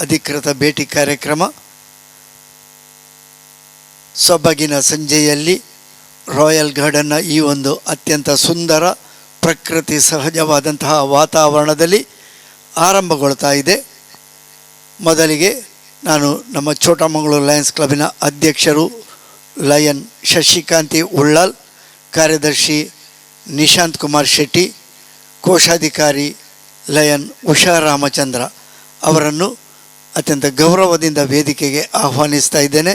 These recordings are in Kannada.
ಅಧಿಕೃತ ಭೇಟಿ ಕಾರ್ಯಕ್ರಮ ಸೊಬಗಿನ ಸಂಜೆಯಲ್ಲಿ ರಾಯಲ್ ಗಾರ್ಡನ್ನ ಈ ಒಂದು ಅತ್ಯಂತ ಸುಂದರ ಪ್ರಕೃತಿ ಸಹಜವಾದಂತಹ ವಾತಾವರಣದಲ್ಲಿ ಆರಂಭಗೊಳ್ತಾ ಇದೆ. ಮೊದಲಿಗೆ ನಾನು ನಮ್ಮ ಚೋಟಮಂಗಳೂರು ಲಯನ್ಸ್ ಕ್ಲಬ್ಬಿನ ಅಧ್ಯಕ್ಷರು ಲಯನ್ ಶಶಿಕಾಂತಿ ಉಳ್ಳಾಲ್, ಕಾರ್ಯದರ್ಶಿ ನಿಶಾಂತ್ ಕುಮಾರ್ ಶೆಟ್ಟಿ, ಕೋಶಾಧಿಕಾರಿ ಲಯನ್ ಉಷಾ ರಾಮಚಂದ್ರ ಅವರನ್ನು ಅತ್ಯಂತ ಗೌರವದಿಂದ ವೇದಿಕೆಗೆ ಆಹ್ವಾನಿಸ್ತಾ ಇದ್ದೇನೆ.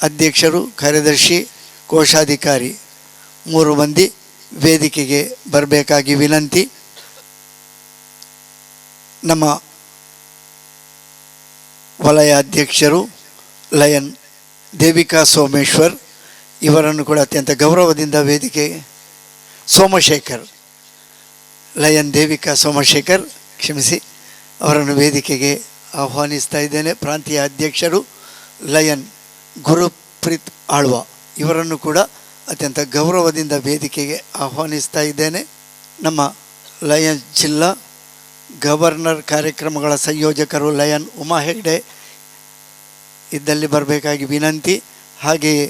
ಅಧ್ಯಕ್ಷರು, ಕಾರ್ಯದರ್ಶಿ, ಕೋಶಾಧಿಕಾರಿ 3 ಮಂದಿ ವೇದಿಕೆಗೆ ಬರಬೇಕಾಗಿ ವಿನಂತಿ. ನಮ್ಮ ವಲಯ ಅಧ್ಯಕ್ಷರು ಲಯನ್ ದೇವಿಕಾ ಸೋಮೇಶ್ವರ್ ಇವರನ್ನು ಕೂಡ ಅತ್ಯಂತ ಗೌರವದಿಂದ ವೇದಿಕೆಗೆ ಸೋಮಶೇಖರ್ ಲಯನ್ ದೇವಿಕಾ ಸೋಮಶೇಖರ್ ಅವರನ್ನು ವೇದಿಕೆಗೆ ಆಹ್ವಾನಿಸ್ತಾ ಇದ್ದೇನೆ. ಪ್ರಾಂತೀಯ ಅಧ್ಯಕ್ಷರು ಲಯನ್ ಗುರುಪ್ರೀತ್ ಆಳ್ವ ಇವರನ್ನು ಕೂಡ ಅತ್ಯಂತ ಗೌರವದಿಂದ ವೇದಿಕೆಗೆ ಆಹ್ವಾನಿಸ್ತಾ ಇದ್ದೇನೆ. ನಮ್ಮ ಲಯನ್ಸ್ ಜಿಲ್ಲಾ ಗವರ್ನರ್ ಕಾರ್ಯಕ್ರಮಗಳ ಸಂಯೋಜಕರು ಲಯನ್ ಉಮಾ ಹೆಗ್ಡೆ ಇದ್ದಲ್ಲಿ ಬರಬೇಕಾಗಿ ವಿನಂತಿ. ಹಾಗೆಯೇ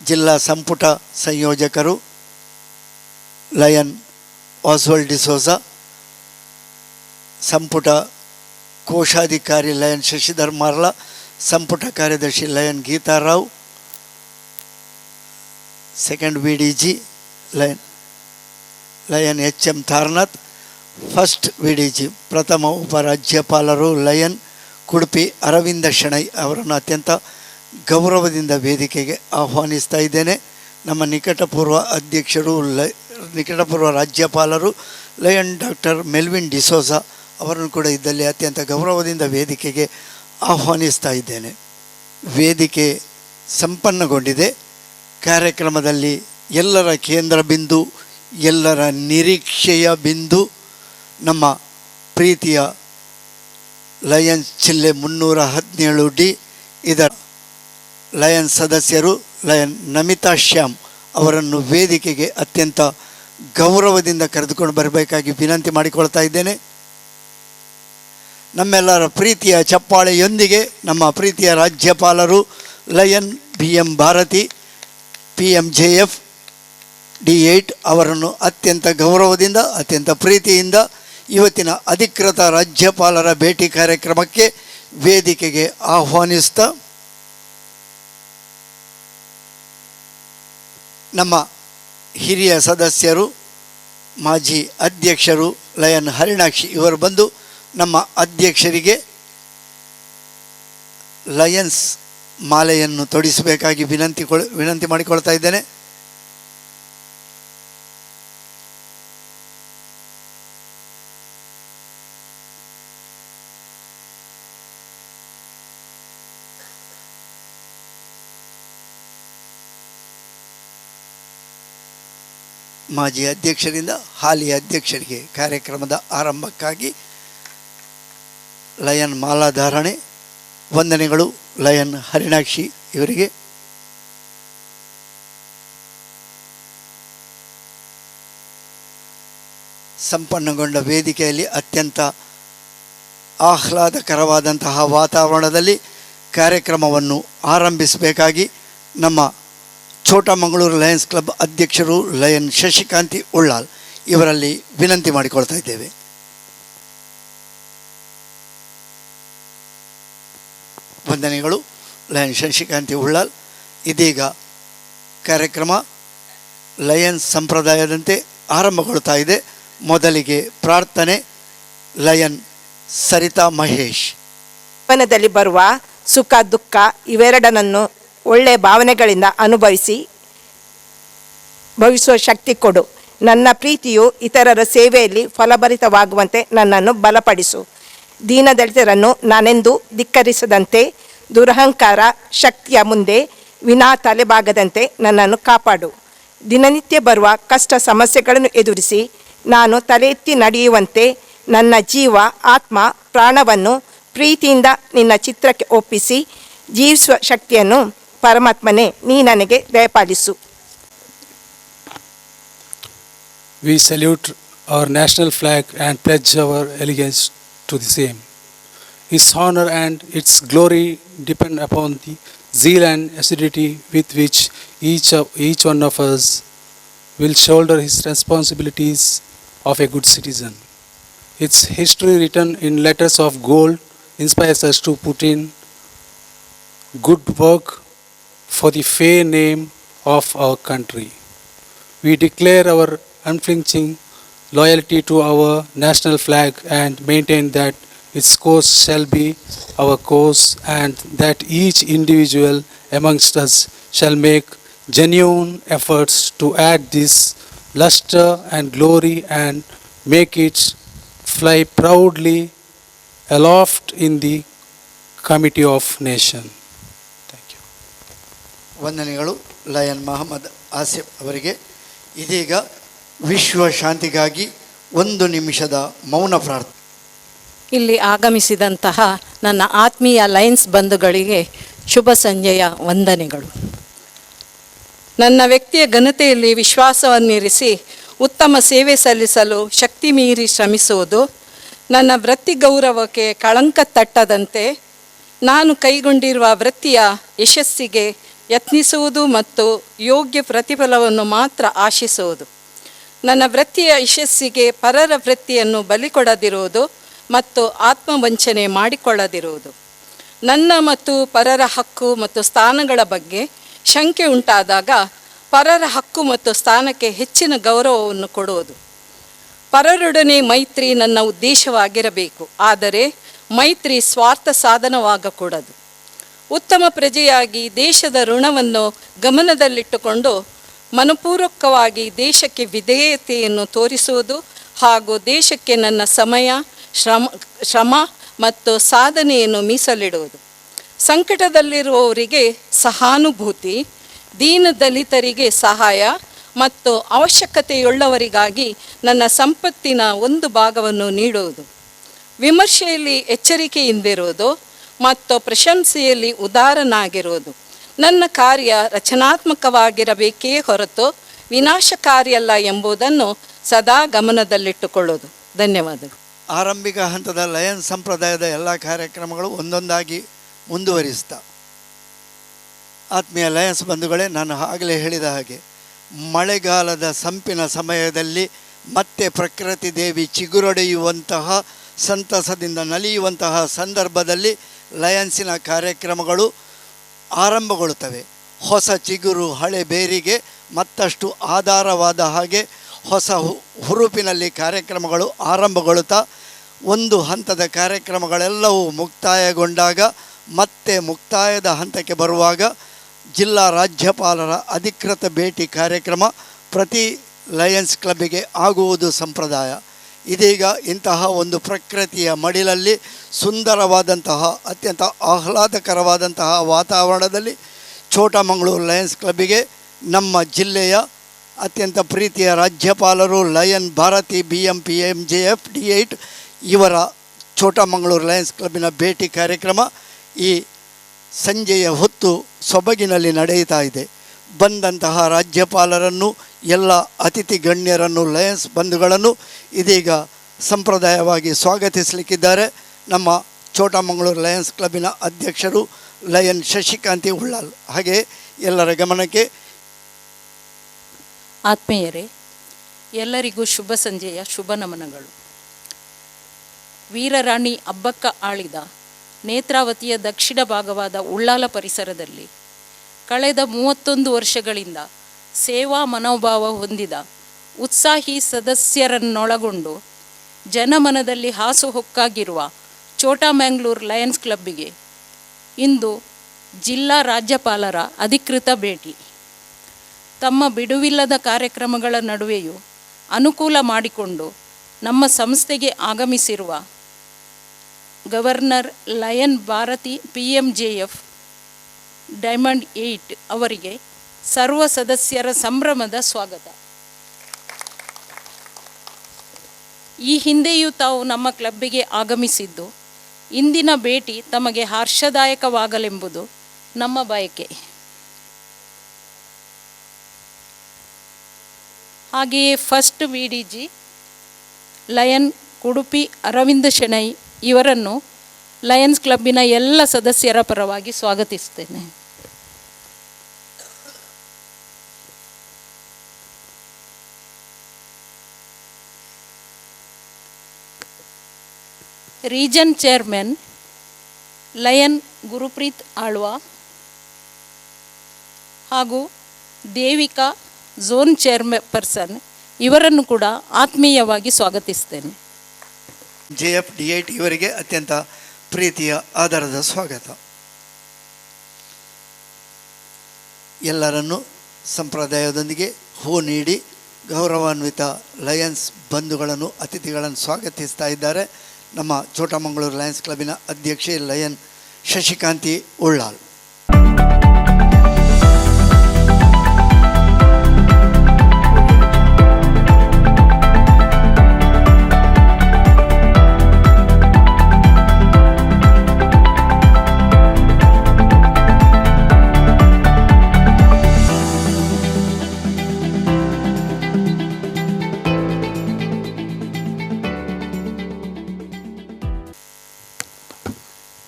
ಜಿಲ್ಲಾ ಸಂಪುಟ ಸಂಯೋಜಕರು ಲಯನ್ ಆಸ್ವಲ್ಡ್ ಡಿಸೋಜಾ, ಸಂಪುಟ ಕೋಶಾಧಿಕಾರಿ ಲಯನ್ ಶಶಿಧರ್ ಮಾರ್ಲಾ, ಸಂಪುಟ ಕಾರ್ಯದರ್ಶಿ lion Geetharao, second VDG lion HM Taranath, first VDG ಪ್ರಥಮ ಉಪರಾಜ್ಯಪಾಲರು ಲಯನ್ ಕುಡುಪಿ ಅರವಿಂದ ಶೆಣೈ ಅವರನ್ನು ಅತ್ಯಂತ ಗೌರವದಿಂದ ವೇದಿಕೆಗೆ ಆಹ್ವಾನಿಸ್ತಾ ಇದ್ದೇನೆ. ನಮ್ಮ ನಿಕಟಪೂರ್ವ ಅಧ್ಯಕ್ಷರು ನಿಕಟಪೂರ್ವ ರಾಜ್ಯಪಾಲರು ಲಯನ್ ಡಾಕ್ಟರ್ ಮೆಲ್ವಿನ್ ಡಿಸೋಜಾ ಅವರನ್ನು ಕೂಡ ಇದ್ದಲ್ಲಿ ಅತ್ಯಂತ ಗೌರವದಿಂದ ವೇದಿಕೆಗೆ ಆಹ್ವಾನಿಸ್ತಾ ಇದ್ದೇನೆ. ವೇದಿಕೆ ಸಂಪನ್ನಗೊಂಡಿದೆ. ಕಾರ್ಯಕ್ರಮದಲ್ಲಿ ಎಲ್ಲರ ಕೇಂದ್ರ ಬಿಂದು, ಎಲ್ಲರ ನಿರೀಕ್ಷೆಯ ಬಿಂದು ನಮ್ಮ ಪ್ರೀತಿಯ ಲಯನ್ಸ್ ಜಿಲ್ಲೆ 317D ಇದರ ಲಯನ್ಸ್ ಸದಸ್ಯರು ಲಯನ್ ನಮಿತಾ ಶ್ಯಾಮ್ ಅವರನ್ನು ವೇದಿಕೆಗೆ ಅತ್ಯಂತ ಗೌರವದಿಂದ ಕರೆದುಕೊಂಡು ಬರಬೇಕಾಗಿ ವಿನಂತಿ ಮಾಡಿಕೊಳ್ತಾ ಇದ್ದೇನೆ. ನಮ್ಮೆಲ್ಲರ ಪ್ರೀತಿಯ ಚಪ್ಪಾಳೆಯೊಂದಿಗೆ ನಮ್ಮ ಪ್ರೀತಿಯ ರಾಜ್ಯಪಾಲರು lion BM Bharati PMJF D8 ಅವರನ್ನು ಅತ್ಯಂತ ಗೌರವದಿಂದ ಅತ್ಯಂತ ಪ್ರೀತಿಯಿಂದ ಇವತ್ತಿನ ಅಧಿಕೃತ ರಾಜ್ಯಪಾಲರ ಭೇಟಿ ಕಾರ್ಯಕ್ರಮಕ್ಕೆ ವೇದಿಕೆಗೆ ಆಹ್ವಾನಿಸ್ತಾ ನಮ್ಮ ಹಿರಿಯ ಸದಸ್ಯರು ಮಾಜಿ ಅಧ್ಯಕ್ಷರು ಲಯನ್ ಹರಿಣಾಕ್ಷಿ ಇವರು ಬಂದು ನಮ್ಮ ಅಧ್ಯಕ್ಷರಿಗೆ ಲಯನ್ಸ್ ಮಾಲೆಯನ್ನು ತೊಡಿಸಬೇಕಾಗಿ ವಿನಂತಿ ಮಾಡಿಕೊಳ್ತಾ ಇದ್ದೇನೆ. ಮಾಜಿ ಅಧ್ಯಕ್ಷರಿಂದ ಹಾಲಿ ಅಧ್ಯಕ್ಷರಿಗೆ ಕಾರ್ಯಕ್ರಮದ ಆರಂಭಕ್ಕಾಗಿ ಲಯನ್ ಮಾಲಾಧಾರಣೆ. ವಂದನೆಗಳು ಲಯನ್ ಹರಿಣಾಕ್ಷಿ ಇವರಿಗೆ. ಸಂಪನ್ನಗೊಂಡ ವೇದಿಕೆಯಲ್ಲಿ ಅತ್ಯಂತ ಆಹ್ಲಾದಕರವಾದಂತಹ ವಾತಾವರಣದಲ್ಲಿ ಕಾರ್ಯಕ್ರಮವನ್ನು ಆರಂಭಿಸಬೇಕಾಗಿ ನಮ್ಮ ಚೋಟಮಂಗಳೂರು ಲಯನ್ಸ್ ಕ್ಲಬ್ ಅಧ್ಯಕ್ಷರು ಲಯನ್ ಶಶಿಕಾಂತಿ ಉಳ್ಳಾಲ್ ಇವರಲ್ಲಿ ವಿನಂತಿ ಮಾಡಿಕೊಳ್ತಾ ಇದ್ದೇವೆ. ವಂದನೆಗಳು ಲಯನ್ ಶಶಿಕಾಂತಿ ಉಳ್ಳಾಲ್. ಇದೀಗ ಕಾರ್ಯಕ್ರಮ ಲಯನ್ಸ್ ಸಂಪ್ರದಾಯದಂತೆ ಆರಂಭಗೊಳ್ತಾ ಇದೆ. ಮೊದಲಿಗೆ ಪ್ರಾರ್ಥನೆ ಲಯನ್ ಸರಿತಾ ಮಹೇಶ್. ಜೀವನದಲ್ಲಿ ಬರುವ ಸುಖ ದುಃಖ ಇವೆರಡನ್ನು ಒಳ್ಳೆಯ ಭಾವನೆಗಳಿಂದ ಭವಿಸುವ ಶಕ್ತಿ ಕೊಡು. ನನ್ನ ಪ್ರೀತಿಯು ಇತರರ ಸೇವೆಯಲ್ಲಿ ಫಲಭರಿತವಾಗುವಂತೆ ನನ್ನನ್ನು ಬಲಪಡಿಸು. ದೀನದಲಿತರನ್ನು ನಾನೆಂದೂ ಧಿಕ್ಕರಿಸದಂತೆ, ದುರಹಂಕಾರ ಶಕ್ತಿಯ ಮುಂದೆ ವಿನಾ ತಲೆಬಾಗದಂತೆ ನನ್ನನ್ನು ಕಾಪಾಡು. ದಿನನಿತ್ಯ ಬರುವ ಕಷ್ಟ ಸಮಸ್ಯೆಗಳನ್ನು ಎದುರಿಸಿ ನಾನು ತಲೆ ಎತ್ತಿ ನಡೆಯುವಂತೆ ನನ್ನ ಜೀವ ಆತ್ಮ ಪ್ರಾಣವನ್ನು ಪ್ರೀತಿಯಿಂದ ನಿನ್ನ ಚಿತ್ರಕ್ಕೆ ಒಪ್ಪಿಸಿ ಜೀವಿಸುವ ಶಕ್ತಿಯನ್ನು ಪರಮಾತ್ಮನೇ ನೀ ನನಗೆ ದಯಪಾಲಿಸು. We salute our national flag and pledge our allegiance to the same. Its honor and its glory depend upon the zeal and assiduity with which each one of us will shoulder his responsibilities of a good citizen. Its history written in letters of gold inspires us to put in good work for the fair name of our country. We declare our unflinching loyalty to our national flag and maintain that its course shall be our course, and that each individual amongst us shall make genuine efforts to add this luster and glory and make it fly proudly aloft in the committee of nation. Thank you. ವಂದನೆಗಳು ಲಯನ್ ಮಹಮ್ಮದ್ ಆಸಿಫ್ ಅವರಿಗೆ. ಇದೀಗ ವಿಶ್ವ ಶಾಂತಿಗಾಗಿ 1 ನಿಮಿಷದ ಮೌನ ಪ್ರಾರ್ಥನೆ. ಇಲ್ಲಿ ಆಗಮಿಸಿದಂತಹ ನನ್ನ ಆತ್ಮೀಯ ಲಯನ್ಸ್ ಬಂಧುಗಳಿಗೆ ಶುಭ ಸಂಜೆಯ ವಂದನೆಗಳು. ನನ್ನ ವ್ಯಕ್ತಿಯ ಘನತೆಯಲ್ಲಿ ವಿಶ್ವಾಸವನ್ನಿರಿಸಿ ಉತ್ತಮ ಸೇವೆ ಸಲ್ಲಿಸಲು ಶಕ್ತಿ ಮೀರಿ ಶ್ರಮಿಸುವುದು, ನನ್ನ ವೃತ್ತಿ ಗೌರವಕ್ಕೆ ಕಳಂಕ ತಟ್ಟದಂತೆ ನಾನು ಕೈಗೊಂಡಿರುವ ವೃತ್ತಿಯ ಯಶಸ್ಸಿಗೆ ಯತ್ನಿಸುವುದು ಮತ್ತು ಯೋಗ್ಯ ಪ್ರತಿಫಲವನ್ನು ಮಾತ್ರ ಆಶಿಸುವುದು, ನನ್ನ ವೃತ್ತಿಯ ಯಶಸ್ಸಿಗೆ ಪರರ ವೃತ್ತಿಯನ್ನು ಬಲಿಕೊಡದಿರುವುದು ಮತ್ತು ಆತ್ಮವಂಚನೆ ಮಾಡಿಕೊಳ್ಳದಿರುವುದು, ನನ್ನ ಮತ್ತು ಪರರ ಹಕ್ಕು ಮತ್ತು ಸ್ಥಾನಗಳ ಬಗ್ಗೆ ಶಂಕೆ ಉಂಟಾದಾಗ ಪರರ ಹಕ್ಕು ಮತ್ತು ಸ್ಥಾನಕ್ಕೆ ಹೆಚ್ಚಿನ ಗೌರವವನ್ನು ಕೊಡುವುದು, ಪರರೊಡನೆ ಮೈತ್ರಿ ನನ್ನ ಉದ್ದೇಶವಾಗಿರಬೇಕು, ಆದರೆ ಮೈತ್ರಿ ಸ್ವಾರ್ಥ ಸಾಧನವಾಗಕೂಡದು. ಉತ್ತಮ ಪ್ರಜೆಯಾಗಿ ದೇಶದ ಋಣವನ್ನು ಗಮನದಲ್ಲಿಟ್ಟುಕೊಂಡು ಮನಪೂರ್ವಕವಾಗಿ ದೇಶಕ್ಕೆ ವಿಧೇಯತೆಯನ್ನು ತೋರಿಸುವುದು ಹಾಗೂ ದೇಶಕ್ಕೆ ನನ್ನ ಸಮಯ, ಶ್ರಮ ಮತ್ತು ಸಾಧನೆಯನ್ನು ಮೀಸಲಿಡುವುದು, ಸಂಕಟದಲ್ಲಿರುವವರಿಗೆ ಸಹಾನುಭೂತಿ, ದೀನ ದಲಿತರಿಗೆ ಸಹಾಯ ಮತ್ತು ಅವಶ್ಯಕತೆಯುಳ್ಳವರಿಗಾಗಿ ನನ್ನ ಸಂಪತ್ತಿನ ಒಂದು ಭಾಗವನ್ನು ನೀಡುವುದು, ವಿಮರ್ಶೆಯಲ್ಲಿ ಎಚ್ಚರಿಕೆಯಿಂದಿರುವುದು ಮತ್ತು ಪ್ರಶಂಸೆಯಲ್ಲಿ ಉದಾರನಾಗಿರುವುದು. ನನ್ನ ಕಾರ್ಯ ರಚನಾತ್ಮಕವಾಗಿರಬೇಕೇ ಹೊರತು ವಿನಾಶಕಾರಿಯಲ್ಲ ಎಂಬುದನ್ನು ಸದಾ ಗಮನದಲ್ಲಿಟ್ಟುಕೊಳ್ಳೋದು. ಧನ್ಯವಾದಗಳು. ಆರಂಭಿಕ ಹಂತದ ಲಯನ್ ಸಂಪ್ರದಾಯದ ಎಲ್ಲ ಕಾರ್ಯಕ್ರಮಗಳು ಒಂದೊಂದಾಗಿ ಮುಂದುವರಿಸ್ತಾ, ಆತ್ಮೀಯ ಲಯನ್ಸ್ ಬಂಧುಗಳೇ, ನಾನು ಆಗಲೇ ಹೇಳಿದ ಹಾಗೆ ಮಳೆಗಾಲದ ಸಂಪಿನ ಸಮಯದಲ್ಲಿ ಮತ್ತೆ ಪ್ರಕೃತಿ ದೇವಿ ಚಿಗುರೊಡೆಯುವಂತಹ, ಸಂತಸದಿಂದ ನಲಿಯುವಂತಹ ಸಂದರ್ಭದಲ್ಲಿ ಲಯನ್ಸಿನ ಕಾರ್ಯಕ್ರಮಗಳು ಆರಂಭಗೊಳ್ಳುತ್ತವೆ. ಹೊಸ ಚಿಗುರು ಹಳೆ ಬೇರಿಗೆ ಮತ್ತಷ್ಟು ಆಧಾರವಾದ ಹಾಗೆ ಹೊಸ ಹುರುಪಿನಲ್ಲಿ ಕಾರ್ಯಕ್ರಮಗಳು ಆರಂಭಗೊಳ್ಳುತ್ತಾ ಒಂದು ಹಂತದ ಕಾರ್ಯಕ್ರಮಗಳೆಲ್ಲವೂ ಮುಕ್ತಾಯಗೊಂಡಾಗ ಮತ್ತೆ ಮುಕ್ತಾಯದ ಹಂತಕ್ಕೆ ಬರುವಾಗ ಜಿಲ್ಲಾ ರಾಜ್ಯಪಾಲರ ಅಧಿಕೃತ ಭೇಟಿ ಕಾರ್ಯಕ್ರಮ ಪ್ರತಿ ಲಯನ್ಸ್ ಕ್ಲಬ್ಬಿಗೆ ಆಗುವುದು ಸಂಪ್ರದಾಯ. ಇದೀಗ ಇಂತಹ ಒಂದು ಪ್ರಕೃತಿಯ ಮಡಿಲಲ್ಲಿ ಸುಂದರವಾದಂತಹ, ಅತ್ಯಂತ ಆಹ್ಲಾದಕರವಾದಂತಹ ವಾತಾವರಣದಲ್ಲಿ ಛೋಟಮಂಗಳೂರು ಲಯನ್ಸ್ ಕ್ಲಬ್ಬಿಗೆ ನಮ್ಮ ಜಿಲ್ಲೆಯ ಅತ್ಯಂತ ಪ್ರೀತಿಯ ರಾಜ್ಯಪಾಲರು ಲಯನ್ ಭಾರತಿ BMPMJF D8 ಇವರ ಛೋಟಮಂಗಳೂರು ಲಯನ್ಸ್ ಕ್ಲಬ್ಬಿನ ಭೇಟಿ ಕಾರ್ಯಕ್ರಮ ಈ ಸಂಜೆಯ ಹೊತ್ತು ಸೊಬಗಿನಲ್ಲಿ ನಡೆಯುತ್ತಾ ಇದೆ. ಬಂದಂತಹ ರಾಜ್ಯಪಾಲರನ್ನು, ಎಲ್ಲ ಅತಿಥಿ ಗಣ್ಯರನ್ನು, ಲಯನ್ಸ್ ಬಂಧುಗಳನ್ನು ಇದೀಗ ಸಂಪ್ರದಾಯವಾಗಿ ಸ್ವಾಗತಿಸಲಿಕ್ಕಿದ್ದಾರೆ ನಮ್ಮ ಛೋಟಮಂಗಳೂರು ಲಯನ್ಸ್ ಕ್ಲಬ್ಬಿನ ಅಧ್ಯಕ್ಷರು ಲಯನ್ ಶಶಿಕಾಂತಿ ಉಳ್ಳಾಲ್. ಹಾಗೆ ಎಲ್ಲರ ಗಮನಕ್ಕೆ, ಆತ್ಮೀಯರೇ, ಎಲ್ಲರಿಗೂ ಶುಭ ಸಂಜೆಯ ಶುಭ ನಮನಗಳು. ವೀರರಾಣಿ ಅಬ್ಬಕ್ಕ ಆಳಿದ ನೇತ್ರಾವತಿಯ ದಕ್ಷಿಣ ಭಾಗವಾದ ಉಳ್ಳಾಲ ಪರಿಸರದಲ್ಲಿ ಕಳೆದ 31 ವರ್ಷಗಳಿಂದ ಸೇವಾ ಮನೋಭಾವ ಹೊಂದಿದ ಉತ್ಸಾಹಿ ಸದಸ್ಯರನ್ನೊಳಗೊಂಡು ಜನಮನದಲ್ಲಿ ಹಾಸುಹೊಕ್ಕಾಗಿರುವ ಛೋಟಮಂಗಳೂರು ಲಯನ್ಸ್ ಕ್ಲಬ್ಬಿಗೆ ಇಂದು ಜಿಲ್ಲಾ ರಾಜ್ಯಪಾಲರ ಅಧಿಕೃತ ಭೇಟಿ. ತಮ್ಮ ಬಿಡುವಿಲ್ಲದ ಕಾರ್ಯಕ್ರಮಗಳ ನಡುವೆಯೂ ಅನುಕೂಲ ಮಾಡಿಕೊಂಡು ನಮ್ಮ ಸಂಸ್ಥೆಗೆ ಆಗಮಿಸಿರುವ governor lion Bharathi PMJF diamond 8 ಅವರಿಗೆ ಸರ್ವ ಸದಸ್ಯರ ಸಂಭ್ರಮದ ಸ್ವಾಗತ. ಈ ಹಿಂದೆಯೂ ತಾವು ನಮ್ಮ ಕ್ಲಬ್ಬಿಗೆ ಆಗಮಿಸಿದ್ದು, ಇಂದಿನ ಭೇಟಿ ತಮಗೆ ಹರ್ಷದಾಯಕವಾಗಲೆಂಬುದು ನಮ್ಮ ಬಯಕೆ. ಹಾಗೆಯೇ first VDG lion Udupi Aravinda Shenoy ಇವರನ್ನು ಲಯನ್ಸ್ ಕ್ಲಬ್ಬಿನ ಎಲ್ಲ ಸದಸ್ಯರ ಪರವಾಗಿ ಸ್ವಾಗತಿಸ್ತೇನೆ. Region chairman lion Gurupreet Alva ಹಾಗೂ ದೇವಿಕಾ ಝೋನ್ ಚೇರ್ಪರ್ಸನ್ ಇವರನ್ನು ಕೂಡ ಆತ್ಮೀಯವಾಗಿ ಸ್ವಾಗತಿಸ್ತೇನೆ. JFD8 ಇವರಿಗೆ ಅತ್ಯಂತ ಪ್ರೀತಿಯ ಆಧಾರದ ಸ್ವಾಗತ. ಎಲ್ಲರನ್ನು ಸಂಪ್ರದಾಯದೊಂದಿಗೆ ಹೂ ನೀಡಿ ಗೌರವಾನ್ವಿತ ಲಯನ್ಸ್ ಬಂಧುಗಳನ್ನು ಅತಿಥಿಗಳನ್ನು ಸ್ವಾಗತಿಸ್ತಾ ಇದ್ದಾರೆ ನಮ್ಮ ಚೋಟಮಂಗಳೂರು ಲಯನ್ಸ್ ಕ್ಲಬ್ಬಿನ ಅಧ್ಯಕ್ಷೆ ಲಯನ್ ಶಶಿಕಾಂತಿ ಉಳ್ಳಾಲ್.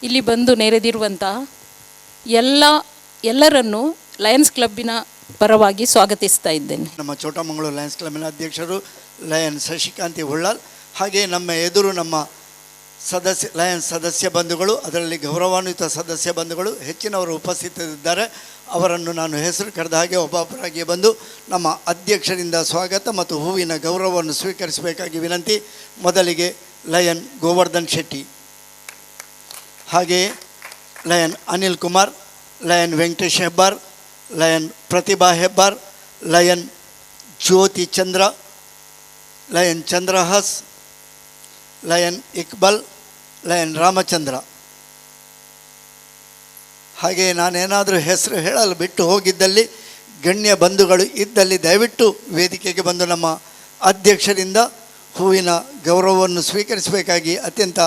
ಇಲ್ಲಿ ಬಂದು ನೆರೆದಿರುವಂಥ ಎಲ್ಲರನ್ನು ಲಯನ್ಸ್ ಕ್ಲಬ್ಬಿನ ಪರವಾಗಿ ಸ್ವಾಗತಿಸ್ತಾ ಇದ್ದೇನೆ. ನಮ್ಮ ಚೋಟಮಂಗಳೂರು ಲಯನ್ಸ್ ಕ್ಲಬ್ಬಿನ ಅಧ್ಯಕ್ಷರು ಲಯನ್ ಶಶಿಕಾಂತಿ ಉಳ್ಳಾಲ್, ಹಾಗೆ ನಮ್ಮ ಎದುರು ನಮ್ಮ ಲಯನ್ಸ್ ಸದಸ್ಯ ಬಂಧುಗಳು, ಅದರಲ್ಲಿ ಗೌರವಾನ್ವಿತ ಸದಸ್ಯ ಬಂಧುಗಳು ಹೆಚ್ಚಿನವರು ಉಪಸ್ಥಿತರಿದ್ದಾರೆ. ಅವರನ್ನು ನಾನು ಹೆಸರು ಕರೆದ ಹಾಗೆ ಒಬ್ಬೊಬ್ಬರಾಗಿ ಬಂದು ನಮ್ಮ ಅಧ್ಯಕ್ಷರಿಂದ ಸ್ವಾಗತ ಮತ್ತು ಹೂವಿನ ಗೌರವವನ್ನು ಸ್ವೀಕರಿಸಬೇಕಾಗಿ ವಿನಂತಿ. ಮೊದಲಿಗೆ ಲಯನ್ ಗೋವರ್ಧನ್ ಶೆಟ್ಟಿ, ಹಾಗೆಯೇ lion Anil Kumar, lion Venkatesh Hebbar, lion Prathibha Hebbar, lion Jyothi Chandra, lion Chandrahas, lion Iqbal, lion Ramachandra. ಹಾಗೆಯೇ ನಾನೇನಾದರೂ ಹೆಸರು ಹೇಳಲು ಬಿಟ್ಟು ಹೋಗಿದ್ದಲ್ಲಿ, ಗಣ್ಯ ಬಂಧುಗಳು ಇದ್ದಲ್ಲಿ ದಯವಿಟ್ಟು ವೇದಿಕೆಗೆ ಬಂದು ನಮ್ಮ ಅಧ್ಯಕ್ಷರಿಂದ ಹೂವಿನ ಗೌರವವನ್ನು ಸ್ವೀಕರಿಸಬೇಕಾಗಿ ಅತ್ಯಂತ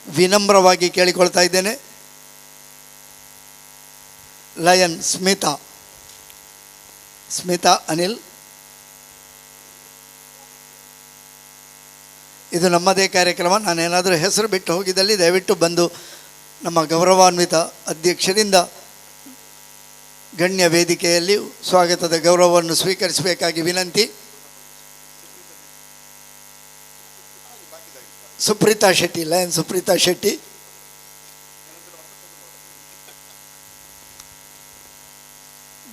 ವಿನಮ್ರವಾಗಿ ಕೇಳಿಕೊಳ್ತಾ ಇದ್ದೇನೆ. ಲಯನ್ ಸ್ಮಿತಾ ಅನಿಲ್, ಇದು ನಮ್ಮದೇ ಕಾರ್ಯಕ್ರಮ. ನಾನೇನಾದರೂ ಹೆಸರು ಬಿಟ್ಟು ಹೋಗಿದ್ದಲ್ಲಿ ದಯವಿಟ್ಟು ಬಂದು ನಮ್ಮ ಗೌರವಾನ್ವಿತ ಅಧ್ಯಕ್ಷರಿಂದ ಗಣ್ಯ ವೇದಿಕೆಯಲ್ಲಿ ಸ್ವಾಗತದ ಗೌರವವನ್ನು ಸ್ವೀಕರಿಸಬೇಕಾಗಿ ವಿನಂತಿ. ಸುಪ್ರೀತಾ ಶೆಟ್ಟಿ, ಲಯನ್ ಸುಪ್ರೀತಾ ಶೆಟ್ಟಿ,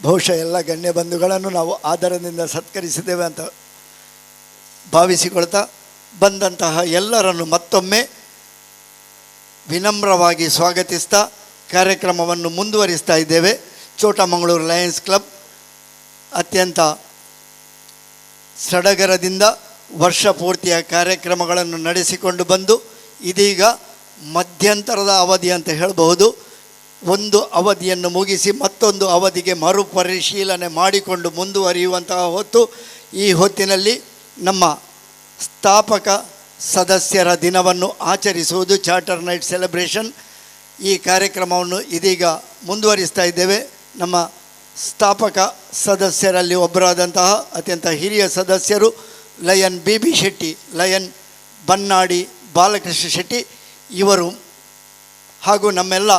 ಬಹುಶಃ ಎಲ್ಲ ಗಣ್ಯ ಬಂಧುಗಳನ್ನು ನಾವು ಆದರದಿಂದ ಸತ್ಕರಿಸಿದ್ದೇವೆ ಅಂತ ಭಾವಿಸಿಕೊಳ್ತಾ ಬಂದಂತಹ ಎಲ್ಲರನ್ನು ಮತ್ತೊಮ್ಮೆ ವಿನಮ್ರವಾಗಿ ಸ್ವಾಗತಿಸ್ತಾ ಕಾರ್ಯಕ್ರಮವನ್ನು ಮುಂದುವರಿಸ್ತಾ ಇದ್ದೇವೆ. ಚೋಟಮಂಗಳೂರು ಲಯನ್ಸ್ ಕ್ಲಬ್ ಅತ್ಯಂತ ಸಡಗರದಿಂದ ವರ್ಷ ಪೂರ್ತಿಯ ಕಾರ್ಯಕ್ರಮಗಳನ್ನು ನಡೆಸಿಕೊಂಡು ಬಂದು ಇದೀಗ ಮಧ್ಯಂತರದ ಅವಧಿ ಅಂತ ಹೇಳಬಹುದು. ಒಂದು ಅವಧಿಯನ್ನು ಮುಗಿಸಿ ಮತ್ತೊಂದು ಅವಧಿಗೆ ಮರುಪರಿಶೀಲನೆ ಮಾಡಿಕೊಂಡು ಮುಂದುವರಿಯುವಂತಹ ಹೊತ್ತು. ಈ ಹೊತ್ತಿನಲ್ಲಿ ನಮ್ಮ ಸ್ಥಾಪಕ ಸದಸ್ಯರ ದಿನವನ್ನು ಆಚರಿಸುವುದು, ಚಾರ್ಟರ್ ನೈಟ್ ಸೆಲೆಬ್ರೇಷನ್. ಈ ಕಾರ್ಯಕ್ರಮವನ್ನು ಇದೀಗ ಮುಂದುವರಿಸ್ತಾ ಇದ್ದೇವೆ. ನಮ್ಮ ಸ್ಥಾಪಕ ಸದಸ್ಯರಲ್ಲಿ ಒಬ್ಬರಾದಂತಹ ಅತ್ಯಂತ ಹಿರಿಯ ಸದಸ್ಯರು lion BB Shetty, lion Bannadi Balakrishna Shetty ಇವರು ಹಾಗೂ ನಮ್ಮೆಲ್ಲ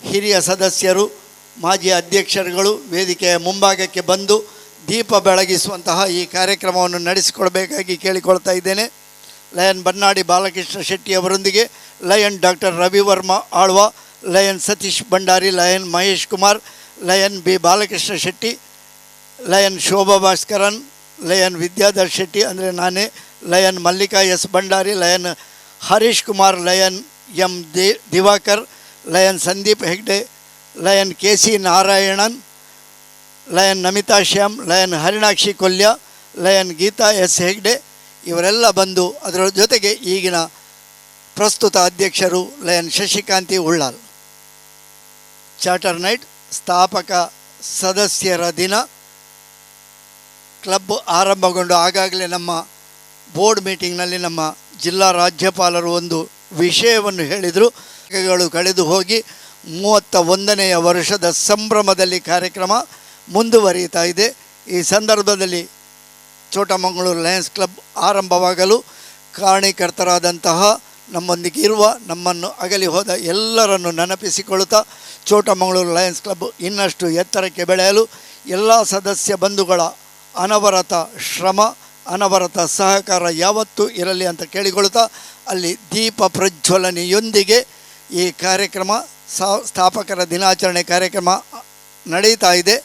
ಹಿರಿಯ ಸದಸ್ಯರು, ಮಾಜಿ ಅಧ್ಯಕ್ಷರುಗಳು ವೇದಿಕೆಯ ಮುಂಭಾಗಕ್ಕೆ ಬಂದು ದೀಪ ಬೆಳಗಿಸುವಂತಹ ಈ ಕಾರ್ಯಕ್ರಮವನ್ನು ನಡೆಸಿಕೊಡಬೇಕಾಗಿ ಕೇಳಿಕೊಳ್ತಾ ಇದ್ದೇನೆ. ಲಯನ್ ಬನ್ನಾಡಿ ಬಾಲಕೃಷ್ಣ ಶೆಟ್ಟಿ ಅವರೊಂದಿಗೆ lion doctor Ravivarma Alva, lion Satish Bhandari, lion Mahesh Kumar, lion B Balakrishna Shetty, lion Shobha Bhaskaran, lion Vidyadhar Shetty ಅಂದರೆ ನಾನೇ, lion Mallika S Bhandari, lion Harish Kumar, lion M Diwakar, lion Sandeep Hegde, lion KC Narayanan, lion Namitha Shyam, lion Harinakshi Kolya, lion Geetha S Hegde ಇವರೆಲ್ಲ ಬಂದು, ಅದರ ಜೊತೆಗೆ ಈಗಿನ ಪ್ರಸ್ತುತ ಅಧ್ಯಕ್ಷರು lion Shashikanthi Ullal. Charter night ಸ್ಥಾಪಕ ಸದಸ್ಯರ ದಿನ ಕ್ಲಬ್ ಆರಂಭಗೊಂಡು ಆಗಾಗಲೇ ನಮ್ಮ ಬೋರ್ಡ್ ಮೀಟಿಂಗ್ನಲ್ಲಿ ನಮ್ಮ ಜಿಲ್ಲಾ ರಾಜ್ಯಪಾಲರು ಒಂದು ವಿಷಯವನ್ನು ಹೇಳಿದರು. ಕಳೆದು ಹೋಗಿ 31ನೆಯ ವರ್ಷದ ಸಂಭ್ರಮದಲ್ಲಿ ಕಾರ್ಯಕ್ರಮ ಮುಂದುವರಿಯುತ್ತಾ ಇದೆ. ಈ ಸಂದರ್ಭದಲ್ಲಿ ಚೋಟಮಂಗಳೂರು ಲಯನ್ಸ್ ಕ್ಲಬ್ ಆರಂಭವಾಗಲು ಕಾರಣೀಕರ್ತರಾದಂತಹ ನಮ್ಮೊಂದಿಗೆ ಇರುವ ನಮ್ಮನ್ನು ಅಗಲಿ ಹೋದ ಎಲ್ಲರನ್ನು ನೆನಪಿಸಿಕೊಳ್ಳುತ್ತಾ ಚೋಟಮಗಳೂರು ಲಯನ್ಸ್ ಕ್ಲಬ್ ಇನ್ನಷ್ಟು ಎತ್ತರಕ್ಕೆ ಬೆಳೆಯಲು ಎಲ್ಲ ಸದಸ್ಯ ಬಂಧುಗಳ ಅನವರತ ಶ್ರಮ ಅನವರತ ಸಹಕಾರ ಯಾವತ್ತೂ ಇರಲಿ ಅಂತ ಕೇಳಿಕೊಳ್ಳುತ್ತಾ ಅಲ್ಲಿ ದೀಪ ಪ್ರಜ್ವಲನೆಯೊಂದಿಗೆ ಈ ಕಾರ್ಯಕ್ರಮ ಸ್ಥಾಪಕರ ದಿನಾಚರಣೆ ಕಾರ್ಯಕ್ರಮ ನಡೀತಾ ಇದೆ.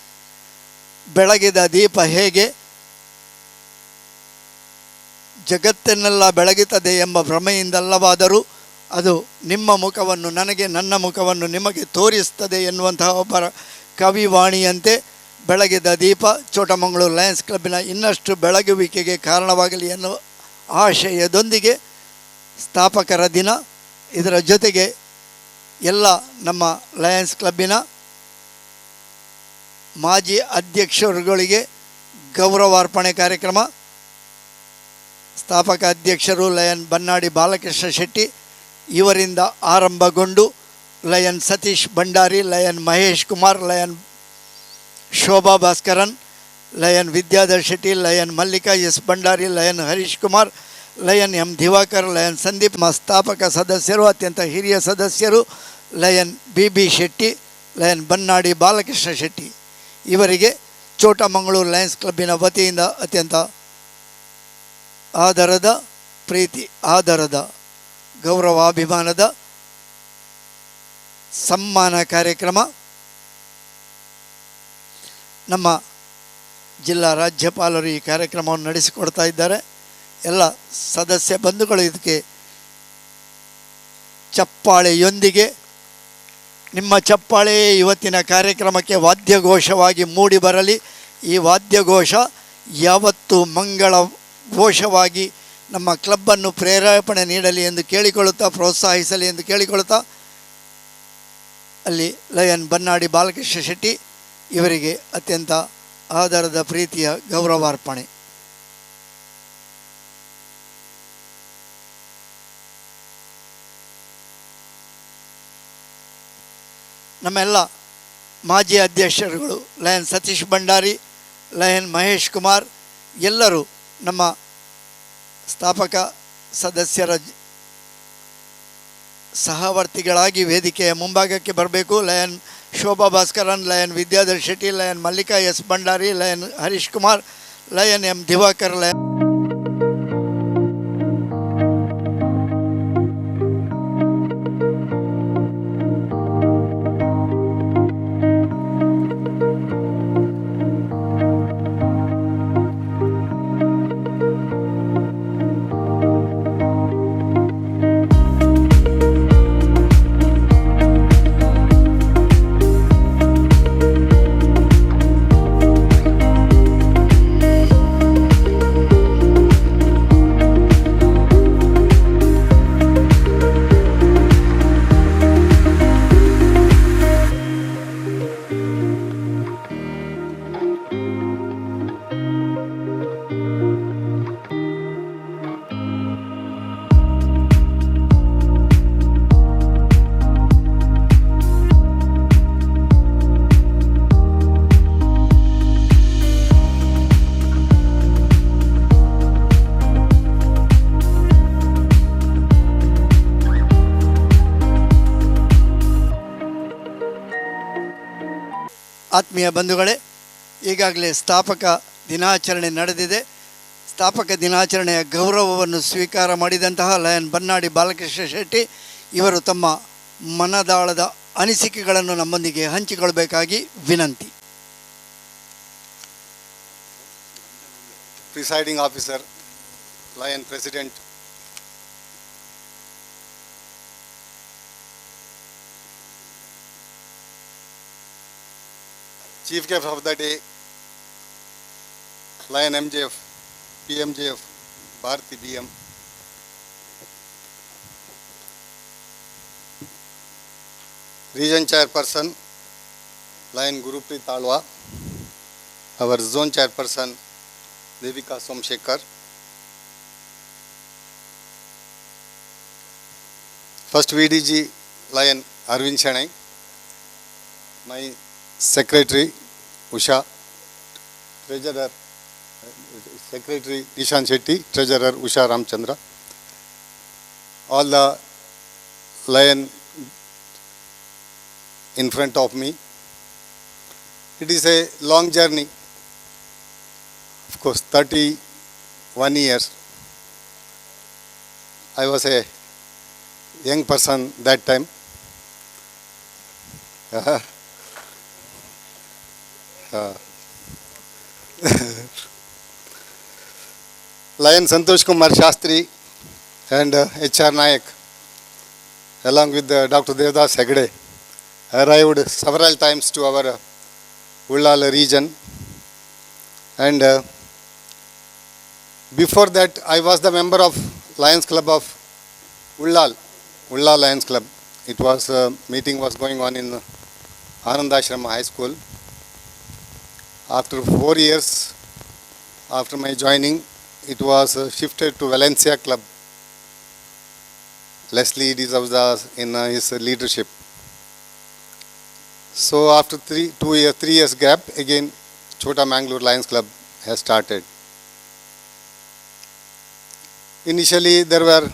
ಬೆಳಗಿದ ದೀಪ ಹೇಗೆ ಜಗತ್ತನ್ನೆಲ್ಲ ಬೆಳಗುತ್ತದೆ ಎಂಬ ಭ್ರಮೆಯಿಂದಲ್ಲವಾದರೂ ಅದು ನಿಮ್ಮ ಮುಖವನ್ನು ನನಗೆ, ನನ್ನ ಮುಖವನ್ನು ನಿಮಗೆ ತೋರಿಸ್ತದೆ ಎನ್ನುವಂತಹ ಒಬ್ಬರ ಕವಿವಾಣಿಯಂತೆ ಬೆಳಗಿದ ದೀಪ ಚೋಟಮಗಳೂರು ಲಯನ್ಸ್ ಕ್ಲಬ್ಬಿನ ಇನ್ನಷ್ಟು ಬೆಳಗುವಿಕೆಗೆ ಕಾರಣವಾಗಲಿ ಎನ್ನುವ ಆಶಯದೊಂದಿಗೆ ಸ್ಥಾಪಕರ ದಿನ, ಇದರ ಜೊತೆಗೆ ಎಲ್ಲ ನಮ್ಮ ಲಯನ್ಸ್ ಕ್ಲಬ್ಬಿನ ಮಾಜಿ ಅಧ್ಯಕ್ಷರುಗಳಿಗೆ ಗೌರವಾರ್ಪಣೆ ಕಾರ್ಯಕ್ರಮ. ಸ್ಥಾಪಕ ಅಧ್ಯಕ್ಷರು ಲಯನ್ ಬನ್ನಾಡಿ ಬಾಲಕೃಷ್ಣ ಶೆಟ್ಟಿ ಇವರಿಂದ ಆರಂಭಗೊಂಡು lion Satish Bhandari, lion Mahesh Kumar, lion Shobha Bhaskaran, lion Vidyadhar Shetty, lion Mallika S Bhandari, lion Harish Kumar, lion M Diwakar, lion Sandeep, ಸ್ಥಾಪಕ ಸದಸ್ಯರು ಅತ್ಯಂತ ಹಿರಿಯ ಸದಸ್ಯರು lion B Shetty, lion Bannadi Balakrishna Shetty ಇವರಿಗೆ ಚೋಟಮಗಳೂರು ಲಯನ್ಸ್ ಕ್ಲಬ್ಬಿನ ವತಿಯಿಂದ ಅತ್ಯಂತ ಆದರದ ಪ್ರೀತಿ, ಆದರದ ಗೌರವಾಭಿಮಾನದ ಸಮ್ಮಾನ ಕಾರ್ಯಕ್ರಮ. ನಮ್ಮ ಜಿಲ್ಲಾ ರಾಜ್ಯಪಾಲರು ಈ ಕಾರ್ಯಕ್ರಮವನ್ನು ನಡೆಸಿಕೊಡ್ತಾ ಇದ್ದಾರೆ. ಎಲ್ಲ ಸದಸ್ಯ ಬಂಧುಗಳು ಇದಕ್ಕೆ ಚಪ್ಪಾಳೆಯೊಂದಿಗೆ, ನಿಮ್ಮ ಚಪ್ಪಾಳೆಯೇ ಇವತ್ತಿನ ಕಾರ್ಯಕ್ರಮಕ್ಕೆ ವಾದ್ಯಘೋಷವಾಗಿ ಮೂಡಿ ಬರಲಿ. ಈ ವಾದ್ಯಘೋಷ ಯಾವತ್ತೂ ಮಂಗಳ ಘೋಷವಾಗಿ ನಮ್ಮ ಕ್ಲಬ್ಬನ್ನು ಪ್ರೇರೇಪಣೆ ನೀಡಲಿ ಎಂದು ಕೇಳಿಕೊಳ್ಳುತ್ತಾ, ಪ್ರೋತ್ಸಾಹಿಸಲಿ ಎಂದು ಕೇಳಿಕೊಳ್ಳುತ್ತಾ, ಅಲ್ಲಿ ಲಯನ್ ಬನ್ನಾಡಿ ಬಾಲಕೃಷ್ಣ ಶೆಟ್ಟಿ ಇವರಿಗೆ ಅತ್ಯಂತ ಆದರದ ಪ್ರೀತಿಯ ಗೌರವಾರ್ಪಣೆ. ನಮ್ಮೆಲ್ಲ ಮಾಜಿ ಅಧ್ಯಕ್ಷರುಗಳು ಲಯನ್ ಸತೀಶ್ ಭಂಡಾರಿ, ಲಯನ್ ಮಹೇಶ್ ಕುಮಾರ್ ಎಲ್ಲರೂ ನಮ್ಮ ಸ್ಥಾಪಕ ಸದಸ್ಯರ ಸಹವರ್ತಿಗಳಾಗಿ ವೇದಿಕೆಯ ಮುಂಭಾಗಕ್ಕೆ ಬರಬೇಕು. Lion Shobha Bhaskaran, lion Vidyadhar Shetty, lion Mallika S Bhandari, lion Harish Kumar, lion M Diwakar, lion ಆತ್ಮೀಯ ಬಂಧುಗಳೇ, ಈಗಾಗಲೇ ಸ್ಥಾಪಕ ದಿನಾಚರಣೆ ನಡೆದಿದೆ. ಸ್ಥಾಪಕ ದಿನಾಚರಣೆಯ ಗೌರವವನ್ನು ಸ್ವೀಕಾರ ಮಾಡಿದಂತಹ ಲಯನ್ ಬನ್ನಾಡಿ ಬಾಲಕೃಷ್ಣ ಶೆಟ್ಟಿ ಇವರು ತಮ್ಮ ಮನದಾಳದ ಅನಿಸಿಕೆಗಳನ್ನು ನಮ್ಮೊಂದಿಗೆ ಹಂಚಿಕೊಳ್ಳಬೇಕಾಗಿ ವಿನಂತಿ. Presiding officer, lion president, Chief Guest of the day, Lion MJF, PMJF, Bharati BM, Region Chairperson, Lion Gurupreet Talwa, our Zone Chairperson, Devika Somshekar, First VDG, Lion Arvind Shanai, my Secretary Usha, Treasurer Secretary Ishan Shetty, Treasurer Usha Ramchandra, all the lion in front of me. It is a long journey, of course, 31 years. I was a young person that time. Lion Santosh Kumar Shastri and H.R. Nayak, along with Dr. Devdas Hegde, arrived several times to our Ullal region. And before that, I was the member of Lions Club of Ullal Lions Club. It was, meeting was going on in Anandashrama High School. After 4 years, after my joining, it was shifted to Valencia Club. Leslie D'Souza in his leadership. So after 3 years gap, again Chota Mangalore Lions Club has started. Initially there were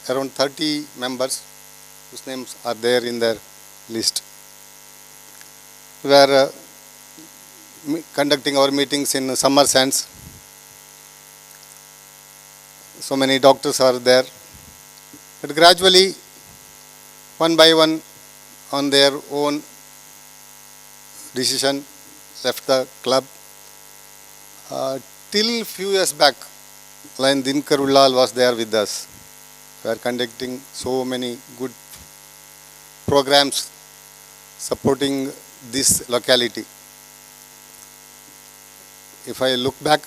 around 30 members whose names are there in their list. We were conducting our meetings in summer sands. So many doctors are there. But gradually, one by one, on their own decision, left the club. Till few years back, Lion Dinkar Ullal was there with us. We are conducting so many good programs supporting this locality. If I look back,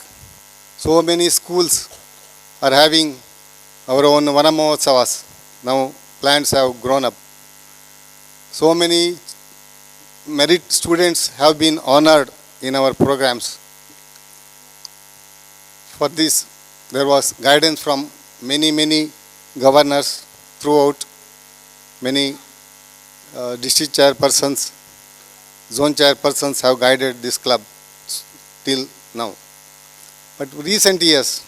so many schools are having our own Vanamohotsavas. Now plants have grown up. So many merit students have been honored in our programs. For this, there was guidance from many governors throughout, many district chairpersons, zone chairpersons have guided this club till now. But recent years,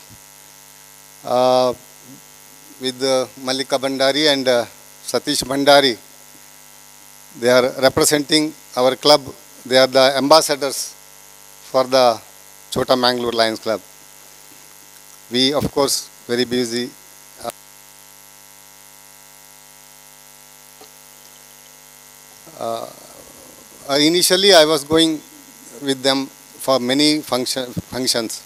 with Mallika Bhandari and Satish Bhandari, they are representing our club. They are the ambassadors for the Chota Mangalore Lions Club. We, of course, very busy. Initially, I was going with them for many functions.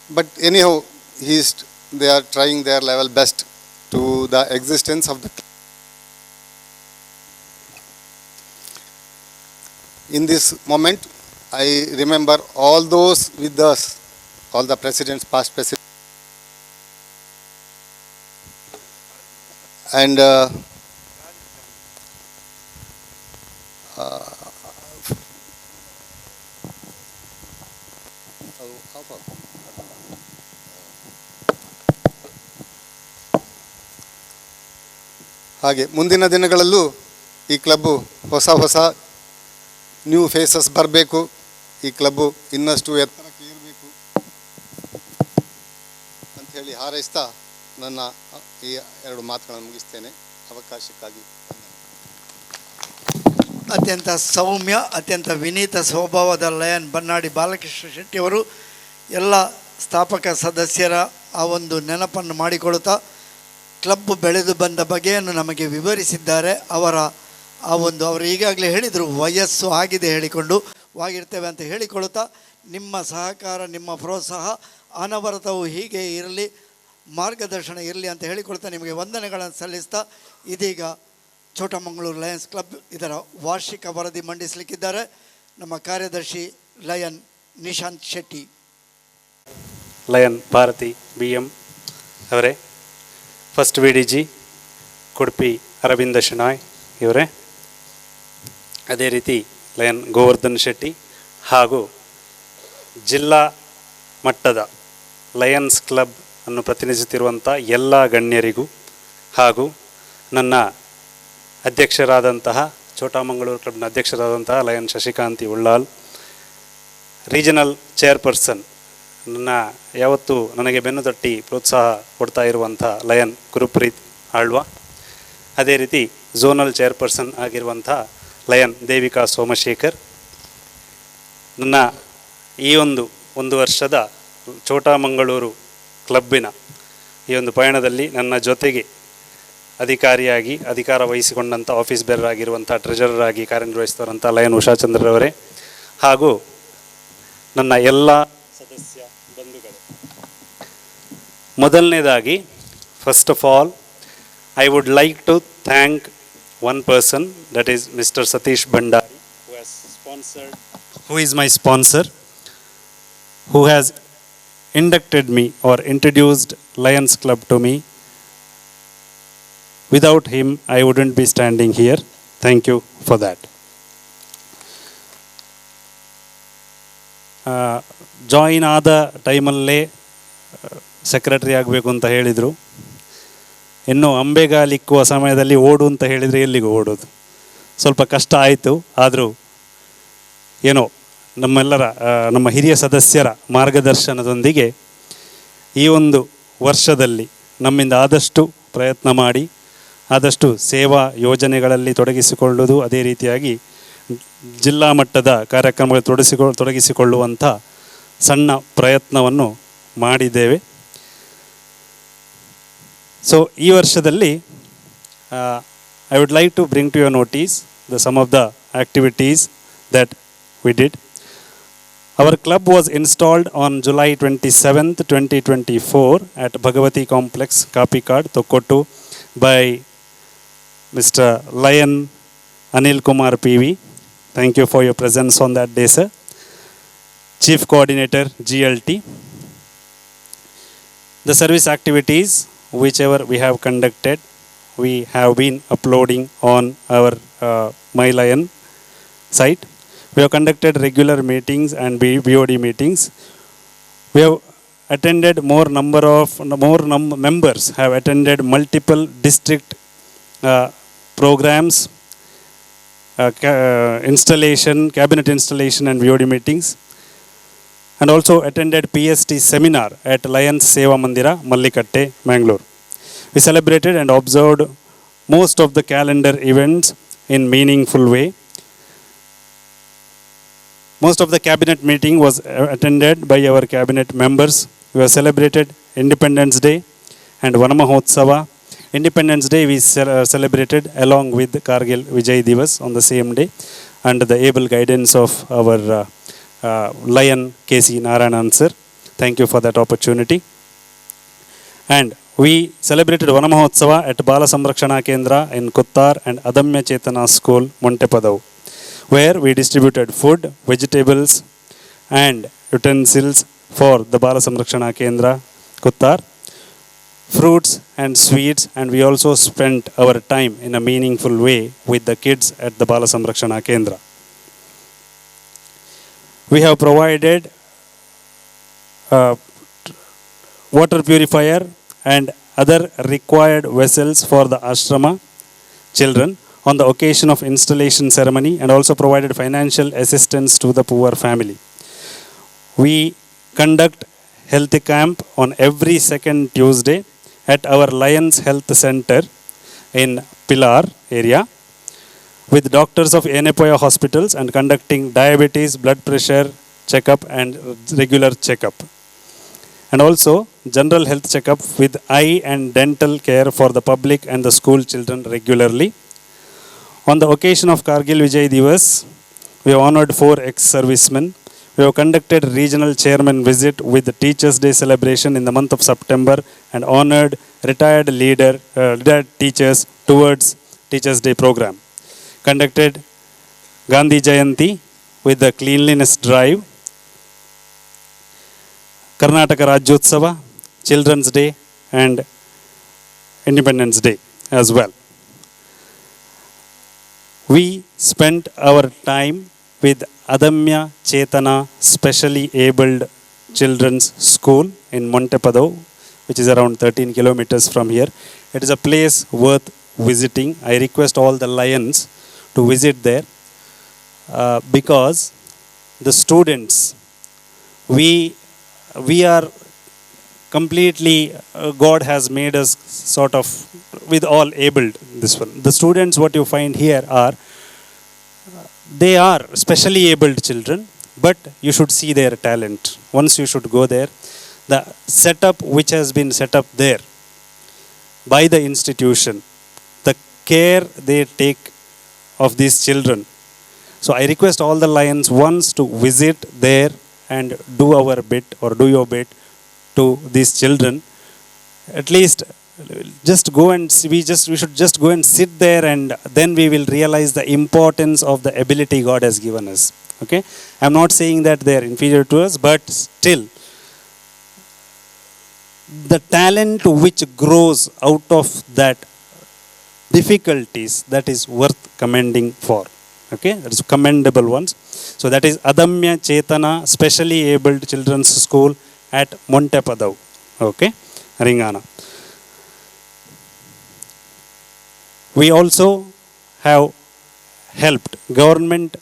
But anyhow, they are trying their level best to the existence of the club. In this moment, I remember all those with us, all the presidents, past presidents. And ಹಾಗೆ ಮುಂದಿನ ದಿನಗಳಲ್ಲೂ ಈ ಕ್ಲಬ್ಬು ಹೊಸ ನ್ಯೂ ಫೇಸಸ್ ಬರಬೇಕು, ಈ ಕ್ಲಬ್ಬು ಇನ್ನಷ್ಟು ಎತ್ತರಕ್ಕೆ ಏರಬೇಕು ಅಂಥೇಳಿ ಹಾರೈಸ್ತಾ ನನ್ನ ಈ 2 ಮಾತುಗಳನ್ನು ಮುಗಿಸ್ತೇನೆ. ಅವಕಾಶಕ್ಕಾಗಿ ಅತ್ಯಂತ ಸೌಮ್ಯ, ಅತ್ಯಂತ ವಿನೀತ ಸ್ವಭಾವದ ಲಯನ್ ಬನ್ನಾಡಿ ಬಾಲಕೃಷ್ಣ ಶೆಟ್ಟಿಯವರು ಎಲ್ಲ ಸ್ಥಾಪಕ ಸದಸ್ಯರ ಆ ಒಂದು ನೆನಪನ್ನು ಮಾಡಿಕೊಳ್ಳುತ್ತಾ ಕ್ಲಬ್ ಬೆಳೆದು ಬಂದ ಬಗೆಯನ್ನು ನಮಗೆ ವಿವರಿಸಿದ್ದಾರೆ. ಅವರು ಈಗಾಗಲೇ ಹೇಳಿದರು, ವಯಸ್ಸು ಆಗಿದೆ ಹೇಳಿಕೊಂಡು ವಾಗಿರ್ತೇವೆ ಅಂತ ಹೇಳಿಕೊಳ್ಳುತ್ತಾ ನಿಮ್ಮ ಸಹಕಾರ, ನಿಮ್ಮ ಪ್ರೋತ್ಸಾಹ ಅನವರತವು ಹೀಗೆ ಇರಲಿ, ಮಾರ್ಗದರ್ಶನ ಇರಲಿ ಅಂತ ಹೇಳಿಕೊಳ್ತಾ ನಿಮಗೆ ವಂದನೆಗಳನ್ನು ಸಲ್ಲಿಸ್ತಾ ಇದೀಗ ಛೋಟಾ ಮಂಗಳೂರು ಲಯನ್ಸ್ ಕ್ಲಬ್ ಇದರ ವಾರ್ಷಿಕ ವರದಿ ಮಂಡಿಸಲಿಕ್ಕಿದ್ದಾರೆ ನಮ್ಮ ಕಾರ್ಯದರ್ಶಿ lion Nishanth Shetty. Lion Bharathi BM ಅವರೇ, ಫಸ್ಟ್ VDG ಕುಡ್ಪಿ ಅರವಿಂದ ಶೆನಾಯ್ ಇವರೇ, ಅದೇ ರೀತಿ ಲಯನ್ ಗೋವರ್ಧನ್ ಶೆಟ್ಟಿ ಹಾಗೂ ಜಿಲ್ಲಾ ಮಟ್ಟದ ಲಯನ್ಸ್ ಕ್ಲಬ್ ಅನ್ನು ಪ್ರತಿನಿಧಿಸುತ್ತಿರುವಂಥ ಎಲ್ಲ ಗಣ್ಯರಿಗೂ ಹಾಗೂ ನನ್ನ ಅಧ್ಯಕ್ಷರಾದಂತಹ ಛೋಟಾ ಮಂಗಳೂರು ಕ್ಲಬ್ನ ಅಧ್ಯಕ್ಷರಾದಂತಹ lion Shashikanthi Ullal, regional chairperson ನನ್ನ ಯಾವತ್ತೂ ನನಗೆ ಬೆನ್ನು ತಟ್ಟಿ ಪ್ರೋತ್ಸಾಹ ಕೊಡ್ತಾ ಇರುವಂಥ ಲಯನ್ ಗುರುಪ್ರೀತ್ ಆಳ್ವ, ಅದೇ ರೀತಿ ಝೋನಲ್ ಚೇರ್ಪರ್ಸನ್ ಆಗಿರುವಂಥ ಲಯನ್ ದೇವಿಕಾ ಸೋಮಶೇಖರ್. ನನ್ನ ಈ ಒಂದು ವರ್ಷದ ಛೋಟಾ ಮಂಗಳೂರು ಕ್ಲಬ್ಬಿನ ಈ ಒಂದು ಪಯಣದಲ್ಲಿ ನನ್ನ ಜೊತೆಗೆ ಅಧಿಕಾರ ವಹಿಸಿಕೊಂಡಂಥ ಆಫೀಸ್ ಬೇರರ್ ಆಗಿರುವಂಥ ಟ್ರೆಜರರ್ ಆಗಿ ಕಾರ್ಯನಿರ್ವಹಿಸ್ತಾರಂಥ ಲಯನ್ ಉಷಾಚಂದ್ರರವರೇ ಹಾಗೂ ನನ್ನ ಎಲ್ಲ ಸದಸ್ಯ ಬಂಧುಗಳು. ಮೊದಲನೇದಾಗಿ first of all I would like to thank one person, that is Mr. Satish Bhandari, who is my sponsor, who has inducted me or introduced Lions Club to me. Without him, I wouldn't be standing here. Thank you for that. Join ಆದ ಟೈಮಲ್ಲೇ ಸೆಕ್ರೆಟರಿ ಆಗಬೇಕು ಅಂತ ಹೇಳಿದರು. ಇನ್ನು ಅಂಬೆಗಾಲಿಕ್ಕುವ ಸಮಯದಲ್ಲಿ ಓಡು ಅಂತ ಹೇಳಿದರೆ ಎಲ್ಲಿಗೂ ಓಡೋದು, ಸ್ವಲ್ಪ ಕಷ್ಟ ಆಯಿತು. ಆದರೂ ಏನೋ ನಮ್ಮ ಹಿರಿಯ ಸದಸ್ಯರ ಮಾರ್ಗದರ್ಶನದೊಂದಿಗೆ ಈ ಒಂದು ವರ್ಷದಲ್ಲಿ ನಮ್ಮಿಂದ ಆದಷ್ಟು ಪ್ರಯತ್ನ ಮಾಡಿ ಆದಷ್ಟು ಸೇವಾ ಯೋಜನೆಗಳಲ್ಲಿ ತೊಡಗಿಸಿಕೊಳ್ಳುವುದು, ಅದೇ ರೀತಿಯಾಗಿ ಜಿಲ್ಲಾ ಮಟ್ಟದ ಕಾರ್ಯಕ್ರಮಗಳಲ್ಲಿ ತೊಡಗಿಸಿಕೊಳ್ಳುವಂಥ ಸಣ್ಣ ಪ್ರಯತ್ನವನ್ನು ಮಾಡಿದ್ದೇವೆ. ಸೊ ಈ ವರ್ಷದಲ್ಲಿ I would like to bring to your notice some of the activities that we did. Our club was installed on July 27th, 2024 at Bhagavati Complex, Kapikad, Tokkottu by Mr. Lion Anil Kumar PV. Thank you for your presence on that day, sir. Chief Coordinator, GLT. The service activities, whichever we have conducted, we have been uploading on our My Lion site. We have conducted regular meetings and BOD meetings. We have attended members have attended multiple district programs, cabinet installation and BOD meetings, and also attended PST seminar at Lions Seva Mandira, Mallikatte, Mangalore. We celebrated and observed most of the calendar events in meaningful way. Most of the cabinet meeting was attended by our cabinet members. We have celebrated Independence Day and Vanamahotsava. Independence Day we celebrated along with Kargil Vijay Divas on the same day under the able guidance of our Lion KC Narayanan sir. Thank you for that opportunity. And we celebrated Vanamahotsava at Bala Samrakshana Kendra in Kuttar and Adamya Chetana School, Montepadau, where we distributed food, vegetables and utensils for the Bala Samrakshana Kendra, Kuttar, fruits and sweets, and we also spent our time in a meaningful way with the kids at the Bala Samrakshana Kendra. We have provided water purifier and other required vessels for the ashrama children on the occasion of installation ceremony, and also provided financial assistance to the poor family. We conduct health camp on every second Tuesday at our Lions Health Center in Pilar area with doctors of Enepoya hospitals and conducting diabetes, blood pressure checkup and regular checkup. And also general health checkup with eye and dental care for the public and the school children regularly. On the occasion of Kargil Vijay Divas, we have honored 4 ex-servicemen. We have conducted regional chairman visit with the Teachers' Day celebration in the month of September and honored retired teachers towards Teachers' Day program. Conducted Gandhi Jayanti with the cleanliness drive, Karnataka Rajyotsava, Children's Day and Independence Day as well. We spent our time with Adamya Chetana Specially Abled Children's School in Montepadau, which is around 13 kilometers from here. It is a place worth visiting. I request all the Lions to visit there because the students, we we are completely, God has made us sort of with all abled. This one, the students what you find here are, they are specially abled children, but you should see their talent. Once you should go there, the setup which has been set up there by the institution, the care they take of these children. So I request all the Lions once to visit there and do our bit or do your bit to these children. At least just go and see, we should just go and sit there, and then we will realize the importance of the ability God has given us. Okay, I'm not saying that they are inferior to us, but still the talent which grows out of that difficulties, that is worth commending for. Okay, that is commendable ones. So that is Adamya Chetana Specially Abled Children's School at Montepadav. Okay, Ringana. We also have helped government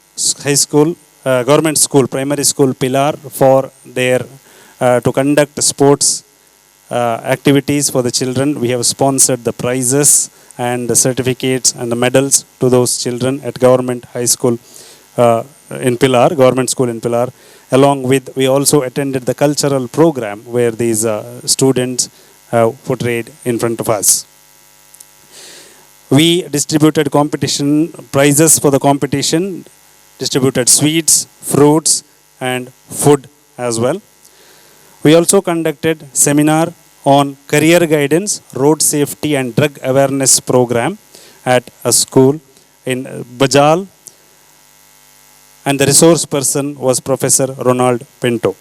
high school, government school, primary school Pilar for their to conduct sports activities for the children. We have sponsored the prizes and the certificates and the medals to those children at government high school in Pilar, government school in Pilar. Along with, we also attended the cultural program where these students have portrayed in front of us. We distributed competition prizes for the competition, distributed sweets, fruits and food as well. We also conducted seminar on career guidance, road safety and drug awareness program at a school in Bajal, and the resource person was Professor Ronald Pinto.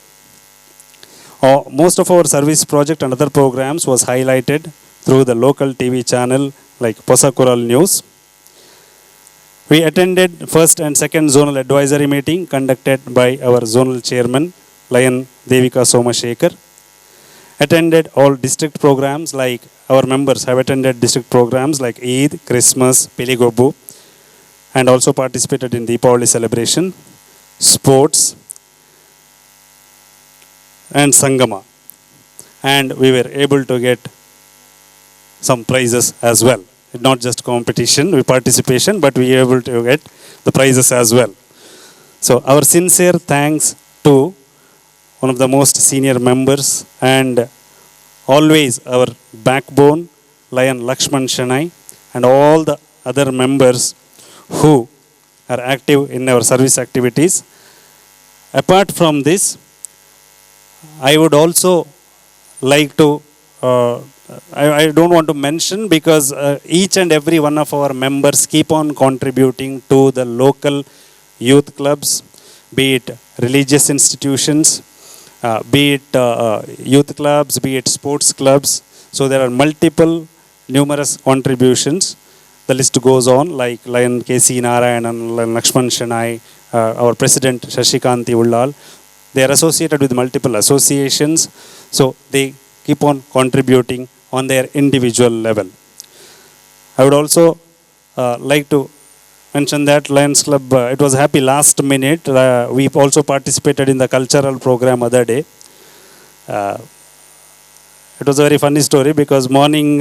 Most of our service project and other programs was highlighted through the local TV channel like Posakural News. We attended first and second zonal advisory meeting conducted by our zonal chairman, Lion Devika Somashekar. Attended all district programs, like our members have attended district programs like Eid, Christmas, Peligobu, and also participated in Deepavali celebration, sports and Sangama. And we were able to get some prizes as well. Not just competition, we participation, but we were able to get the prizes as well. So our sincere thanks to one of the most senior members and always our backbone, Lion Lakshman Shanai, and all the other members who are active in our service activities. Apart from this, I would also like to, I don't want to mention, because each and every one of our members keep on contributing to the local youth clubs, be it religious institutions, be it youth clubs, be it sports clubs. So there are multiple numerous contributions. The list goes on, like Lion K.C. Narayanan, Lion Lakshman Shanai, our president Shashikanti Ullal. They are associated with multiple associations, so they keep on contributing on their individual level. I would also like to mention that Lions Club, it was happy last minute. We also participated in the cultural program other day. It was a very funny story, because morning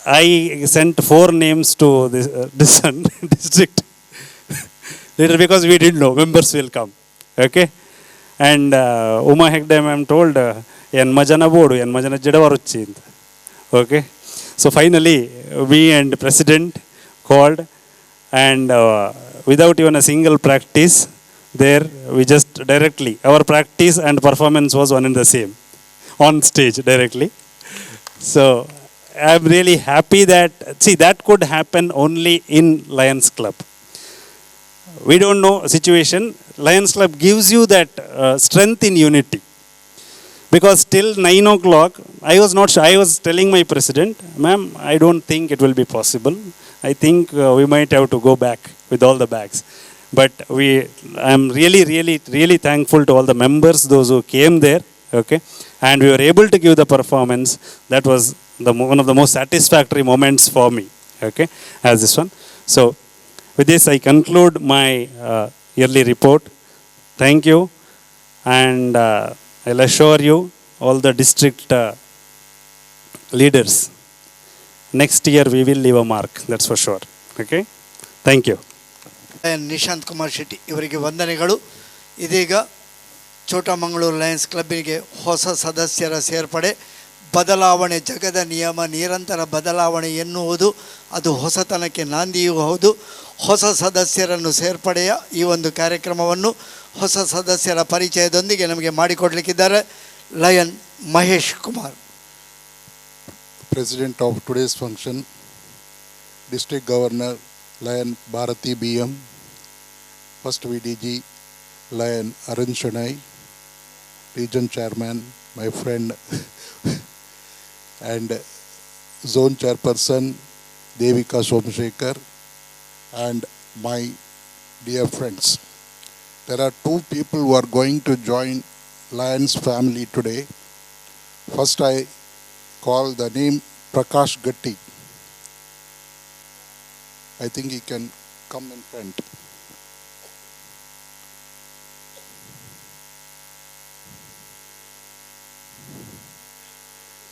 I sent 4 names to this district later, because we didn't know members will come. Okay, and Uma Hegde ma'am told en majana bodu en majana jedavaruchi. Okay, so finally we and president called, and without even a single practice there, we just directly, our practice and performance was one and the same on stage directly. So I'm really happy that, see, that could happen only in Lions Club. We don't know situation. Lions Club gives you that strength in unity. Because till 9 o'clock, I was not sure. I was telling my president, ma'am, I don't think it will be possible. I think we might have to go back with all the bags. But I'm really thankful to all the members, those who came there. Okay, and we were able to give the performance. That was one of the most satisfactory moments for me. Okay, as this one. So with this, I conclude my yearly report. Thank you. and I'll assure you, all the district leaders, next year we will leave a mark, that's for sure. Okay? Thank you. Lion Nishant Kumar Shetty ಇವರಿಗೆ ವಂದನೆಗಳು. ಇದೀಗ ಛೋಟಾ ಮಂಗಳೂರು ಲಯನ್ಸ್ ಕ್ಲಬ್ಬಿಗೆ ಹೊಸ ಸದಸ್ಯರ ಸೇರ್ಪಡೆ. ಬದಲಾವಣೆ ಜಗದ ನಿಯಮ, ನಿರಂತರ ಬದಲಾವಣೆ ಎನ್ನುವುದು ಅದು ಹೊಸತನಕ್ಕೆ ನಾಂದಿಯೂ ಹೌದು. ಹೊಸ ಸದಸ್ಯರನ್ನು ಸೇರ್ಪಡೆಯ ಈ ಒಂದು ಕಾರ್ಯಕ್ರಮವನ್ನು ಹೊಸ ಸದಸ್ಯರ ಪರಿಚಯದೊಂದಿಗೆ ನಮಗೆ ಮಾಡಿಕೊಡಲಿಕ್ಕಿದ್ದಾರೆ lion Mahesh Kumar. President of today's function, District Governor Lion Bharati BM, First VDG Lion Arun Shanai, Region Chairman, my friend and Zone Chairperson Devika Somshekar, and my dear friends. There are two people who are going to join Lions family today. First, I call the name Prakash Gatti. I think he can come in front.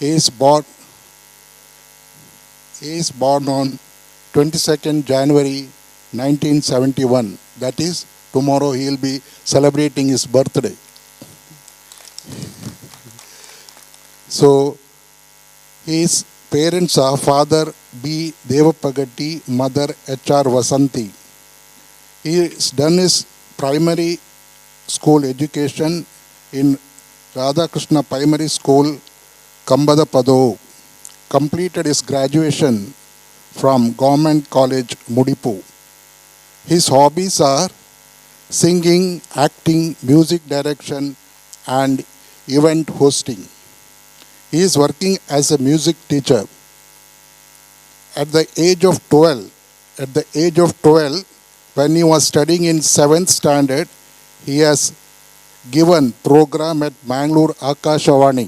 He is born on 22nd January 1971. That is, tomorrow he will be celebrating his birthday. So, his parents are father B. Devapagatti, mother H.R. Vasanti. He has done his primary school education in Radhakrishna Primary School, Kambadapadho. Completed his graduation from Government College, Mudipu. His hobbies are singing, acting, music direction, and event hosting. He is working as a music teacher. At the age of 12, when he was studying in 7th standard, he has given program at Mangalore Akashawani.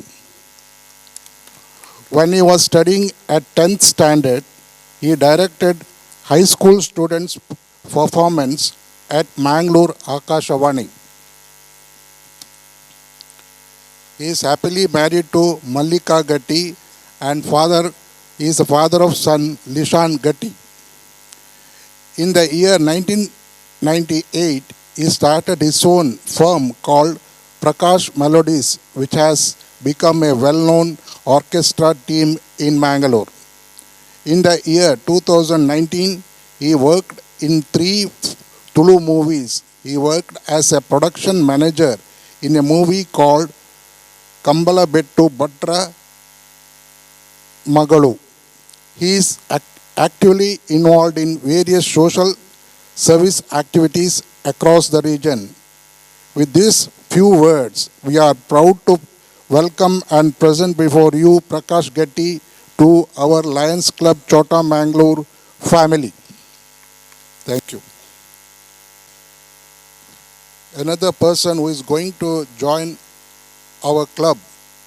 When he was studying at 10th standard, he directed high school students' performance at Mangalore Akashawani. He is happily married to Mallika Gatti and he is the father of son Lishan Gatti. In the year 1998, he started his own firm called Prakash Melodies, which has become a well-known orchestra team in Mangalore. In the year 2019, he worked in 3 Tulu movies. He worked as a production manager in a movie called Kambala Bettu Batra Magalu. He is actively involved in various social service activities across the region. With these few words, we are proud to welcome and present before you Prakash Gatti to our Lions Club Chota Mangalore family. Thank you. Another person who is going to join our club,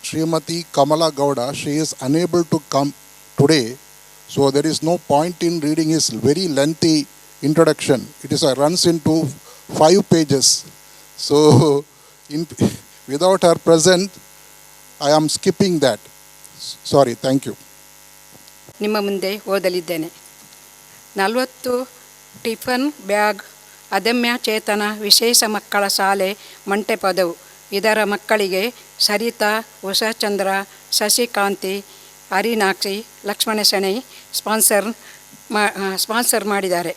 Srimati Kamala Gowda, she is unable to come today, so there is no point in reading his very lengthy introduction. It runs into 5 pages. So, without her present, I am skipping that. Sorry, thank you. ನಿಮ್ಮ ಮುಂದೆ ಓದಲಿದ್ದೇನೆ. 40 ಟಿಫನ್ ಬ್ಯಾಗ್ ಅದಮ್ಯ ಚೇತನ ವಿಶೇಷ ಮಕ್ಕಳ ಶಾಲೆ ಮಂಟೆಪದವು. ಇದರ ಮಕ್ಕಳಿಗೆ ಸರಿತಾ, ಉಷಾಚಂದ್ರ, ಶಶಿಕಾಂತಿ, ಹರಿನಾಕ್ಷಿ, ಲಕ್ಷ್ಮಣ ಶೆಣೈ ಸ್ಪಾನ್ಸರ್ ಮಾಡಿದ್ದಾರೆ.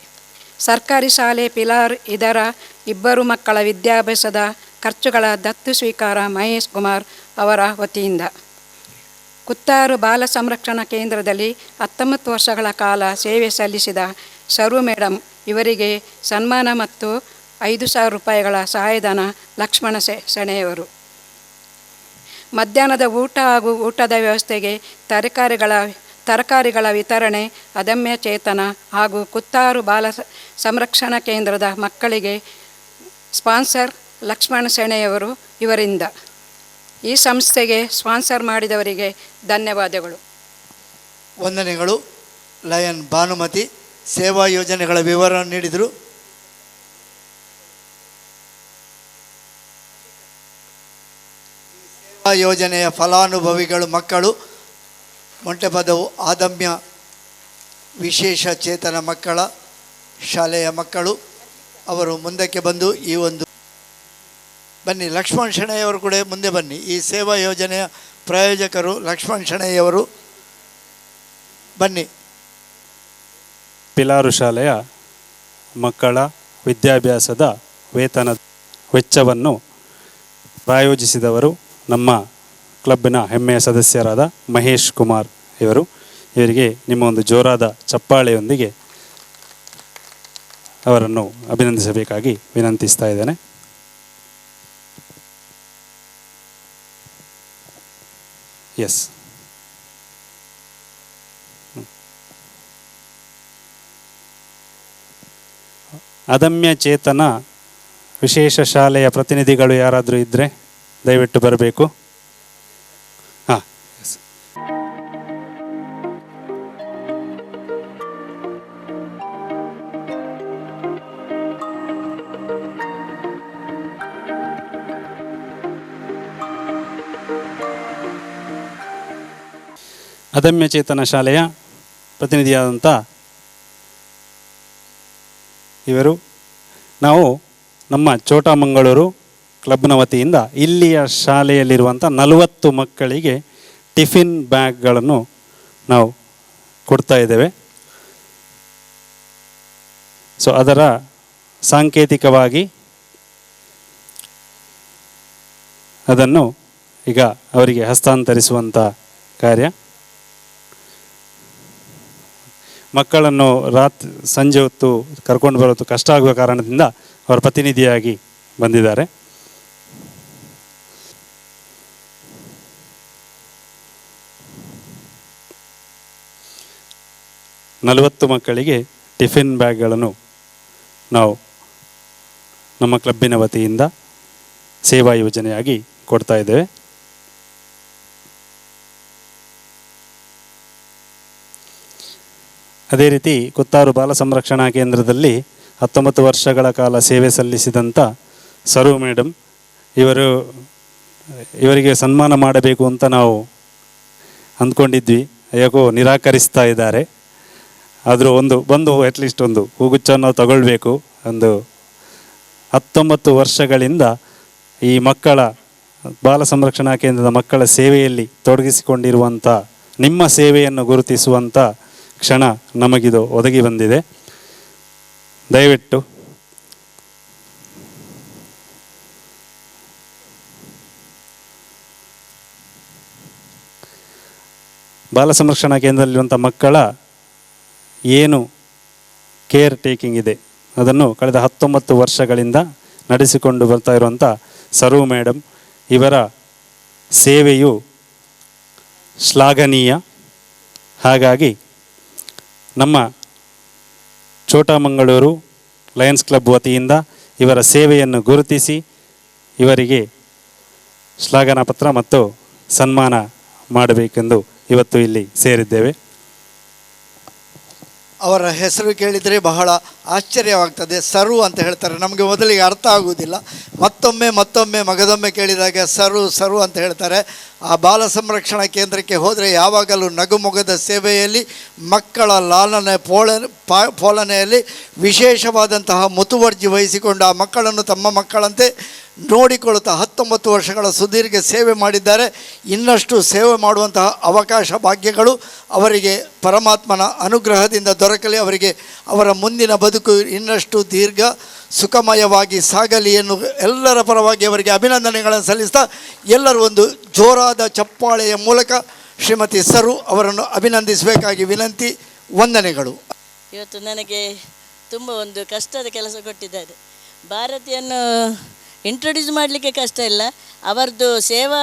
ಸರ್ಕಾರಿ ಶಾಲೆ ಪಿಲಾರ್ ಇದರ 2 ಮಕ್ಕಳ ವಿದ್ಯಾಭ್ಯಾಸದ ಖರ್ಚುಗಳ ದತ್ತು ಸ್ವೀಕಾರ ಮಹೇಶ್ ಕುಮಾರ್ ಅವರ ವತಿಯಿಂದ. ಕುತ್ತಾರು ಬಾಲ ಸಂರಕ್ಷಣಾ ಕೇಂದ್ರದಲ್ಲಿ 19 ವರ್ಷಗಳ ಕಾಲ ಸೇವೆ ಸಲ್ಲಿಸಿದ ಶರು ಮೇಡಮ್ ಇವರಿಗೆ ಸನ್ಮಾನ ಮತ್ತು 5,000 ರೂಪಾಯಿಗಳ ಸಹಾಯಧನ ಲಕ್ಷ್ಮಣ ಶೆಣೆಯವರು. ಮಧ್ಯಾಹ್ನದ ಊಟ ಹಾಗೂ ಊಟದ ವ್ಯವಸ್ಥೆಗೆ ತರಕಾರಿಗಳ ವಿತರಣೆ ಅದಮ್ಯ ಚೇತನ ಹಾಗೂ ಕುತ್ತಾರು ಬಾಲ ಸಂರಕ್ಷಣಾ ಕೇಂದ್ರದ ಮಕ್ಕಳಿಗೆ ಸ್ಪಾನ್ಸರ್ ಲಕ್ಷ್ಮಣ ಶೆಣೆಯವರು ಇವರಿಂದ. ಈ ಸಂಸ್ಥೆಗೆ ಸ್ಪಾನ್ಸರ್ ಮಾಡಿದವರಿಗೆ ಧನ್ಯವಾದಗಳು. ವಂದನೆಗಳು. ಲಯನ್ ಭಾನುಮತಿ ಸೇವಾ ಯೋಜನೆಗಳ ವಿವರ ನೀಡಿದರು. ಯೋಜನೆಯ ಫಲಾನುಭವಿಗಳು ಮಕ್ಕಳು ಮೊಂಟೆಪದವು ಆದಮ್ಯ ವಿಶೇಷ ಚೇತನ ಮಕ್ಕಳ ಶಾಲೆಯ ಮಕ್ಕಳು ಅವರು ಮುಂದಕ್ಕೆ ಬಂದು ಈ ಒಂದು ಬನ್ನಿ. ಲಕ್ಷ್ಮಣ್ ಶೆಣೆಯವರು ಕೂಡ ಮುಂದೆ ಬನ್ನಿ. ಈ ಸೇವಾ ಯೋಜನೆಯ ಪ್ರಾಯೋಜಕರು ಲಕ್ಷ್ಮಣ್ ಶೆಣೆಯವರು ಬನ್ನಿ. ಪಿಲಾರು ಶಾಲೆಯ ಮಕ್ಕಳ ವಿದ್ಯಾಭ್ಯಾಸದ ವೇತನ ವೆಚ್ಚವನ್ನು ಪ್ರಾಯೋಜಿಸಿದವರು ನಮ್ಮ ಕ್ಲಬ್ಬಿನ ಹೆಮ್ಮೆಯ ಸದಸ್ಯರಾದ ಮಹೇಶ್ ಕುಮಾರ್ ಇವರು. ಇವರಿಗೆ ನಿಮ್ಮ ಒಂದು ಜೋರಾದ ಚಪ್ಪಾಳೆಯೊಂದಿಗೆ ಅವರನ್ನು ಅಭಿನಂದಿಸಬೇಕಾಗಿ ವಿನಂತಿಸ್ತಾ ಇದ್ದೇನೆ. ಎಸ್, ಅದಮ್ಯ ಚೇತನ ವಿಶೇಷ ಶಾಲೆಯ ಪ್ರತಿನಿಧಿಗಳು ಯಾರಾದರೂ ಇದ್ದರೆ ದಯವಿಟ್ಟು ಬರಬೇಕು. ಹಾಂ, ಎಸ್. ಅದಮ್ಯ ಚೇತನ ಶಾಲೆಯ ಪ್ರತಿನಿಧಿಯಾದಂಥ ಇವರು, ನಾವು ನಮ್ಮ ಚೋಟಮಂಗಳೂರು ಕ್ಲಬ್ನ ವತಿಯಿಂದ ಇಲ್ಲಿಯ ಶಾಲೆಯಲ್ಲಿರುವಂಥ 40 ಮಕ್ಕಳಿಗೆ ಟಿಫಿನ್ ಬ್ಯಾಗ್ಗಳನ್ನು ನಾವು ಕೊಡ್ತಾ ಇದ್ದೇವೆ. ಸೊ ಅದರ ಸಾಂಕೇತಿಕವಾಗಿ ಅದನ್ನು ಈಗ ಅವರಿಗೆ ಹಸ್ತಾಂತರಿಸುವಂಥ ಕಾರ್ಯ. ಮಕ್ಕಳನ್ನು ಸಂಜೆ ಹೊತ್ತು ಕರ್ಕೊಂಡು ಬರೋದು ಕಷ್ಟ ಆಗುವ ಕಾರಣದಿಂದ ಅವರ ಪ್ರತಿನಿಧಿಯಾಗಿ ಬಂದಿದ್ದಾರೆ. ನಲವತ್ತು ಮಕ್ಕಳಿಗೆ ಟಿಫಿನ್ ಬ್ಯಾಗ್ಗಳನ್ನು ನಾವು ನಮ್ಮ ಕ್ಲಬ್ಬಿನ ವತಿಯಿಂದ ಸೇವಾ ಯೋಜನೆಯಾಗಿ ಕೊಡ್ತಾ ಇದ್ದೇವೆ. ಅದೇ ರೀತಿ ಕುತ್ತಾರು ಬಾಲ ಸಂರಕ್ಷಣಾ ಕೇಂದ್ರದಲ್ಲಿ 19 ವರ್ಷಗಳ ಕಾಲ ಸೇವೆ ಸಲ್ಲಿಸಿದಂಥ ಸರು ಮೇಡಮ್ ಇವರಿಗೆ ಸನ್ಮಾನ ಮಾಡಬೇಕು ಅಂತ ನಾವು ಅಂದ್ಕೊಂಡಿದ್ವಿ. ಯಾಕೋ ನಿರಾಕರಿಸ್ತಾ ಇದ್ದಾರೆ. ಆದರೂ ಬಂದು ಅಟ್ಲೀಸ್ಟ್ ಒಂದು ಹೂಗುಚ್ಚವನ್ನು ನಾವು ತಗೊಳ್ಬೇಕು. 19 ವರ್ಷಗಳಿಂದ ಈ ಮಕ್ಕಳ ಬಾಲ ಸಂರಕ್ಷಣಾ ಕೇಂದ್ರದ ಮಕ್ಕಳ ಸೇವೆಯಲ್ಲಿ ತೊಡಗಿಸಿಕೊಂಡಿರುವಂಥ ನಿಮ್ಮ ಸೇವೆಯನ್ನು ಗುರುತಿಸುವಂಥ ಕ್ಷಣ ನಮಗಿದು ಒದಗಿ ಬಂದಿದೆ. ದಯವಿಟ್ಟು ಬಾಲ ಸಂರಕ್ಷಣಾ ಕೇಂದ್ರದಲ್ಲಿರುವಂಥ ಮಕ್ಕಳ ಏನು ಕೇರ್ ಟೇಕಿಂಗ್ ಇದೆ ಅದನ್ನು ಕಳೆದ 19 ವರ್ಷಗಳಿಂದ ನಡೆಸಿಕೊಂಡು ಬರ್ತಾ ಇರುವಂಥ ಸರು ಮೇಡಮ್ ಇವರ ಸೇವೆಯು ಶ್ಲಾಘನೀಯ. ಹಾಗಾಗಿ ನಮ್ಮ ಚೋಟಮಂಗಳೂರು ಲಯನ್ಸ್ ಕ್ಲಬ್ ವತಿಯಿಂದ ಇವರ ಸೇವೆಯನ್ನು ಗುರುತಿಸಿ ಇವರಿಗೆ ಶ್ಲಾಘನಾ ಪತ್ರ ಮತ್ತು ಸನ್ಮಾನ ಮಾಡಬೇಕೆಂದು ಇವತ್ತು ಇಲ್ಲಿ ಸೇರಿದ್ದೇವೆ. ಅವರ ಹೆಸರು ಕೇಳಿದರೆ ಬಹಳ ಆಶ್ಚರ್ಯವಾಗ್ತದೆ. ಸರು ಅಂತ ಹೇಳ್ತಾರೆ, ನಮಗೆ ಮೊದಲಿಗೆ ಅರ್ಥ ಆಗುವುದಿಲ್ಲ. ಮತ್ತೊಮ್ಮೆ ಮಗದೊಮ್ಮೆ ಕೇಳಿದಾಗ ಸರು ಅಂತ ಹೇಳ್ತಾರೆ. ಆ ಬಾಲ ಸಂರಕ್ಷಣಾ ಕೇಂದ್ರಕ್ಕೆ ಹೋದರೆ ಯಾವಾಗಲೂ ನಗುಮೊಗದ ಸೇವೆಯಲ್ಲಿ ಮಕ್ಕಳ ಲಾಲನೆ ಪೋಲನೆಯಲ್ಲಿ ವಿಶೇಷವಾದಂತಹ ಮುತುವರ್ಜಿ ವಹಿಸಿಕೊಂಡು ಆ ಮಕ್ಕಳನ್ನು ತಮ್ಮ ಮಕ್ಕಳಂತೆ ನೋಡಿಕೊಳ್ಳುತ್ತಾ 19 ವರ್ಷಗಳ ಸುದೀರ್ಘ ಸೇವೆ ಮಾಡಿದ್ದಾರೆ. ಇನ್ನಷ್ಟು ಸೇವೆ ಮಾಡುವಂತಹ ಅವಕಾಶ ಭಾಗ್ಯಗಳು ಅವರಿಗೆ ಪರಮಾತ್ಮನ ಅನುಗ್ರಹದಿಂದ ದೊರಕಲಿ. ಅವರಿಗೆ ಅವರ ಮುಂದಿನ ಬದುಕು ಇನ್ನಷ್ಟು ದೀರ್ಘ ಸುಖಮಯವಾಗಿ ಸಾಗಲಿ ಎನ್ನುವ ಎಲ್ಲರ ಪರವಾಗಿ ಅವರಿಗೆ ಅಭಿನಂದನೆಗಳನ್ನು ಸಲ್ಲಿಸ್ತಾ ಎಲ್ಲರೂ ಒಂದು ಜೋರಾದ ಚಪ್ಪಾಳೆಯ ಮೂಲಕ ಶ್ರೀಮತಿ ಸರು ಅವರನ್ನು ಅಭಿನಂದಿಸಬೇಕಾಗಿ ವಿನಂತಿ. ವಂದನೆಗಳು. ಇವತ್ತು ನನಗೆ ತುಂಬ ಒಂದು ಕಷ್ಟದ ಕೆಲಸ ಕೊಟ್ಟಿದ್ದಾರೆ. ಭಾರತಿಯನ್ನು ಇಂಟ್ರೊಡ್ಯೂಸ್ ಮಾಡಲಿಕ್ಕೆ ಕಷ್ಟ ಇಲ್ಲ, ಅವರದ್ದು ಸೇವಾ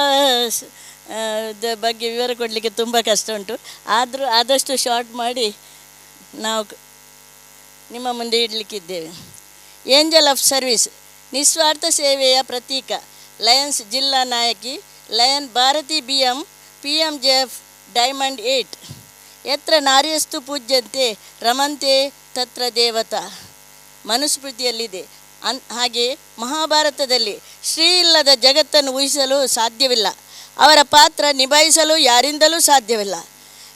ಬಗ್ಗೆ ವಿವರ ಕೊಡಲಿಕ್ಕೆ ತುಂಬ ಕಷ್ಟ ಉಂಟು. ಆದರೂ ಆದಷ್ಟು ಶಾರ್ಟ್ ಮಾಡಿ ನಾವು ನಿಮ್ಮ ಮುಂದೆ ಇಡಲಿಕ್ಕಿದ್ದೇವೆ. ಏಂಜಲ್ ಆಫ್ ಸರ್ವಿಸ್, ನಿಸ್ವಾರ್ಥ ಸೇವೆಯ ಪ್ರತೀಕ, ಲಯನ್ಸ್ ಜಿಲ್ಲಾ ನಾಯಕಿ, ಲಯನ್ ಭಾರತಿ PMJF ಡೈಮಂಡ್ 8. ಯತ್ರ ನಾರ್ಯಸ್ತು ಪೂಜ್ಯಂತೆ ರಮಂತೆ ತತ್ರ ದೇವತಾ ಮನುಸ್ಮೃತಿಯಲ್ಲಿದೆ. ಹಾಗೆ ಮಹಾಭಾರತದಲ್ಲಿ ಶ್ರೀ ಇಲ್ಲದ ಜಗತ್ತನ್ನು ಊಹಿಸಲು ಸಾಧ್ಯವಿಲ್ಲ. ಅವರ ಪಾತ್ರ ನಿಭಾಯಿಸಲು ಯಾರಿಂದಲೂ ಸಾಧ್ಯವಿಲ್ಲ.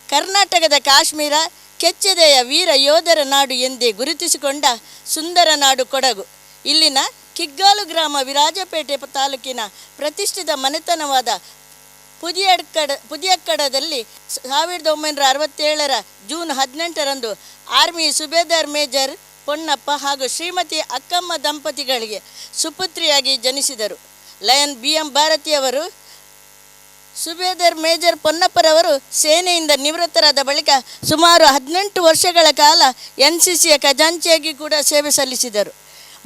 ಕರ್ನಾಟಕದ ಕಾಶ್ಮೀರ ಕೆಚ್ಚೆದೆಯ ವೀರ ಯೋಧರ ನಾಡು ಎಂದೇ ಗುರುತಿಸಿಕೊಂಡ ಸುಂದರ ನಾಡು ಕೊಡಗು. ಇಲ್ಲಿನ ಕಿಗ್ಗಾಲು ಗ್ರಾಮ ವಿರಾಜಪೇಟೆ ತಾಲೂಕಿನ ಪ್ರತಿಷ್ಠಿತ ಮನೆತನವಾದ ಪುದಿಯಕ್ಕಡದಲ್ಲಿ 1967 ಜೂನ್ 18ರಂದು ಆರ್ಮಿ ಸುಬೇದಾರ್ ಮೇಜರ್ ಪೊನ್ನಪ್ಪ ಹಾಗೂ ಶ್ರೀಮತಿ ಅಕ್ಕಮ್ಮ ದಂಪತಿಗಳಿಗೆ ಸುಪುತ್ರಿಯಾಗಿ ಜನಿಸಿದರು. ಲಯನ್ BM ಭಾರತಿಯವರು ಸುಬೇದಾರ್ ಮೇಜರ್ ಪೊನ್ನಪ್ಪರವರು ಸೇನೆಯಿಂದ ನಿವೃತ್ತರಾದ ಬಳಿಕ ಸುಮಾರು 18 ವರ್ಷಗಳ ಕಾಲ NCCಯ ಖಜಾಂಚಿಯಾಗಿ ಕೂಡ ಸೇವೆ ಸಲ್ಲಿಸಿದರು.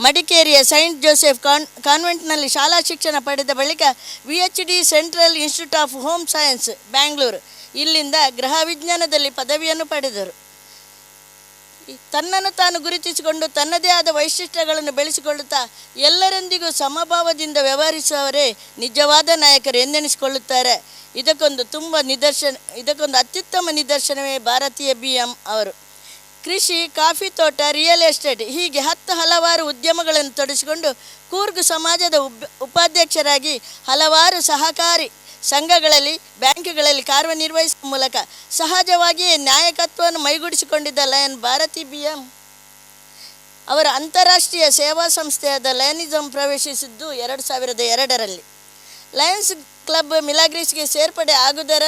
ಮಡಿಕೇರಿಯ ಸೈಂಟ್ ಜೋಸೆಫ್ ಕಾನ್ವೆಂಟ್ನಲ್ಲಿ ಶಾಲಾ ಶಿಕ್ಷಣ ಪಡೆದ ಬಳಿಕ VHD central institute of home science Bangalore ಇಲ್ಲಿಂದ ಗೃಹ ವಿಜ್ಞಾನದಲ್ಲಿ ಪದವಿಯನ್ನು ಪಡೆದರು. ತನ್ನನ್ನು ತಾನು ಗುರುತಿಸಿಕೊಂಡು ತನ್ನದೇ ಆದ ವೈಶಿಷ್ಟ್ಯಗಳನ್ನು ಬೆಳೆಸಿಕೊಳ್ಳುತ್ತಾ ಎಲ್ಲರೊಂದಿಗೂ ಸಮಭಾವದಿಂದ ವ್ಯವಹರಿಸುವವರೇ ನಿಜವಾದ ನಾಯಕರು ಎಂದೆನಿಸಿಕೊಳ್ಳುತ್ತಾರೆ. ಇದಕ್ಕೊಂದು ಅತ್ಯುತ್ತಮ ನಿದರ್ಶನವೇ ಭಾರತೀಯ BM ಅವರು. ಕೃಷಿ, ಕಾಫಿ ತೋಟ, ರಿಯಲ್ ಎಸ್ಟೇಟ್ ಹೀಗೆ ಹಲವಾರು ಉದ್ಯಮಗಳನ್ನು ತೊಡಗಿಸಿಕೊಂಡು ಕೂರ್ಗ್ ಸಮಾಜದ ಉಪಾಧ್ಯಕ್ಷರಾಗಿ ಹಲವಾರು ಸಹಕಾರಿ ಸಂಘಗಳಲ್ಲಿ, ಬ್ಯಾಂಕ್ಗಳಲ್ಲಿ ಕಾರ್ಯನಿರ್ವಹಿಸುವ ಮೂಲಕ ಸಹಜವಾಗಿಯೇ ನಾಯಕತ್ವವನ್ನು ಮೈಗೂಡಿಸಿಕೊಂಡಿದ್ದ ಲಯನ್ ಭಾರತಿ BM ಅವರ ಅಂತಾರಾಷ್ಟ್ರೀಯ ಸೇವಾ ಸಂಸ್ಥೆಯಾದ ಲಯನಿಸಮ್ ಪ್ರವೇಶಿಸಿದ್ದು 2002ರಲ್ಲಿ. ಲಯನ್ಸ್ ಕ್ಲಬ್ ಮಿಲಾಗ್ರೀಸ್ಗೆ ಸೇರ್ಪಡೆ ಆಗುವುದರ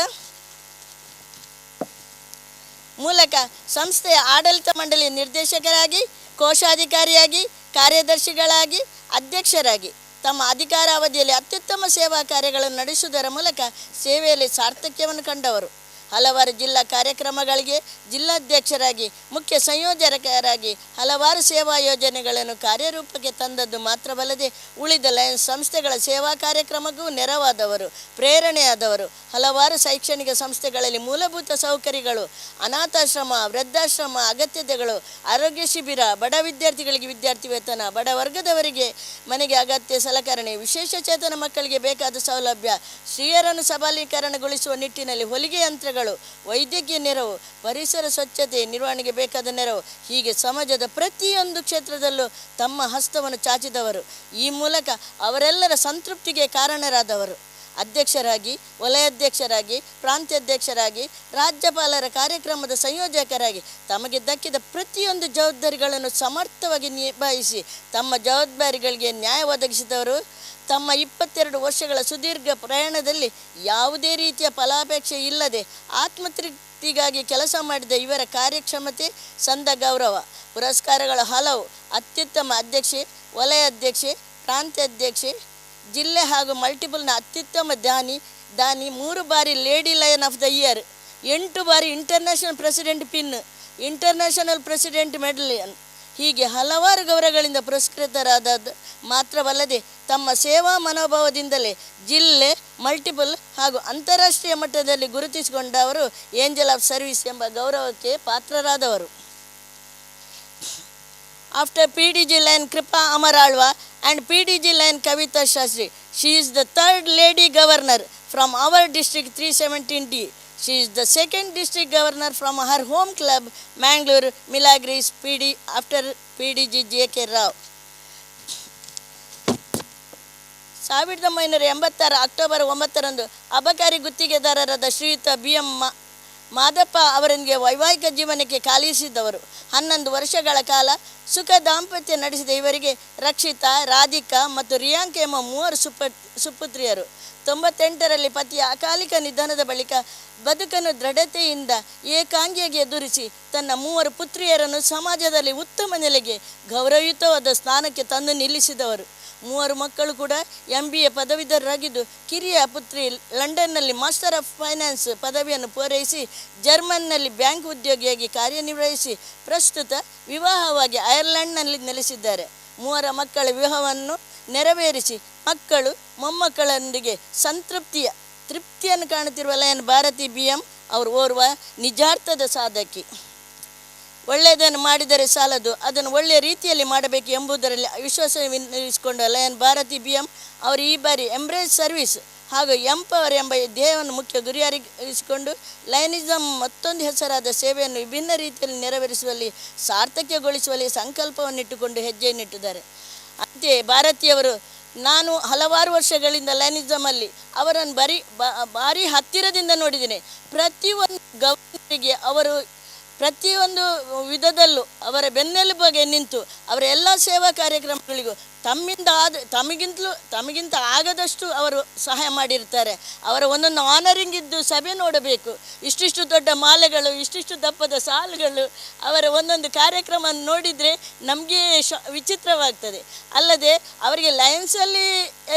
ಮೂಲಕ ಸಂಸ್ಥೆಯ ಆಡಳಿತ ಮಂಡಳಿ ನಿರ್ದೇಶಕರಾಗಿ, ಕೋಶಾಧಿಕಾರಿಯಾಗಿ, ಕಾರ್ಯದರ್ಶಿಗಳಾಗಿ, ಅಧ್ಯಕ್ಷರಾಗಿ ತಮ್ಮ ಅಧಿಕಾರಾವಧಿಯಲ್ಲಿ ಅತ್ಯುತ್ತಮ ಸೇವಾ ಕಾರ್ಯಗಳನ್ನು ನಡೆಸುವುದರ ಮೂಲಕ ಸೇವೆಯಲ್ಲಿ ಸಾರ್ಥಕ್ಯವನ್ನು ಕಂಡವರು. ಹಲವಾರು ಜಿಲ್ಲಾ ಕಾರ್ಯಕ್ರಮಗಳಿಗೆ ಜಿಲ್ಲಾಧ್ಯಕ್ಷರಾಗಿ, ಮುಖ್ಯ ಸಂಯೋಜಕರಾಗಿ ಹಲವಾರು ಸೇವಾ ಯೋಜನೆಗಳನ್ನು ಕಾರ್ಯರೂಪಕ್ಕೆ ತಂದದ್ದು ಮಾತ್ರವಲ್ಲದೆ ಉಳಿದ ಲಯನ್ಸ್ ಸಂಸ್ಥೆಗಳ ಸೇವಾ ಕಾರ್ಯಕ್ರಮಕ್ಕೂ ನೆರವಾದವರು, ಪ್ರೇರಣೆಯಾದವರು. ಹಲವಾರು ಶೈಕ್ಷಣಿಕ ಸಂಸ್ಥೆಗಳಲ್ಲಿ ಮೂಲಭೂತ ಸೌಕರ್ಯಗಳು, ಅನಾಥಾಶ್ರಮ, ವೃದ್ಧಾಶ್ರಮ ಅಗತ್ಯತೆಗಳು, ಆರೋಗ್ಯ ಶಿಬಿರ, ಬಡ ವಿದ್ಯಾರ್ಥಿಗಳಿಗೆ ವಿದ್ಯಾರ್ಥಿ ವೇತನ, ಬಡ ವರ್ಗದವರಿಗೆ ಮನೆಗೆ ಅಗತ್ಯ ಸಲಕರಣೆ, ವಿಶೇಷ ಚೇತನ ಮಕ್ಕಳಿಗೆ ಬೇಕಾದ ಸೌಲಭ್ಯ, ಸ್ತ್ರೀಯರನ್ನು ಸಬಲೀಕರಣಗೊಳಿಸುವ ನಿಟ್ಟಿನಲ್ಲಿ ಹೊಲಿಗೆ ಯಂತ್ರಗಳು, ವೈದ್ಯಕೀಯ ನೆರವು, ಪರಿಸರ ಸ್ವಚ್ಛತೆ ನಿರ್ವಹಣೆಗೆ ಬೇಕಾದ ನೆರವು ಹೀಗೆ ಸಮಾಜದ ಪ್ರತಿಯೊಂದು ಕ್ಷೇತ್ರದಲ್ಲೂ ತಮ್ಮ ಹಸ್ತವನ್ನು ಚಾಚಿದವರು. ಈ ಮೂಲಕ ಅವರೆಲ್ಲರ ಸಂತೃಪ್ತಿಗೆ ಕಾರಣರಾದವರು. ಅಧ್ಯಕ್ಷರಾಗಿ, ವಲಯಾಧ್ಯಕ್ಷರಾಗಿ, ಪ್ರಾಂತ್ಯಾಧ್ಯಕ್ಷರಾಗಿ, ರಾಜ್ಯಪಾಲರ ಕಾರ್ಯಕ್ರಮದ ಸಂಯೋಜಕರಾಗಿ ತಮಗೆ ದಕ್ಕಿದ ಪ್ರತಿಯೊಂದು ಜವಾಬ್ದಾರಿಗಳನ್ನು ಸಮರ್ಥವಾಗಿ ನಿಭಾಯಿಸಿ ತಮ್ಮ ಜವಾಬ್ದಾರಿಗಳಿಗೆ ನ್ಯಾಯ ಒದಗಿಸಿದವರು. ತಮ್ಮ 22 ವರ್ಷಗಳ ಸುದೀರ್ಘ ಪ್ರಯಾಣದಲ್ಲಿ ಯಾವುದೇ ರೀತಿಯ ಫಲಾಪೇಕ್ಷೆ ಇಲ್ಲದೆ ಆತ್ಮತೃಪ್ತಿಗಾಗಿ ಕೆಲಸ ಮಾಡಿದ ಇವರ ಕಾರ್ಯಕ್ಷಮತೆ ಸಂದ ಗೌರವ. ಪುರಸ್ಕಾರಗಳ ಹಲವು: ಅತ್ಯುತ್ತಮ ಅಧ್ಯಕ್ಷೆ, ವಲಯಾಧ್ಯಕ್ಷೆ, ಪ್ರಾಂತ್ಯಾಧ್ಯಕ್ಷೆ, ಜಿಲ್ಲೆ ಹಾಗೂ ಮಲ್ಟಿಪಲ್ನ ಅತ್ಯುತ್ತಮ ದಾನಿ, 3 ಬಾರಿ lady lion of the year, 8 ಬಾರಿ international president pin, international president medallion ಹೀಗೆ ಹಲವಾರು ಗೌರವಗಳಿಂದ ಪುರಸ್ಕೃತರಾದದ್ದು ಮಾತ್ರವಲ್ಲದೆ ತಮ್ಮ ಸೇವಾ ಮನೋಭಾವದಿಂದಲೇ ಜಿಲ್ಲೆ, ಮಲ್ಟಿಪಲ್ ಹಾಗೂ ಅಂತಾರಾಷ್ಟ್ರೀಯ ಮಟ್ಟದಲ್ಲಿ ಗುರುತಿಸಿಕೊಂಡವರು ಏಂಜಲ್ ಆಫ್ ಸರ್ವಿಸ್ ಎಂಬ ಗೌರವಕ್ಕೆ ಪಾತ್ರರಾದವರು. After PDG lion Kripa Amaralva and PDG lion Kavitha Shastri, she is the 3rd lady governor from our district 317D. She is the 2nd district governor from her home club Mangalore Milagres after PDG J.K. Rao. 1986 October 9ರಂದು ಅಬಕಾರಿ ಗುತ್ತಿಗೆದಾರರಾದ ಶ್ರೀಯುತ BM ಮಾದಪ್ಪ ಅವರೊಂದಿಗೆ ವೈವಾಹಿಕ ಜೀವನಕ್ಕೆ ಕಾಲಿರಿಸಿದವರು. 11 ವರ್ಷಗಳ ಕಾಲ ಸುಖ ದಾಂಪತ್ಯ ನಡೆಸಿದ ಇವರಿಗೆ ರಕ್ಷಿತಾ, ರಾಧಿಕಾ ಮತ್ತು ರಿಯಾಂಕ್ ಎಂಬ 3 ಸುಪುತ್ರಿಯರು. 98ರಲ್ಲಿ ಪತಿಯ ಅಕಾಲಿಕ ನಿಧನದ ಬಳಿಕ ಬದುಕನ್ನು ದೃಢತೆಯಿಂದ ಏಕಾಂಗಿಯಾಗಿ ಎದುರಿಸಿ ತನ್ನ 3 ಪುತ್ರಿಯರನ್ನು ಸಮಾಜದಲ್ಲಿ ಉತ್ತಮ ನೆಲೆಗೆ, ಗೌರವಯುತವಾದ ಸ್ಥಾನಕ್ಕೆ ತಂದು ನಿಲ್ಲಿಸಿದವರು. 3 ಮಕ್ಕಳು ಕೂಡ MBA ಪದವೀಧರರಾಗಿದ್ದು, ಕಿರಿಯ ಪುತ್ರಿ ಲಂಡನ್ನಲ್ಲಿ ಮಾಸ್ಟರ್ ಆಫ್ ಫೈನಾನ್ಸ್ ಪದವಿಯನ್ನು ಪೂರೈಸಿ ಜರ್ಮನ್ನಲ್ಲಿ ಬ್ಯಾಂಕ್ ಉದ್ಯೋಗಿಯಾಗಿ ಕಾರ್ಯನಿರ್ವಹಿಸಿ ಪ್ರಸ್ತುತ ವಿವಾಹವಾಗಿ ಐರ್ಲೆಂಡ್ನಲ್ಲಿ ನೆಲೆಸಿದ್ದಾರೆ. 3 ಮಕ್ಕಳ ವಿವಾಹವನ್ನು ನೆರವೇರಿಸಿ ಮಕ್ಕಳು ಮೊಮ್ಮಕ್ಕಳೊಂದಿಗೆ ತೃಪ್ತಿಯನ್ನು ಕಾಣುತ್ತಿರುವ ಲಯನ್ ಭಾರತಿ BM ಅವರು ಓರ್ವ ನಿಜಾರ್ಥದ ಸಾಧಕಿ. ಒಳ್ಳೆಯದನ್ನು ಮಾಡಿದರೆ ಸಾಲದು, ಅದನ್ನು ಒಳ್ಳೆಯ ರೀತಿಯಲ್ಲಿ ಮಾಡಬೇಕು ಎಂಬುದರಲ್ಲಿ ವಿಶ್ವಾಸವಿರಿಸಿಕೊಂಡ ಲಯನ್ ಭಾರತಿ BM ಅವರು ಈ ಬಾರಿ ಎಂಬ್ರೇಸ್ ಸರ್ವಿಸ್ ಹಾಗೂ ಎಂಪವರ್ ಎಂಬ ಧ್ಯೇಯವನ್ನು ಮುಖ್ಯ ಗುರಿಯಾಗಿರಿಸಿಕೊಂಡು ಲಯನಿಸಮ್ ಮತ್ತೊಂದು ಹೆಸರಾದ ಸೇವೆಯನ್ನು ವಿಭಿನ್ನ ರೀತಿಯಲ್ಲಿ ನೆರವೇರಿಸುವಲ್ಲಿ, ಸಾರ್ಥಕ್ಯಗೊಳಿಸುವಲ್ಲಿ ಸಂಕಲ್ಪವನ್ನಿಟ್ಟುಕೊಂಡು ಹೆಜ್ಜೆಯನ್ನಿಟ್ಟಿದ್ದಾರೆ. ಅಂತೆಯೇ ಭಾರತೀಯವರು ನಾನು ಹಲವಾರು ವರ್ಷಗಳಿಂದ ಲೈನಿಸಮಲ್ಲಿ ಅವರನ್ನು ಭಾರಿ ಹತ್ತಿರದಿಂದ ನೋಡಿದ್ದೇನೆ. ಪ್ರತಿಯೊಂದು ಗವರ್ನರಿಗೆ ಅವರು ಪ್ರತಿಯೊಂದು ವಿಧದಲ್ಲೂ ಅವರ ಬೆನ್ನೆಲುಬಾಗಿ ನಿಂತು ಅವರ ಎಲ್ಲ ಸೇವಾ ಕಾರ್ಯಕ್ರಮಗಳಿಗೂ ತಮಗಿಂತ ಆಗದಷ್ಟು ಅವರು ಸಹಾಯ ಮಾಡಿರ್ತಾರೆ. ಅವರ ಒಂದೊಂದು ಆನರಿಂಗ್ ಇದ್ದು ಸಭೆ ನೋಡಬೇಕು. ಇಷ್ಟಿಷ್ಟು ದೊಡ್ಡ ಮಾಲೆಗಳು, ಇಷ್ಟಿಷ್ಟು ದಪ್ಪದ ಸಾಲುಗಳು, ಅವರ ಒಂದೊಂದು ಕಾರ್ಯಕ್ರಮ ನೋಡಿದರೆ ನಮಗೆ ವಿಚಿತ್ರವಾಗ್ತದೆ. ಅಲ್ಲದೆ ಅವರಿಗೆ ಲಯನ್ಸಲ್ಲಿ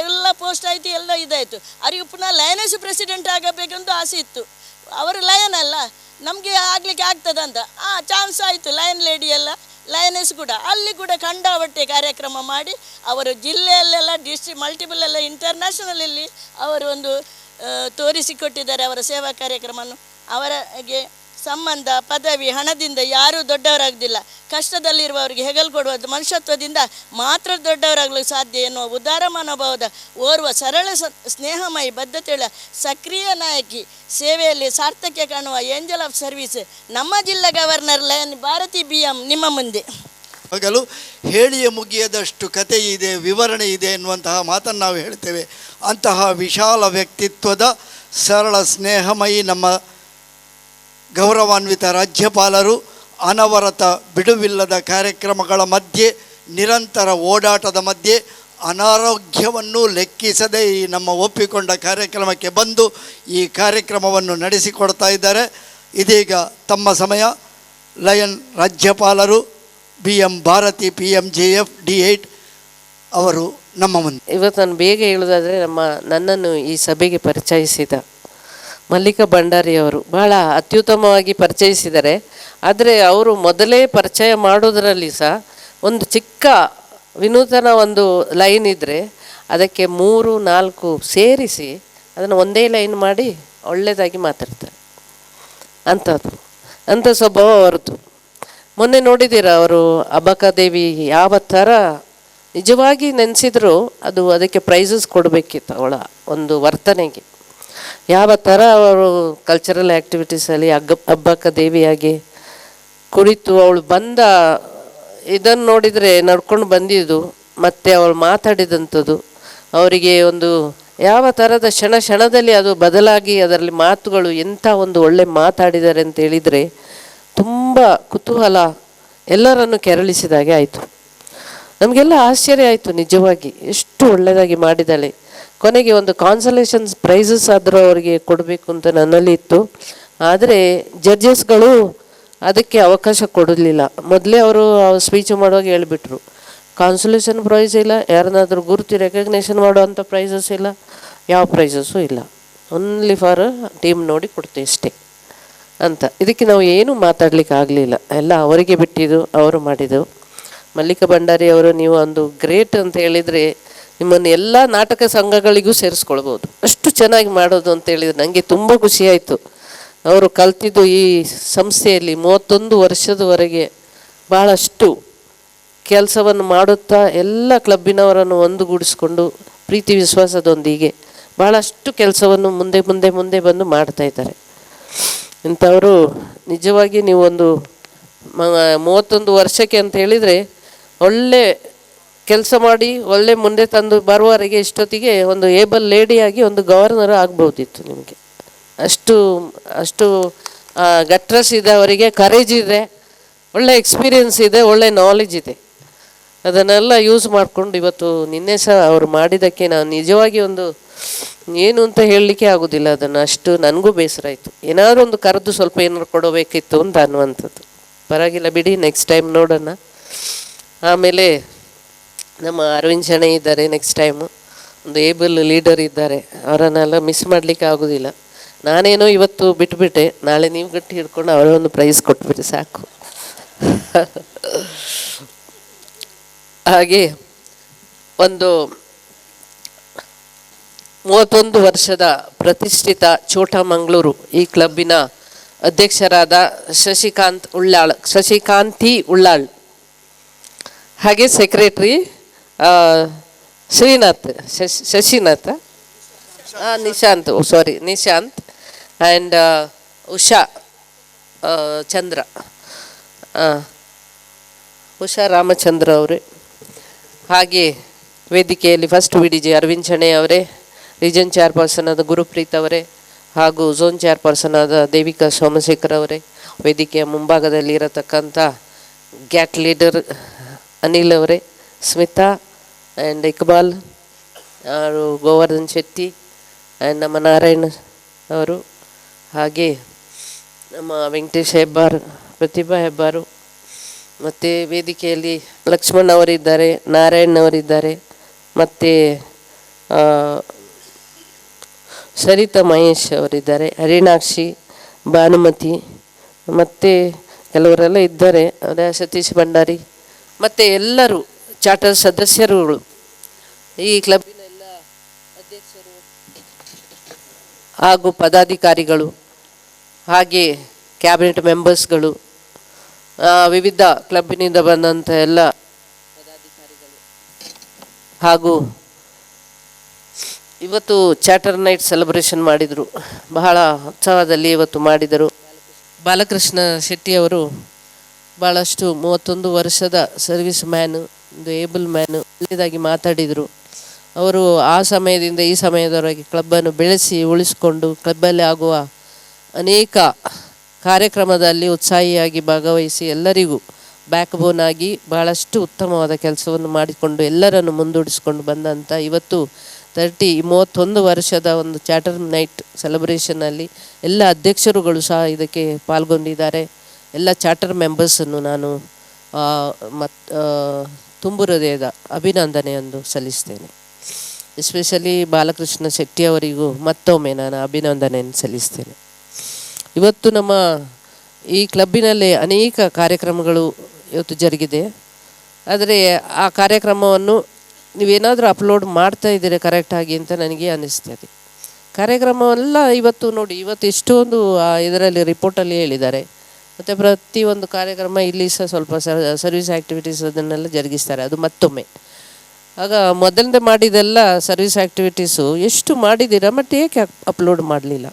ಎಲ್ಲ ಪೋಸ್ಟ್ ಆಯಿತು, ಎಲ್ಲ ಇದಾಯಿತು. ಅವರಿಗೆ ಪುನಃ ಲಯನಸ್ ಪ್ರೆಸಿಡೆಂಟ್ ಆಗಬೇಕಂತ ಆಸೆ ಇತ್ತು. ಅವರು ಲಯನ್ ಅಲ್ಲ, ನಮಗೆ ಆಗಲಿಕ್ಕೆ ಆಗ್ತದಂತ ಚಾನ್ಸ್ ಆಯಿತು. ಲಯನ್ ಲೇಡಿ ಎಲ್ಲ ಲಯನೆಸ್ ಕೂಡ ಅಲ್ಲಿ ಕೂಡ ಕಂಡಾವಟ್ಟೆ ಕಾರ್ಯಕ್ರಮ ಮಾಡಿ ಅವರು ಜಿಲ್ಲೆಯಲ್ಲೆಲ್ಲ ಮಲ್ಟಿಪಲ್ ಎಲ್ಲ ಇಂಟರ್ನ್ಯಾಷನಲಲ್ಲಿ ಅವರು ಒಂದು ತೋರಿಸಿಕೊಟ್ಟಿದ್ದಾರೆ ಅವರ ಸೇವಾ ಕಾರ್ಯಕ್ರಮವನ್ನು. ಅವರಿಗೆ ಸಂಬಂಧ, ಪದವಿ, ಹಣದಿಂದ ಯಾರೂ ದೊಡ್ಡವರಾಗೋದಿಲ್ಲ. ಕಷ್ಟದಲ್ಲಿರುವವರಿಗೆ ಹೆಗಲು ಕೊಡುವ ಮನುಷ್ಯತ್ವದಿಂದ ಮಾತ್ರ ದೊಡ್ಡವರಾಗಲು ಸಾಧ್ಯ ಎನ್ನುವ ಉದಾರ ಮನೋಭಾವದ ಓರ್ವ ಸರಳ ಸ್ನೇಹಮಯಿ ಬದ್ಧತೆಯುಳ್ಳ ಸಕ್ರಿಯ ನಾಯಕಿ, ಸೇವೆಯಲ್ಲಿ ಸಾರ್ಥಕ್ಯ ಕಾಣುವ ಏಂಜಲ್ ಆಫ್ ಸರ್ವಿಸ್ ನಮ್ಮ ಜಿಲ್ಲಾ ಗವರ್ನರ್ ಲಯನ್ ಭಾರತಿ BM ನಿಮ್ಮ ಮುಂದೆ. ಹಗಲು ಹೇಳಿಯೇ ಮುಗಿಯದಷ್ಟು ಕತೆ ಇದೆ, ವಿವರಣೆ ಇದೆ ಎನ್ನುವಂತಹ ಮಾತನ್ನು ನಾವು ಹೇಳ್ತೇವೆ. ಅಂತಹ ವಿಶಾಲ ವ್ಯಕ್ತಿತ್ವದ ಸರಳ ಸ್ನೇಹಮಯಿ ನಮ್ಮ ಗೌರವಾನ್ವಿತ ರಾಜ್ಯಪಾಲರು ಅನವರತ ಬಿಡುವಿಲ್ಲದ ಕಾರ್ಯಕ್ರಮಗಳ ಮಧ್ಯೆ, ನಿರಂತರ ಓಡಾಟದ ಮಧ್ಯೆ, ಅನಾರೋಗ್ಯವನ್ನು ಲೆಕ್ಕಿಸದೆ ಈ ನಮ್ಮ ಒಪ್ಪಿಕೊಂಡ ಕಾರ್ಯಕ್ರಮಕ್ಕೆ ಬಂದು ಈ ಕಾರ್ಯಕ್ರಮವನ್ನು ನಡೆಸಿಕೊಡ್ತಾ ಇದ್ದಾರೆ. ಇದೀಗ ತಮ್ಮ ಸಮಯ. ಲಯನ್ ರಾಜ್ಯಪಾಲರು BM ಭಾರತಿ PMJF D8 ಅವರು ನಮ್ಮ ಮುಂದೆ. ಇವತ್ತು ನಾನು ಬೇಗ ಹೇಳೋದಾದರೆ ನನ್ನನ್ನು ಈ ಸಭೆಗೆ ಪರಿಚಯಿಸಿದ ಮಲ್ಲಿಕಾ ಭಂಡಾರಿ ಅವರು ಭಾಳ ಅತ್ಯುತ್ತಮವಾಗಿ ಪರಿಚಯಿಸಿದ್ದಾರೆ. ಆದರೆ ಅವರು ಮೊದಲೇ ಪರಿಚಯ ಮಾಡೋದರಲ್ಲಿ ಸಹ ಒಂದು ಚಿಕ್ಕ ವಿನೂತನ ಒಂದು ಲೈನ್ ಇದ್ದರೆ ಅದಕ್ಕೆ 3-4 ಸೇರಿಸಿ ಅದನ್ನು ಒಂದೇ ಲೈನ್ ಮಾಡಿ ಒಳ್ಳೆಯದಾಗಿ ಮಾತಾಡ್ತಾರೆ. ಅಂಥ ಸ್ವಭಾವ ಅವರದ್ದು. ಮೊನ್ನೆ ನೋಡಿದ್ದೀರ ಅವರು ಅಬ್ಬಾದೇವಿ ಯಾವ ಥರ ನಿಜವಾಗಿ ನೆನೆಸಿದ್ರು ಅದಕ್ಕೆ ಪ್ರೈಸಸ್ ಕೊಡಬೇಕಿತ್ತು. ಅವಳ ಒಂದು ವರ್ತನೆಗೆ ಯಾವ ಥರ ಅವರು ಕಲ್ಚರಲ್ ಆ್ಯಕ್ಟಿವಿಟೀಸಲ್ಲಿ ಅಬ್ಬಾದೇವಿಯಾಗಿ ಕುಳಿತು ಅವಳು ಬಂದ ಇದನ್ನು ನೋಡಿದರೆ ನಡ್ಕೊಂಡು ಬಂದಿದ್ದು, ಮತ್ತು ಅವಳು ಮಾತಾಡಿದಂಥದ್ದು ಅವರಿಗೆ ಒಂದು ಯಾವ ಥರದ ಕ್ಷಣದಲ್ಲಿ ಅದು ಬದಲಾಗಿ ಅದರಲ್ಲಿ ಮಾತುಗಳು ಎಂಥ ಒಂದು ಒಳ್ಳೆ ಮಾತಾಡಿದ್ದಾರೆ ಅಂತ ಹೇಳಿದರೆ ತುಂಬ ಕುತೂಹಲ ಎಲ್ಲರನ್ನು ಕೆರಳಿಸಿದಾಗೆ ಆಯಿತು. ನಮಗೆಲ್ಲ ಆಶ್ಚರ್ಯ ಆಯಿತು, ನಿಜವಾಗಿ ಎಷ್ಟು ಒಳ್ಳೆಯದಾಗಿ ಮಾಡಿದ್ದಾಳೆ. ಕೊನೆಗೆ ಒಂದು ಕಾನ್ಸಲೇಷನ್ಸ್ ಪ್ರೈಸಸ್ ಆದರೂ ಅವರಿಗೆ ಕೊಡಬೇಕು ಅಂತ ನನ್ನಲ್ಲಿ ಇತ್ತು. ಆದರೆ ಜಡ್ಜಸ್ಗಳು ಅದಕ್ಕೆ ಅವಕಾಶ ಕೊಡಲಿಲ್ಲ. ಮೊದಲೇ ಅವರು ಸ್ಪೀಚ್ ಮಾಡುವಾಗ ಹೇಳಿಬಿಟ್ರು, ಕಾನ್ಸಲೇಷನ್ ಪ್ರೈಸ್ ಇಲ್ಲ, ಯಾರನ್ನಾದರೂ ಗುರುತಿ ರೆಕಗ್ನೇಷನ್ ಮಾಡುವಂಥ ಪ್ರೈಸಸ್ ಇಲ್ಲ, ಯಾವ ಪ್ರೈಸಸ್ಸು ಇಲ್ಲ, ಓನ್ಲಿ ಫಾರ್ ಟೀಮ್ ನೋಡಿ ಕೊಡ್ತೇವೆ ಅಷ್ಟೇ ಅಂತ. ಇದಕ್ಕೆ ನಾವು ಏನೂ ಮಾತಾಡಲಿಕ್ಕೆ ಆಗಲಿಲ್ಲ, ಎಲ್ಲ ಅವರಿಗೆ ಬಿಟ್ಟಿದ್ದು, ಅವರು ಮಾಡಿದ್ದು. ಮಲ್ಲಿಕಾ ಭಂಡಾರಿ ಅವರು ನೀವು ಒಂದು ಗ್ರೇಟ್ ಅಂತ ಹೇಳಿದರೆ ನಿಮ್ಮನ್ನು ಎಲ್ಲ ನಾಟಕ ಸಂಘಗಳಿಗೂ ಸೇರಿಸ್ಕೊಳ್ಬೋದು, ಅಷ್ಟು ಚೆನ್ನಾಗಿ ಮಾಡೋದು ಅಂತ ಹೇಳಿದರೆ ನನಗೆ ತುಂಬ ಖುಷಿಯಾಯಿತು. ಅವರು ಕಲ್ತಿದ್ದು ಈ ಸಂಸ್ಥೆಯಲ್ಲಿ 31 ವರ್ಷದವರೆಗೆ ಭಾಳಷ್ಟು ಕೆಲಸವನ್ನು ಮಾಡುತ್ತಾ ಎಲ್ಲ ಕ್ಲಬ್ಬಿನವರನ್ನು ಒಂದುಗೂಡಿಸ್ಕೊಂಡು ಪ್ರೀತಿ ವಿಶ್ವಾಸದೊಂದಿಗೆ ಭಾಳಷ್ಟು ಕೆಲಸವನ್ನು ಮುಂದೆ ಬಂದು ಮಾಡ್ತಾಯಿದ್ದಾರೆ. ಇಂಥವರು ನಿಜವಾಗಿ ನೀವು ಒಂದು 31 ವರ್ಷಕ್ಕೆ ಅಂತ ಹೇಳಿದರೆ ಒಳ್ಳೆ ಕೆಲಸ ಮಾಡಿ ಒಳ್ಳೆ ಮುಂದೆ ತಂದು ಬರುವವರೆಗೆ ಇಷ್ಟೊತ್ತಿಗೆ ಒಂದು ಏಬಲ್ ಲೇಡಿಯಾಗಿ ಒಂದು ಗವರ್ನರ್ ಆಗ್ಬೋದಿತ್ತು ನಿಮಗೆ. ಅಷ್ಟು ಗಟ್ರಸ್ ಇದೆ ಅವರಿಗೆ, ಕರೇಜ್ ಇದೆ, ಒಳ್ಳೆ ಎಕ್ಸ್ಪೀರಿಯನ್ಸ್ ಇದೆ, ಒಳ್ಳೆ ನಾಲೆಜ್ ಇದೆ. ಅದನ್ನೆಲ್ಲ ಯೂಸ್ ಮಾಡಿಕೊಂಡು ಇವತ್ತು ನಿನ್ನೆ ಸಹ ಅವರು ಮಾಡಿದ್ದಕ್ಕೆ ನಾನು ನಿಜವಾಗಿ ಒಂದು ಏನು ಅಂತ ಹೇಳಲಿಕ್ಕೆ ಆಗೋದಿಲ್ಲ. ಅದನ್ನು ಅಷ್ಟು ನನಗೂ ಬೇಸರ ಆಯಿತು. ಏನಾದರೂ ಒಂದು ಕರೆದು ಸ್ವಲ್ಪ ಏನಾದ್ರು ಕೊಡಬೇಕಿತ್ತು ಅಂತ ಅನ್ನುವಂಥದ್ದು. ಪರವಾಗಿಲ್ಲ ಬಿಡಿ, ನೆಕ್ಸ್ಟ್ ಟೈಮ್ ನೋಡೋಣ. ಆಮೇಲೆ ನಮ್ಮ ಅರವಿಂದ್ ಶೆಣೈ ಇದ್ದಾರೆ, ನೆಕ್ಸ್ಟ್ ಟೈಮು ಒಂದು ಏಬಲ್ ಲೀಡರ್ ಇದ್ದಾರೆ, ಅವರನ್ನೆಲ್ಲ ಮಿಸ್ ಮಾಡಲಿಕ್ಕೆ ಆಗೋದಿಲ್ಲ. ನಾನೇನೋ ಇವತ್ತು ಬಿಟ್ಬಿಟ್ಟೆ, ನಾಳೆ ನೀವು ಗಟ್ಟಿ ಹಿಡ್ಕೊಂಡು ಅವರೊಂದು ಪ್ರೈಸ್ ಕೊಟ್ಬಿಟ್ಟು ಸಾಕು. ಹಾಗೆ ಒಂದು 31 ವರ್ಷದ ಪ್ರತಿಷ್ಠಿತ ಛೋಟಾ ಮಂಗಳೂರು ಈ ಕ್ಲಬ್ಬಿನ ಅಧ್ಯಕ್ಷರಾದ ಶಶಿಕಾಂತಿ ಉಳ್ಳಾಳ್, ಹಾಗೆ ಸೆಕ್ರೆಟರಿ ನಿಶಾಂತ್ ಆ್ಯಂಡ್ ಉಷಾ ರಾಮಚಂದ್ರ ಅವರೇ, ಹಾಗೆ ವೇದಿಕೆಯಲ್ಲಿ ಫಸ್ಟ್ VDG ಅರವಿಂದ್ ಶೆಣೈ ಅವರೇ, ರೀಜನ್ ಚೇರ್ಪರ್ಸನ್ ಆದ ಗುರುಪ್ರೀತ್ ಅವರೇ ಹಾಗೂ ಝೋನ್ ಚೇರ್ಪರ್ಸನ್ ಆದ ದೇವಿಕಾ ಸೋಮಶೇಖರ್ ಅವರೇ, ವೇದಿಕೆಯ ಮುಂಭಾಗದಲ್ಲಿ ಇರತಕ್ಕಂಥ ಗ್ಯಾಟ್ ಲೀಡರ್ ಅನಿಲ್ ಅವರೇ, ಸ್ಮಿತಾ ಆ್ಯಂಡ್ ಇಕ್ಬಾಲ್ ಅವರು, ಗೋವರ್ಧನ್ ಶೆಟ್ಟಿ ಆ್ಯಂಡ್ ನಮ್ಮ ನಾರಾಯಣ್ ಅವರು, ಹಾಗೆ ನಮ್ಮ ವೆಂಕಟೇಶ್ ಹೆಬ್ಬಾರ್, ಪ್ರತಿಭಾ ಹೆಬ್ಬಾರು, ಮತ್ತು ವೇದಿಕೆಯಲ್ಲಿ ಲಕ್ಷ್ಮಣ್ ಅವರಿದ್ದಾರೆ, ನಾರಾಯಣ್ ಅವರಿದ್ದಾರೆ, ಮತ್ತು ಸರಿತಾ ಮಹೇಶ್ ಅವರಿದ್ದಾರೆ, ಹರಿಣಾಕ್ಷಿ, ಭಾನುಮತಿ, ಮತ್ತು ಕೆಲವರೆಲ್ಲ ಇದ್ದಾರೆ, ಅವರ ಸತೀಶ್ ಭಂಡಾರಿ, ಮತ್ತು ಎಲ್ಲರೂ ಚಾರ್ಟರ್ ಸದಸ್ಯರುಗಳು, ಈ ಕ್ಲಬ್ಬಿನ ಎಲ್ಲ ಅಧ್ಯಕ್ಷರು ಹಾಗೂ ಪದಾಧಿಕಾರಿಗಳು, ಹಾಗೆ ಕ್ಯಾಬಿನೆಟ್ ಮೆಂಬರ್ಸ್ಗಳು, ವಿವಿಧ ಕ್ಲಬ್ಬಿನಿಂದ ಬಂದಂಥ ಎಲ್ಲ ಪದಾಧಿಕಾರಿಗಳು, ಹಾಗೂ ಇವತ್ತು ಚಾರ್ಟರ್ ನೈಟ್ ಸೆಲೆಬ್ರೇಷನ್ ಮಾಡಿದರು. ಬಹಳ ಉತ್ಸವದಲ್ಲಿ ಇವತ್ತು ಮಾಡಿದರು. ಬಾಲಕೃಷ್ಣ ಶೆಟ್ಟಿಯವರು ಭಾಳಷ್ಟು 31 ವರ್ಷದ ಸರ್ವಿಸ್ ಮ್ಯಾನು, ಒಂದು ಏಬಲ್ ಮ್ಯಾನು, ಒಳ್ಳೆಯದಾಗಿ ಮಾತಾಡಿದರು. ಅವರು ಆ ಸಮಯದಿಂದ ಈ ಸಮಯದವರೆಗೆ ಕ್ಲಬ್ಬನ್ನು ಬೆಳೆಸಿ ಉಳಿಸಿಕೊಂಡು ಕ್ಲಬ್ಬಲ್ಲಿ ಆಗುವ ಅನೇಕ ಕಾರ್ಯಕ್ರಮದಲ್ಲಿ ಉತ್ಸಾಹಿಯಾಗಿ ಭಾಗವಹಿಸಿ ಎಲ್ಲರಿಗೂ ಬ್ಯಾಕ್ ಬೋನ್ ಆಗಿ ಭಾಳಷ್ಟು ಉತ್ತಮವಾದ ಕೆಲಸವನ್ನು ಮಾಡಿಕೊಂಡು ಎಲ್ಲರನ್ನು ಮುಂದೂಡಿಸ್ಕೊಂಡು ಬಂದಂಥ ಇವತ್ತು 31 ವರ್ಷದ ಒಂದು ಚಾರ್ಟರ್ ನೈಟ್ ಸೆಲೆಬ್ರೇಷನಲ್ಲಿ ಎಲ್ಲ ಅಧ್ಯಕ್ಷರುಗಳು ಸಹ ಇದಕ್ಕೆ ಪಾಲ್ಗೊಂಡಿದ್ದಾರೆ. ಎಲ್ಲ ಚಾರ್ಟರ್ ಮೆಂಬರ್ಸನ್ನು ನಾನು ತುಂಬು ಹೃದಯದ ಅಭಿನಂದನೆಯನ್ನು ಸಲ್ಲಿಸ್ತೇನೆ. ಎಸ್ಪೆಷಲಿ ಬಾಲಕೃಷ್ಣ ಶೆಟ್ಟಿಯವರಿಗೂ ಮತ್ತೊಮ್ಮೆ ನಾನು ಅಭಿನಂದನೆಯನ್ನು ಸಲ್ಲಿಸ್ತೇನೆ. ಇವತ್ತು ನಮ್ಮ ಈ ಕ್ಲಬ್ಬಿನಲ್ಲಿ ಅನೇಕ ಕಾರ್ಯಕ್ರಮಗಳು ಇವತ್ತು ಜರುಗಿದೆ. ಆದರೆ ಆ ಕಾರ್ಯಕ್ರಮವನ್ನು ನೀವೇನಾದರೂ ಅಪ್ಲೋಡ್ ಮಾಡ್ತಾ ಇದ್ದೀರಿ ಕರೆಕ್ಟಾಗಿ ಅಂತ ನನಗೆ ಅನ್ನಿಸ್ತದೆ. ಕಾರ್ಯಕ್ರಮವೆಲ್ಲ ಇವತ್ತು ನೋಡಿ, ಇವತ್ತು ಎಷ್ಟೊಂದು ಇದರಲ್ಲಿ ರಿಪೋರ್ಟಲ್ಲಿ ಹೇಳಿದ್ದಾರೆ. ಮತ್ತು ಪ್ರತಿಯೊಂದು ಕಾರ್ಯಕ್ರಮ ಇಲ್ಲಿ ಸಹ ಸ್ವಲ್ಪ ಸರ್ವಿಸ್ ಆ್ಯಕ್ಟಿವಿಟೀಸ್ ಅದನ್ನೆಲ್ಲ ಜರುಗಿಸ್ತಾರೆ. ಅದು ಮತ್ತೊಮ್ಮೆ ಆಗ ಮೊದಲನೇ ಮಾಡಿದೆಲ್ಲ ಸರ್ವಿಸ್ ಆ್ಯಕ್ಟಿವಿಟೀಸು ಎಷ್ಟು ಮಾಡಿದ್ದೀರಾ, ಮತ್ತು ಏಕೆ ಅಪ್ಲೋಡ್ ಮಾಡಲಿಲ್ಲ,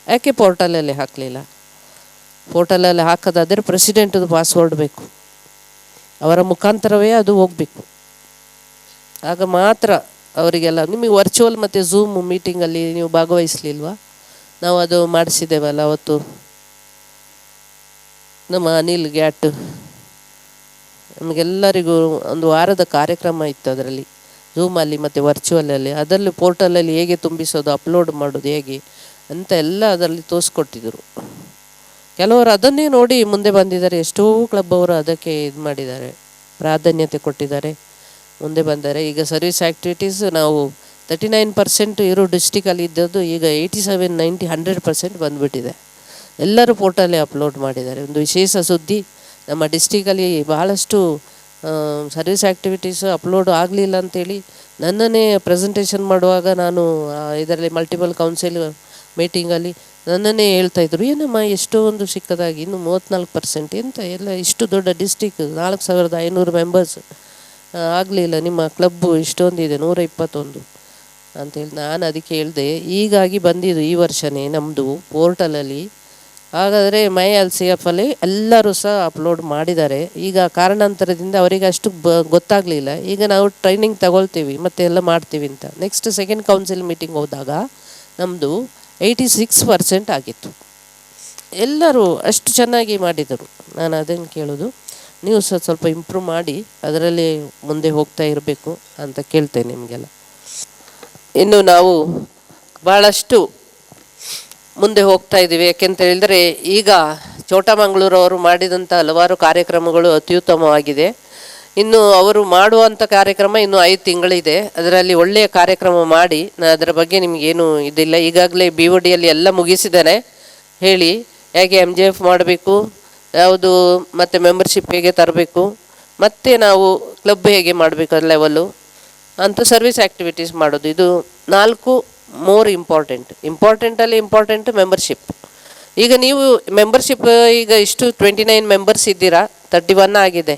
ಯಾಕೆ ಪೋರ್ಟಲಲ್ಲಿ ಹಾಕಲಿಲ್ಲ? ಪೋರ್ಟಲಲ್ಲಿ ಹಾಕೋದಾದರೆ ಪ್ರೆಸಿಡೆಂಟದು ಪಾಸ್ವರ್ಡ್ ಬೇಕು, ಅವರ ಮುಖಾಂತರವೇ ಅದು ಹೋಗಬೇಕು. ಆಗ ಮಾತ್ರ ಅವರಿಗೆಲ್ಲ. ನಿಮಗೆ ವರ್ಚುವಲ್ ಮತ್ತು ಝೂಮ್ ಮೀಟಿಂಗಲ್ಲಿ ನೀವು ಭಾಗವಹಿಸಲಿಲ್ವಾ? ನಾವು ಅದು ಮಾಡಿಸಿದ್ದೇವಲ್ಲ ಅವತ್ತು, ನಮ್ಮ ಅನಿಲ್ ಗ್ಯಾಟ್ ನಮಗೆಲ್ಲರಿಗೂ ಒಂದು ವಾರದ ಕಾರ್ಯಕ್ರಮ ಇತ್ತು ಅದರಲ್ಲಿ, ಝೂಮಲ್ಲಿ ಮತ್ತು ವರ್ಚುವಲಲ್ಲಿ. ಅದರಲ್ಲಿ ಪೋರ್ಟಲಲ್ಲಿ ಹೇಗೆ ತುಂಬಿಸೋದು, ಅಪ್ಲೋಡ್ ಮಾಡೋದು ಹೇಗೆ ಅಂತ ಎಲ್ಲ ಅದರಲ್ಲಿ ತೋರಿಸ್ಕೊಟ್ಟಿದ್ರು. ಕೆಲವರು ಅದನ್ನೇ ನೋಡಿ ಮುಂದೆ ಬಂದಿದ್ದಾರೆ. ಎಷ್ಟೋ ಕ್ಲಬ್ ಅವರು ಅದಕ್ಕೆ ಇದು ಮಾಡಿದ್ದಾರೆ, ಪ್ರಾಧಾನ್ಯತೆ ಕೊಟ್ಟಿದ್ದಾರೆ, ಮುಂದೆ ಬಂದರೆ. ಈಗ ಸರ್ವಿಸ್ ಆ್ಯಕ್ಟಿವಿಟೀಸ್ ನಾವು 39% ಇರೋ ಡಿಸ್ಟಿಕಲ್ಲಿ ಇದ್ದದ್ದು ಈಗ 87, 90, 100% ಬಂದುಬಿಟ್ಟಿದೆ. ಎಲ್ಲರೂ ಪೋರ್ಟಲ್ಲೇ ಅಪ್ಲೋಡ್ ಮಾಡಿದ್ದಾರೆ. ಒಂದು ವಿಶೇಷ ಸುದ್ದಿ, ನಮ್ಮ ಡಿಸ್ಟಿಕಲ್ಲಿ ಬಹಳಷ್ಟು ಸರ್ವಿಸ್ ಆ್ಯಕ್ಟಿವಿಟೀಸು ಅಪ್ಲೋಡ್ ಆಗಲಿಲ್ಲ ಅಂಥೇಳಿ ನನ್ನನ್ನೇ ಪ್ರೆಸೆಂಟೇಷನ್ ಮಾಡುವಾಗ ನಾನು ಇದರಲ್ಲಿ ಮಲ್ಟಿಪಲ್ ಕೌನ್ಸಿಲ್ ಮೀಟಿಂಗಲ್ಲಿ ನನ್ನನ್ನೇ ಹೇಳ್ತಾಯಿದ್ರು, ಏನಮ್ಮ ಎಷ್ಟೊಂದು ಸಿಕ್ಕದಾಗಿ ಇನ್ನು 34% ಎಂತ ಎಲ್ಲ ಇಷ್ಟು ದೊಡ್ಡ ಡಿಸ್ಟಿಕ್ 4500 ಮೆಂಬರ್ಸ್ ಆಗಲಿಲ್ಲ, ನಿಮ್ಮ ಕ್ಲಬ್ಬು ಇಷ್ಟೊಂದಿದೆ 121 ಅಂಥೇಳಿ. ನಾನು ಅದಕ್ಕೆ ಹೇಳಿದೆ, ಹೀಗಾಗಿ ಬಂದಿದ್ದು ಈ ವರ್ಷವೇ ನಮ್ಮದು ಪೋರ್ಟಲಲ್ಲಿ. ಹಾಗಾದರೆ MyLCF ಅಲ್ಲಿ ಎಲ್ಲರೂ ಸಹ ಅಪ್ಲೋಡ್ ಮಾಡಿದ್ದಾರೆ. ಈಗ ಕಾರಣಾಂತರದಿಂದ ಅವರಿಗೆ ಅಷ್ಟು ಗೊತ್ತಾಗಲಿಲ್ಲ. ಈಗ ನಾವು ಟ್ರೈನಿಂಗ್ ತಗೊಳ್ತೀವಿ ಮತ್ತು ಎಲ್ಲ ಮಾಡ್ತೀವಿ ಅಂತ. ನೆಕ್ಸ್ಟ್ ಸೆಕೆಂಡ್ ಕೌನ್ಸಿಲ್ ಮೀಟಿಂಗ್ ಹೋದಾಗ ನಮ್ಮದು 86% ಆಗಿತ್ತು. ಎಲ್ಲರೂ ಅಷ್ಟು ಚೆನ್ನಾಗಿ ಮಾಡಿದರು. ನಾನು ಅದನ್ನು ಕೇಳೋದು, ನೀವು ಸಹ ಸ್ವಲ್ಪ ಇಂಪ್ರೂವ್ ಮಾಡಿ ಅದರಲ್ಲಿ ಮುಂದೆ ಹೋಗ್ತಾ ಇರಬೇಕು ಅಂತ ಕೇಳ್ತೇನೆ ನಿಮಗೆಲ್ಲ. ಇನ್ನು ನಾವು ಭಾಳಷ್ಟು ಮುಂದೆ ಹೋಗ್ತಾ ಇದ್ದೀವಿ. ಯಾಕೆಂತ ಹೇಳಿದರೆ ಈಗ ಚೋಟಮಂಗಳೂರವರು ಮಾಡಿದಂಥ ಹಲವಾರು ಕಾರ್ಯಕ್ರಮಗಳು ಅತ್ಯುತ್ತಮವಾಗಿದೆ. ಇನ್ನು ಅವರು ಮಾಡುವಂಥ ಕಾರ್ಯಕ್ರಮ ಇನ್ನು 5 ತಿಂಗಳಿದೆ. ಅದರಲ್ಲಿ ಒಳ್ಳೆಯ ಕಾರ್ಯಕ್ರಮ ಮಾಡಿ, ನಾನು ಅದರ ಬಗ್ಗೆ ನಿಮಗೇನು ಇದಿಲ್ಲ. ಈಗಾಗಲೇ BODಯಲ್ಲಿ ಎಲ್ಲ ಮುಗಿಸಿದ್ದೇನೆ ಹೇಳಿ, ಹೇಗೆ MJF ಮಾಡಬೇಕು, ಯಾವುದು ಮತ್ತು ಮೆಂಬರ್ಶಿಪ್ ಹೇಗೆ ತರಬೇಕು, ಮತ್ತು ನಾವು ಕ್ಲಬ್ ಹೇಗೆ ಮಾಡಬೇಕು ಲೆವೆಲ್ಲು ಅಂತ ಸರ್ವಿಸ್ ಆ್ಯಕ್ಟಿವಿಟೀಸ್ ಮಾಡೋದು. ಇದು 4 ಮೋರ್ ಇಂಪಾರ್ಟೆಂಟಲ್ಲಿ ಇಂಪಾರ್ಟೆಂಟ್ ಮೆಂಬರ್ಶಿಪ್. ಈಗ ನೀವು ಮೆಂಬರ್ಶಿಪ್ ಈಗ ಇಷ್ಟು 29 ಮೆಂಬರ್ಸ್ ಇದ್ದೀರಾ, 31 ಆಗಿದೆ.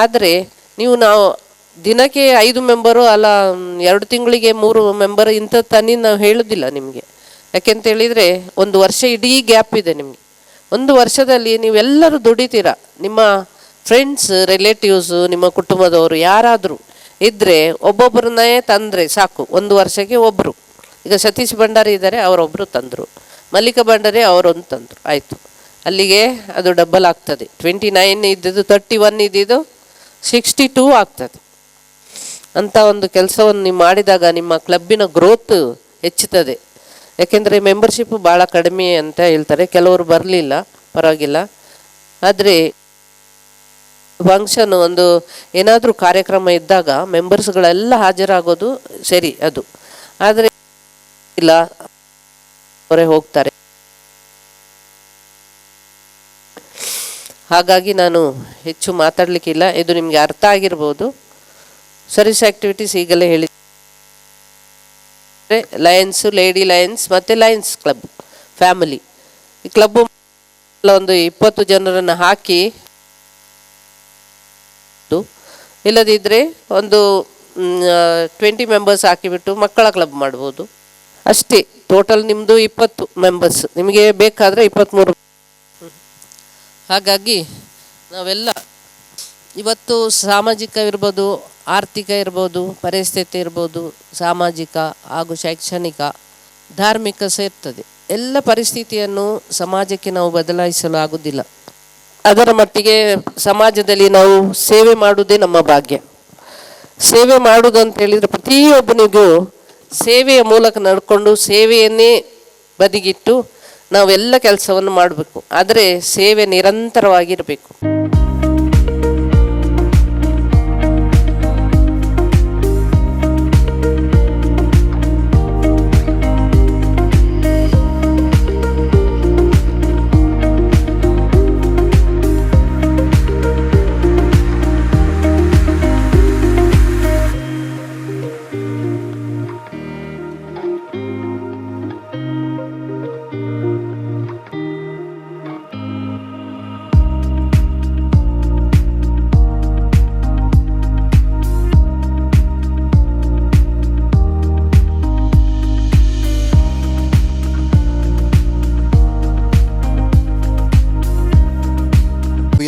ಆದರೆ ನಾವು ದಿನಕ್ಕೆ 5 ಮೆಂಬರು ಅಲ್ಲ, 2 ತಿಂಗಳಿಗೆ 3 ಮೆಂಬರ್ ಇಂಥ ತನ್ನಿ ನಾವು ಹೇಳೋದಿಲ್ಲ ನಿಮಗೆ. ಯಾಕೆಂತ ಹೇಳಿದರೆ ಒಂದು ವರ್ಷ ಇಡೀ ಗ್ಯಾಪ್ ಇದೆ ನಿಮಗೆ. ಒಂದು ವರ್ಷದಲ್ಲಿ ನೀವೆಲ್ಲರೂ ದುಡಿತೀರ, ನಿಮ್ಮ ಫ್ರೆಂಡ್ಸ್, ರಿಲೇಟಿವ್ಸು, ನಿಮ್ಮ ಕುಟುಂಬದವರು ಯಾರಾದರೂ ಇದ್ದರೆ ಒಬ್ಬೊಬ್ಬರನ್ನೇ ತಂದರೆ ಸಾಕು, ಒಂದು ವರ್ಷಕ್ಕೆ ಒಬ್ಬರು. ಈಗ ಸತೀಶ್ ಭಂಡಾರಿ ಇದ್ದಾರೆ, ಅವರೊಬ್ಬರು ತಂದರು. ಮಲ್ಲಿಕಾ ಭಂಡಾರಿ ಅವರೊಂದು ತಂದರು, ಆಯಿತು. ಅಲ್ಲಿಗೆ ಅದು ಡಬಲ್ ಆಗ್ತದೆ. 29 ಇದ್ದಿದ್ದು 31 ಇದ್ದಿದ್ದು 62 ಆಗ್ತದೆ. ಅಂಥ ಒಂದು ಕೆಲಸವನ್ನು ನೀವು ಮಾಡಿದಾಗ ನಿಮ್ಮ ಕ್ಲಬ್ಬಿನ ಗ್ರೋತ್ ಹೆಚ್ಚುತ್ತದೆ. ಯಾಕೆಂದರೆ ಮೆಂಬರ್ಶಿಪ್ ಭಾಳ ಕಡಿಮೆ ಅಂತ ಹೇಳ್ತಾರೆ, ಕೆಲವರು ಬರಲಿಲ್ಲ, ಪರವಾಗಿಲ್ಲ. ಆದರೆ ಫಂಕ್ಷನ್ ಒಂದು ಏನಾದರೂ ಕಾರ್ಯಕ್ರಮ ಇದ್ದಾಗ ಮೆಂಬರ್ಸ್ಗಳೆಲ್ಲ ಹಾಜರಾಗೋದು ಸರಿ ಅದು, ಆದರೆ ಇಲ್ಲ ಅವರೇ ಹೋಗ್ತಾರೆ. ಹಾಗಾಗಿ ನಾನು ಹೆಚ್ಚು ಮಾತಾಡಲಿಕ್ಕಿಲ್ಲ, ಇದು ನಿಮಗೆ ಅರ್ಥ ಆಗಿರ್ಬೋದು. ಸರ್ವಿಸ್ ಆ್ಯಕ್ಟಿವಿಟೀಸ್ ಈಗಲೇ ಹೇಳಿ, ಲಯನ್ಸು, ಲೇಡಿ ಲಯನ್ಸ್ ಮತ್ತು ಲಯನ್ಸ್ ಕ್ಲಬ್ ಫ್ಯಾಮಿಲಿ. ಈ ಕ್ಲಬ್ಬು ಒಂದು 20 ಜನರನ್ನು ಹಾಕಿ, ಇಲ್ಲದಿದ್ದರೆ ಒಂದು 20 ಮೆಂಬರ್ಸ್ ಹಾಕಿಬಿಟ್ಟು ಮಕ್ಕಳ ಕ್ಲಬ್ ಮಾಡ್ಬೋದು ಅಷ್ಟೇ. ಟೋಟಲ್ ನಿಮ್ಮದು 20 ಮೆಂಬರ್ಸ್, ನಿಮಗೆ ಬೇಕಾದರೆ 23. ಹಾಗಾಗಿ ನಾವೆಲ್ಲ ಇವತ್ತು ಸಾಮಾಜಿಕ ಇರ್ಬೋದು, ಆರ್ಥಿಕ ಇರ್ಬೋದು, ಪರಿಸ್ಥಿತಿ ಇರ್ಬೋದು, ಸಾಮಾಜಿಕ ಹಾಗೂ ಶೈಕ್ಷಣಿಕ, ಧಾರ್ಮಿಕ ಸೇರ್ತದೆ. ಎಲ್ಲ ಪರಿಸ್ಥಿತಿಯನ್ನು ಸಮಾಜಕ್ಕೆ ನಾವು ಬದಲಾಯಿಸಲು ಆಗುವುದಿಲ್ಲ. ಅದರ ಮಟ್ಟಿಗೆ ಸಮಾಜದಲ್ಲಿ ನಾವು ಸೇವೆ ಮಾಡುವುದೇ ನಮ್ಮ ಭಾಗ್ಯ. ಸೇವೆ ಮಾಡುವುದು ಅಂತ ಹೇಳಿದರೆ ಪ್ರತಿಯೊಬ್ಬನಿಗೂ ಸೇವೆಯ ಮೂಲಕ ನಡ್ಕೊಂಡು ಸೇವೆಯನ್ನೇ ಬದಿಗಿಟ್ಟು ನಾವೆಲ್ಲ ಕೆಲಸವನ್ನು ಮಾಡಬೇಕು. ಆದರೆ ಸೇವೆ ನಿರಂತರವಾಗಿರಬೇಕು.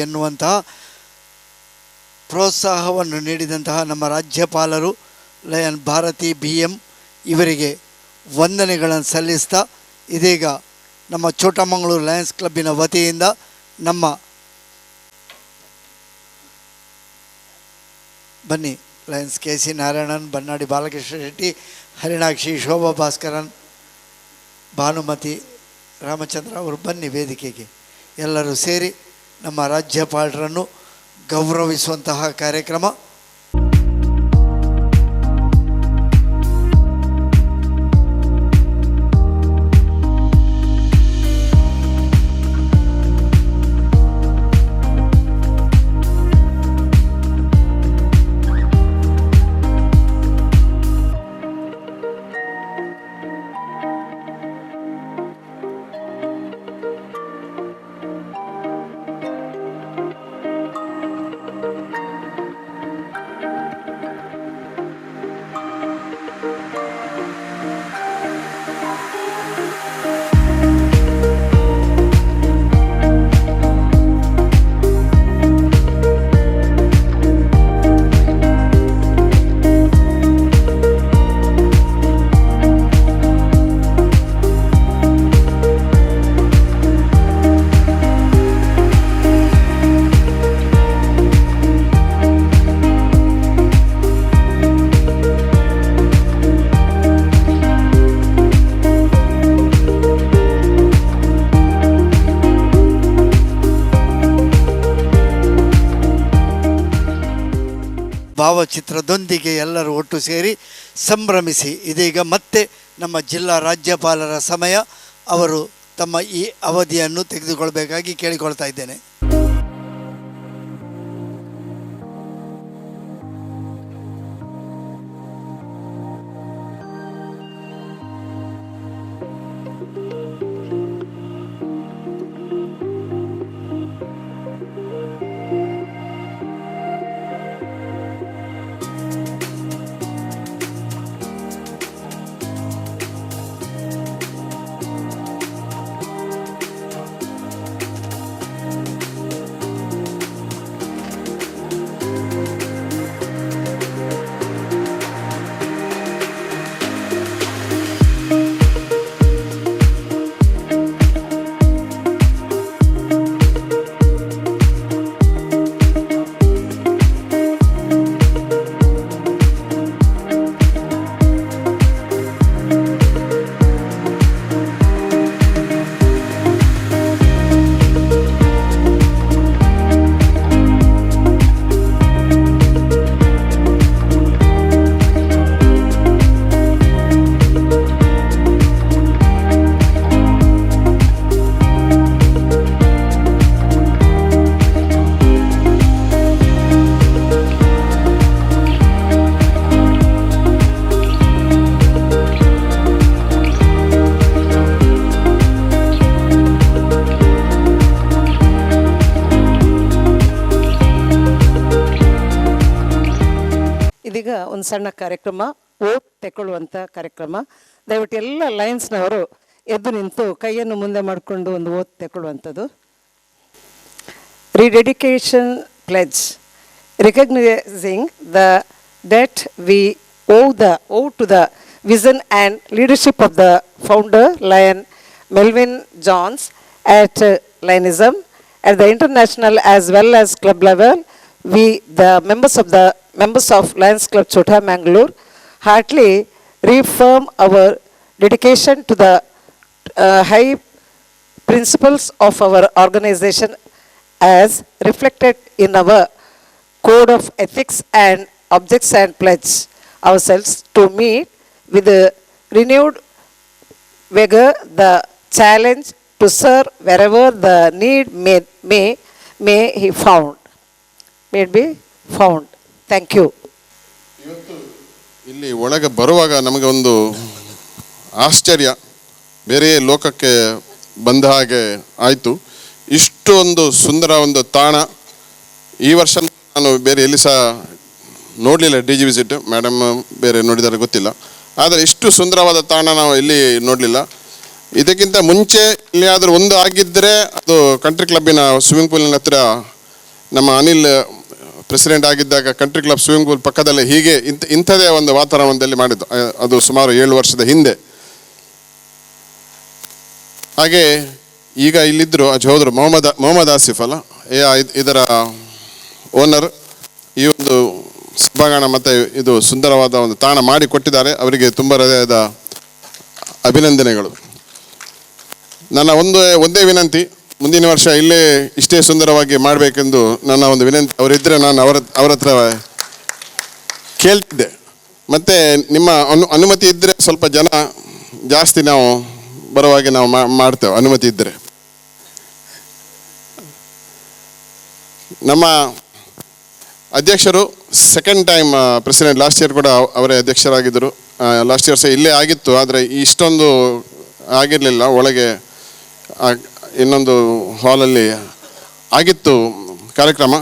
ಎನ್ನುವಂತಹ ಪ್ರೋತ್ಸಾಹವನ್ನು ನೀಡಿದಂತಹ ನಮ್ಮ ರಾಜ್ಯಪಾಲರು ಲಯನ್ ಭಾರತಿ BM ಇವರಿಗೆ ವಂದನೆಗಳನ್ನು ಸಲ್ಲಿಸ್ತಾ, ಇದೀಗ ನಮ್ಮ ಚೋಟಮಂಗಳೂರು ಲಯನ್ಸ್ ಕ್ಲಬ್ಬಿನ ವತಿಯಿಂದ ನಮ್ಮ ಬನ್ನಿ ಲಯನ್ಸ್ KC ನಾರಾಯಣನ್, ಬನ್ನಾಡಿ ಬಾಲಕೃಷ್ಣ ಶೆಟ್ಟಿ, ಹರಿಣಾಕ್ಷಿ, ಶೋಭಾ ಭಾಸ್ಕರನ್, ಭಾನುಮತಿ, ರಾಮಚಂದ್ರ ಅವರು ಬನ್ನಿ ವೇದಿಕೆಗೆ. ಎಲ್ಲರೂ ಸೇರಿ ನಮ್ಮ ರಾಜ್ಯಪಾಲರನ್ನು ಗೌರವಿಸುವಂತಹ ಕಾರ್ಯಕ್ರಮ. ಭಾವಚಿತ್ರದೊಂದಿಗೆ ಎಲ್ಲರೂ ಒಟ್ಟು ಸೇರಿ ಸಂಭ್ರಮಿಸಿ. ಇದೀಗ ಮತ್ತೆ ನಮ್ಮ ಜಿಲ್ಲಾ ರಾಜ್ಯಪಾಲರ ಸಮಯ. ಅವರು ತಮ್ಮ ಈ ಅವಧಿಯನ್ನು ತೆಗೆದುಕೊಳ್ಬೇಕಾಗಿ ಕೇಳಿಕೊಳ್ತಾ ಇದ್ದೇನೆ. ಒಂದು ಸಣ್ಣ ಕಾರ್ಯಕ್ರಮ, ಓಟ್ ತೆಗೊಳ್ಳುವಂಥ ಕಾರ್ಯಕ್ರಮ. ದಯವಿಟ್ಟು ಎಲ್ಲ ಲಯನ್ಸ್ನವರು ಎದ್ದು ನಿಂತು ಕೈಯನ್ನು ಮುಂದೆ ಮಾಡಿಕೊಂಡು ಒಂದು vote ತೆಗೊಳ್ಳುವಂಥದ್ದು. Rededication pledge, recognizing the debt we owe to the vision and leadership of the founder, Lion Melvin Johns, at Lionism, at the international as well as club level. We, the members of Lions Club Chota Mangalore, heartily reaffirm our dedication to the high principles of our organization as reflected in our code of ethics and objects, and pledge ourselves to meet with a renewed vigor the challenge to serve wherever the need may he found. May it be found. Thank you. ಇವತ್ತು ಇಲ್ಲಿ ಒಳಗೆ ಬರುವಾಗ ನಮಗೆ ಒಂದು ಆಶ್ಚರ್ಯ, ಬೇರೆ ಲೋಕಕ್ಕೆ ಬಂದ ಹಾಗೆ ಆಯಿತು. ಇಷ್ಟು ಒಂದು ಸುಂದರ ಒಂದು ತಾಣ ಈ ವರ್ಷ ನಾನು ಬೇರೆ ಎಲ್ಲಿ ಸಹ ನೋಡಲಿಲ್ಲ. ಡಿ ಜಿ ವಿಸಿಟ್ ಮೇಡಮ್ ಬೇರೆ ನೋಡಿದರೆ ಗೊತ್ತಿಲ್ಲ, ಆದರೆ ಇಷ್ಟು ಸುಂದರವಾದ ತಾಣ ನಾವು ಇಲ್ಲಿ ನೋಡಲಿಲ್ಲ. ಇದಕ್ಕಿಂತ ಮುಂಚೆ ಎಲ್ಲಿಯಾದರೂ ಒಂದು ಆಗಿದ್ದರೆ ಅದು ಕಂಟ್ರಿ ಕ್ಲಬ್ಬಿನ ಸ್ವಿಮ್ಮಿಂಗ್ ಪೂಲಿನ ಹತ್ತಿರ ನಮ್ಮ ಅನಿಲ್ ಪ್ರೆಸಿಡೆಂಟ್ ಆಗಿದ್ದಾಗ ಕಂಟ್ರಿ ಕ್ಲಬ್ ಸ್ವಿಮ್ಮಿಂಗ್ ಪೂಲ್ ಪಕ್ಕದಲ್ಲೇ ಹೀಗೆ ಇಂಥದೇ ಒಂದು ವಾತಾವರಣದಲ್ಲಿ ಮಾಡಿದ್ದು. ಅದು ಸುಮಾರು 7 ವರ್ಷದ ಹಿಂದೆ. ಹಾಗೆ ಈಗ ಇಲ್ಲಿದ್ದರು ಹೋದರು ಮೊಹಮ್ಮದ್ ಆಸಿಫ್ ಅಲ್ಲ, ಇದರ ಓನರ್. ಈ ಒಂದು ಸಭಾಂಗಣ ಮತ್ತು ಇದು ಸುಂದರವಾದ ಒಂದು ತಾಣ ಮಾಡಿ ಕೊಟ್ಟಿದ್ದಾರೆ. ಅವರಿಗೆ ತುಂಬ ಹೃದಯದ ಅಭಿನಂದನೆಗಳು. ನನ್ನ ಒಂದೇ ವಿನಂತಿ, ಮುಂದಿನ ವರ್ಷ ಇಲ್ಲೇ ಇಷ್ಟೇ ಸುಂದರವಾಗಿ ಮಾಡಬೇಕೆಂದು ನನ್ನ ಒಂದು ವಿನಂತಿ. ಅವರಿದ್ದರೆ ನಾನು ಅವರ ಹತ್ರ ಕೇಳ್ತಿದ್ದೆ. ಮತ್ತು ನಿಮ್ಮ ಅನುಮತಿ ಇದ್ದರೆ ಸ್ವಲ್ಪ ಜನ ಜಾಸ್ತಿ ನಾವು ಬರುವಾಗೆ ನಾವು ಮಾಡ್ತೇವೆ, ಅನುಮತಿ ಇದ್ದರೆ. ನಮ್ಮ ಅಧ್ಯಕ್ಷರು second time president, last year ಕೂಡ ಅವರೇ ಅಧ್ಯಕ್ಷರಾಗಿದ್ದರು. ಲಾಸ್ಟ್ ಇಯರ್ ಸಹ ಇಲ್ಲೇ ಆಗಿತ್ತು, ಆದರೆ ಇಷ್ಟೊಂದು ಆಗಿರಲಿಲ್ಲ. ಒಳಗೆ ಇನ್ನೊಂದು ಹಾಲಲ್ಲಿ ಆಗಿತ್ತು ಕಾರ್ಯಕ್ರಮ.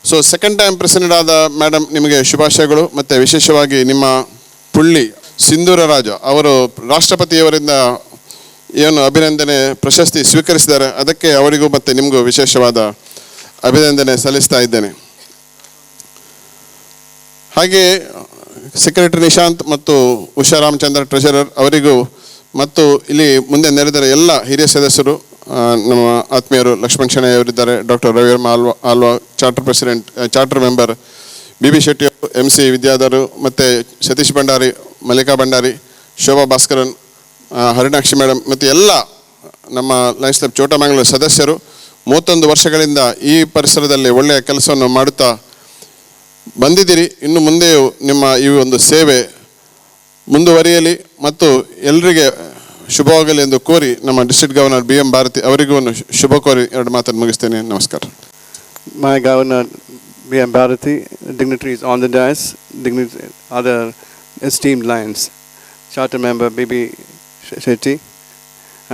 ಸೊ ಸೆಕೆಂಡ್ ಟೈಮ್ ಪ್ರೆಸಿಡೆಂಟ್ ಆದ ಮೇಡಮ್, ನಿಮಗೆ ಶುಭಾಶಯಗಳು. ಮತ್ತು ವಿಶೇಷವಾಗಿ ನಿಮ್ಮ ಪುಳ್ಳಿ ಸಿಂಧೂರ ರಾಜ ಅವರು ರಾಷ್ಟ್ರಪತಿಯವರಿಂದ ಏನು ಅಭಿನಂದನೆ ಪ್ರಶಸ್ತಿ ಸ್ವೀಕರಿಸಿದ್ದಾರೆ, ಅದಕ್ಕೆ ಅವರಿಗೂ ಮತ್ತು ನಿಮಗೂ ವಿಶೇಷವಾದ ಅಭಿನಂದನೆ ಸಲ್ಲಿಸ್ತಾ ಇದ್ದೇನೆ. ಹಾಗೆ ಸೆಕ್ರೆಟರಿ ನಿಶಾಂತ್ ಮತ್ತು ಉಷಾ ರಾಮಚಂದ್ರ ಟ್ರೆಷರರ್ ಅವರಿಗೂ, ಮತ್ತು ಇಲ್ಲಿ ಮುಂದೆ ನೆರೆದರೆ ಎಲ್ಲ ಹಿರಿಯ ಸದಸ್ಯರು, ನಮ್ಮ ಆತ್ಮೀಯರು ಲಕ್ಷ್ಮಣ್ ಶೆಣೈ ಅವರಿದ್ದಾರೆ, ಡಾಕ್ಟರ್ ರವಿವರ್ಮ ಆಲ್ವಾ charter member B B Shetty ಅವರು, MC ವಿದ್ಯಾಧರ್, ಮತ್ತು ಸತೀಶ್ ಭಂಡಾರಿ, ಮಲ್ಲಿಕಾ ಭಂಡಾರಿ, ಶೋಭಾ ಭಾಸ್ಕರನ್, ಹರಿಣಾಕ್ಷಿ ಮೇಡಮ್, ಮತ್ತು ಎಲ್ಲ ನಮ್ಮ ಲಯನ್ಸ್ ಕ್ಲಬ್ ಚೋಟಾ ಮಂಗಳೂರು ಸದಸ್ಯರು 31 ವರ್ಷಗಳಿಂದ ಈ ಪರಿಸರದಲ್ಲಿ ಒಳ್ಳೆಯ ಕೆಲಸವನ್ನು ಮಾಡುತ್ತಾ ಬಂದಿದ್ದೀರಿ. ಇನ್ನು ಮುಂದೆಯೂ ನಿಮ್ಮ ಈ ಒಂದು ಸೇವೆ ಮುಂದುವರಿಯಲಿ ಮತ್ತು ಎಲ್ಲರಿಗೆ ಶುಭವಾಗಲಿ ಎಂದು ಕೋರಿ ನಮ್ಮ ಡಿಸ್ಟ್ರಿಕ್ಟ್ ಗವರ್ನರ್ BM ಭಾರತಿ ಅವರಿಗೂ ಒಂದು ಶುಭ ಕೋರಿ 2 ಮಾತನ್ನು ಮುಗಿಸ್ತೇನೆ. ನಮಸ್ಕಾರ. My Governor BM Bharati, dignitaries on the dais, other esteemed lions, Charter Member BB Shetty.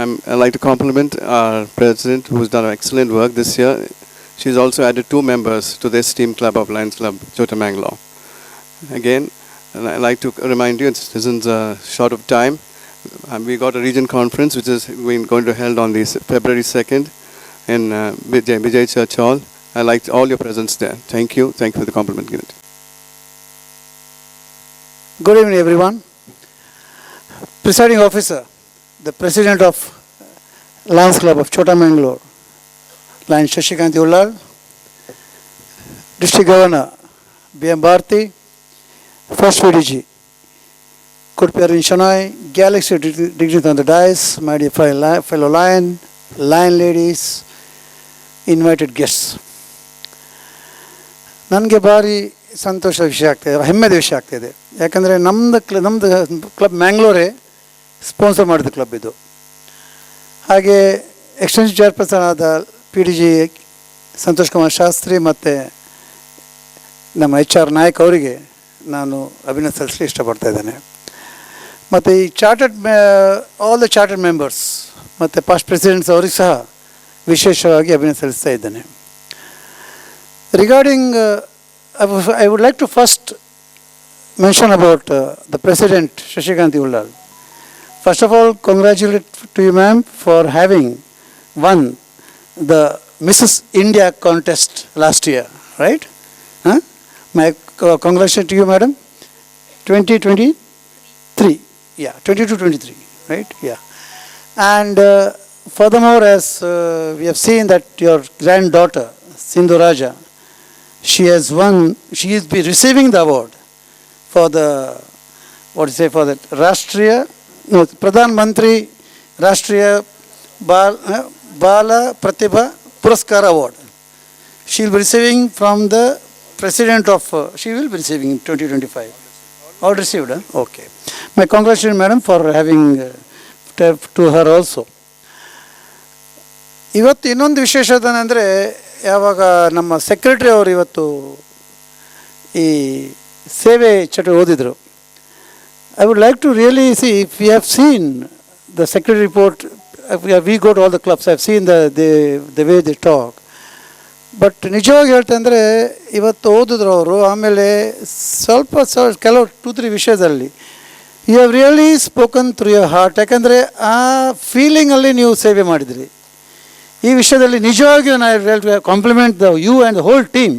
I'd like to compliment our President, who's done excellent work this year. She's also added 2 members to this team club of Lions Club Chota Mangalore. Again, I'd like to remind you, this is a short of time. We got a region conference which is going to held on this February 2nd in Vijay Church Hall. I liked all your presence there. Thank you. Thank you for the compliment given. Good evening, everyone. Presiding officer, the President of Lions Club of Chota Mangalore, Lion Shashikant Ullal, District Governor BM Bharati, First PDG, Kudpi Arvind Shenoy, Galaxy dignitaries on the dais, my dear fellow lion ladies, invited guests. ನನಗೆ ಭಾರಿ ಸಂತೋಷದ ವಿಷಯ ಆಗ್ತಾಯಿದೆ, ಹೆಮ್ಮೆದ ವಿಷಯ ಆಗ್ತಾಯಿದೆ. ಯಾಕಂದರೆ ನಮ್ಮದು ಕ್ಲಬ್ ಮ್ಯಾಂಗ್ಳೂರೇ ಸ್ಪಾನ್ಸರ್ ಮಾಡಿದ ಕ್ಲಬ್ ಇದು. ಹಾಗೆ ಎಕ್ಸ್ಟೆನ್ಷನ್ ಚೇರ್ಪರ್ಸನ್ ಆದ PDG ಸಂತೋಷ್ ಕುಮಾರ್ ಶಾಸ್ತ್ರಿ ಮತ್ತು ನಮ್ಮ HR ನಾಯಕ್ ಅವರಿಗೆ ನಾನು ಅಭಿನಂದನೆ ಸಲ್ಲಿಸಲು ಇಷ್ಟಪಡ್ತಾ ಇದ್ದೇನೆ. ಮತ್ತು ಈ ಆಲ್ ದ ಚಾರ್ಟರ್ಡ್ ಮೆಂಬರ್ಸ್ ಮತ್ತು ಪಾಸ್ಟ್ ಪ್ರೆಸಿಡೆಂಟ್ಸ್ ಅವರಿಗೆ ಸಹ ವಿಶೇಷವಾಗಿ ಅಭಿನಂದನೆ ಸಲ್ಲಿಸ್ತಾ ಇದ್ದೇನೆ. Regarding I would like to first mention about the President, Shashikanti Ullal. First of all, congratulate to you, ma'am, for having won the Mrs. India contest last year, right? Huh? My congratulations to you, madam. 2023, yeah, 22-23, right? Yeah. And furthermore, as we have seen that your granddaughter, Sindhu Raja, she has won, she is be receiving the award for the, what do you say, for the Pradhan Mantri Rashtriya Bala Pratibha Puraskar Award. She will be receiving from the President of, she will be receiving in 2025. All received, huh? Okay. My congratulations, madam, for having to her also. ಇವತ್ತು ಇನ್ನೊಂದು ವಿಶೇಷತೆನೆಂದರೆ ಯಾವಾಗ ನಮ್ಮ ಸೆಕ್ರೆಟರಿ ಅವರು ಇವತ್ತು ಈ ಸೇವೆ ಚಟು ಓದಿದರು. I would like to really see if we have seen the secretary report. We go to all the clubs. I have seen the way they talk. But ನಿಜವಾಗಿ ಹೇಳ್ತಾ ಅಂದರೆ ಇವತ್ತು ಓದಿದ್ರು ಅವರು. ಆಮೇಲೆ ಸ್ವಲ್ಪ ಕೆಲವು 2-3 ವಿಷಯದಲ್ಲಿ you have really spoken through your heart. ಯಾಕಂದರೆ ಆ ಫೀಲಿಂಗಲ್ಲಿ ನೀವು ಸೇವೆ ಮಾಡಿದಿರಿ. ಈ ವಿಷಯದಲ್ಲಿ ನಿಜವಾಗಿಯೂ ನಾನು compliment the you and the whole team.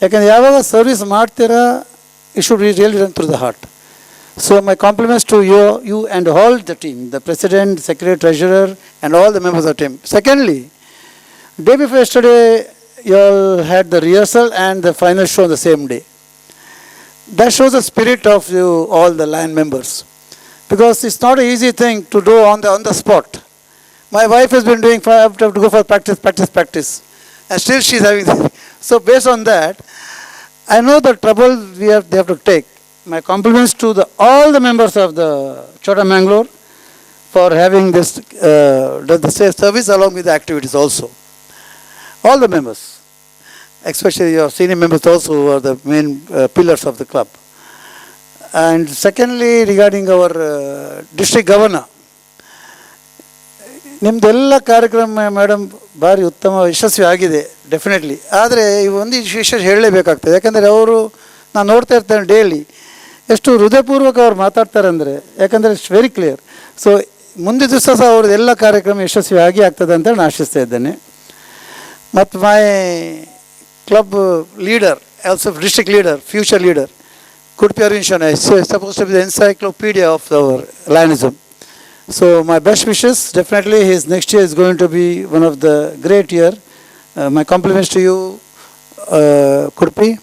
ಯಾಕಂದರೆ ಯಾವಾಗ ಸರ್ವಿಸ್ ಮಾಡ್ತೀರಾ you should really run through the heart. So my compliments to you and all the team, the President, Secretary, Treasurer and all the members of the team. Secondly, day before yesterday you all had the rehearsal and the final show on the same day. That shows the spirit of you all the line members, because it's not an easy thing to do on the spot. My wife has been doing, I have to go for practice and still she's having this. So based on that, I know the trouble they have to take. My compliments to all the members of the Chota Mangalore for having this the service along with the activities also. All the members, especially your senior members also, who are the main pillars of the club. And secondly, regarding our district governor, ನಿಮ್ಮದೆಲ್ಲ ಕಾರ್ಯಕ್ರಮ ಮೇಡಮ್ ಭಾರಿ ಉತ್ತಮ ಯಶಸ್ವಿ ಆಗಿದೆ ಡೆಫಿನೆಟ್ಲಿ. ಆದರೆ ಒಂದು ವಿಶೇಷ ಹೇಳಲೇಬೇಕಾಗ್ತದೆ. ಯಾಕಂದರೆ ಅವರು ನಾನು ನೋಡ್ತಾ ಇರ್ತೇನೆ ಡೈಲಿ ಎಷ್ಟು ಹೃದಯಪೂರ್ವಕ ಅವ್ರು ಮಾತಾಡ್ತಾರೆ ಅಂದರೆ, ಯಾಕಂದರೆ ಇಟ್ಸ್ ವೆರಿ ಕ್ಲಿಯರ್. ಸೊ ಮುಂದಿನ ದಿವಸ ಸಹ ಅವ್ರದ್ದು ಎಲ್ಲ ಕಾರ್ಯಕ್ರಮ ಯಶಸ್ವಿ ಆಗ್ತದೆ ಅಂತ ನಾನು ಆಶಿಸ್ತಾ ಇದ್ದೇನೆ. ಮತ್ತು my club leader, also district leader, future leader, Kurpi Arvind Shana is supposed to be the encyclopedia of our Lionism. So my best wishes. Definitely his next year is going to be one of the great year. My compliments to you, Kurpi.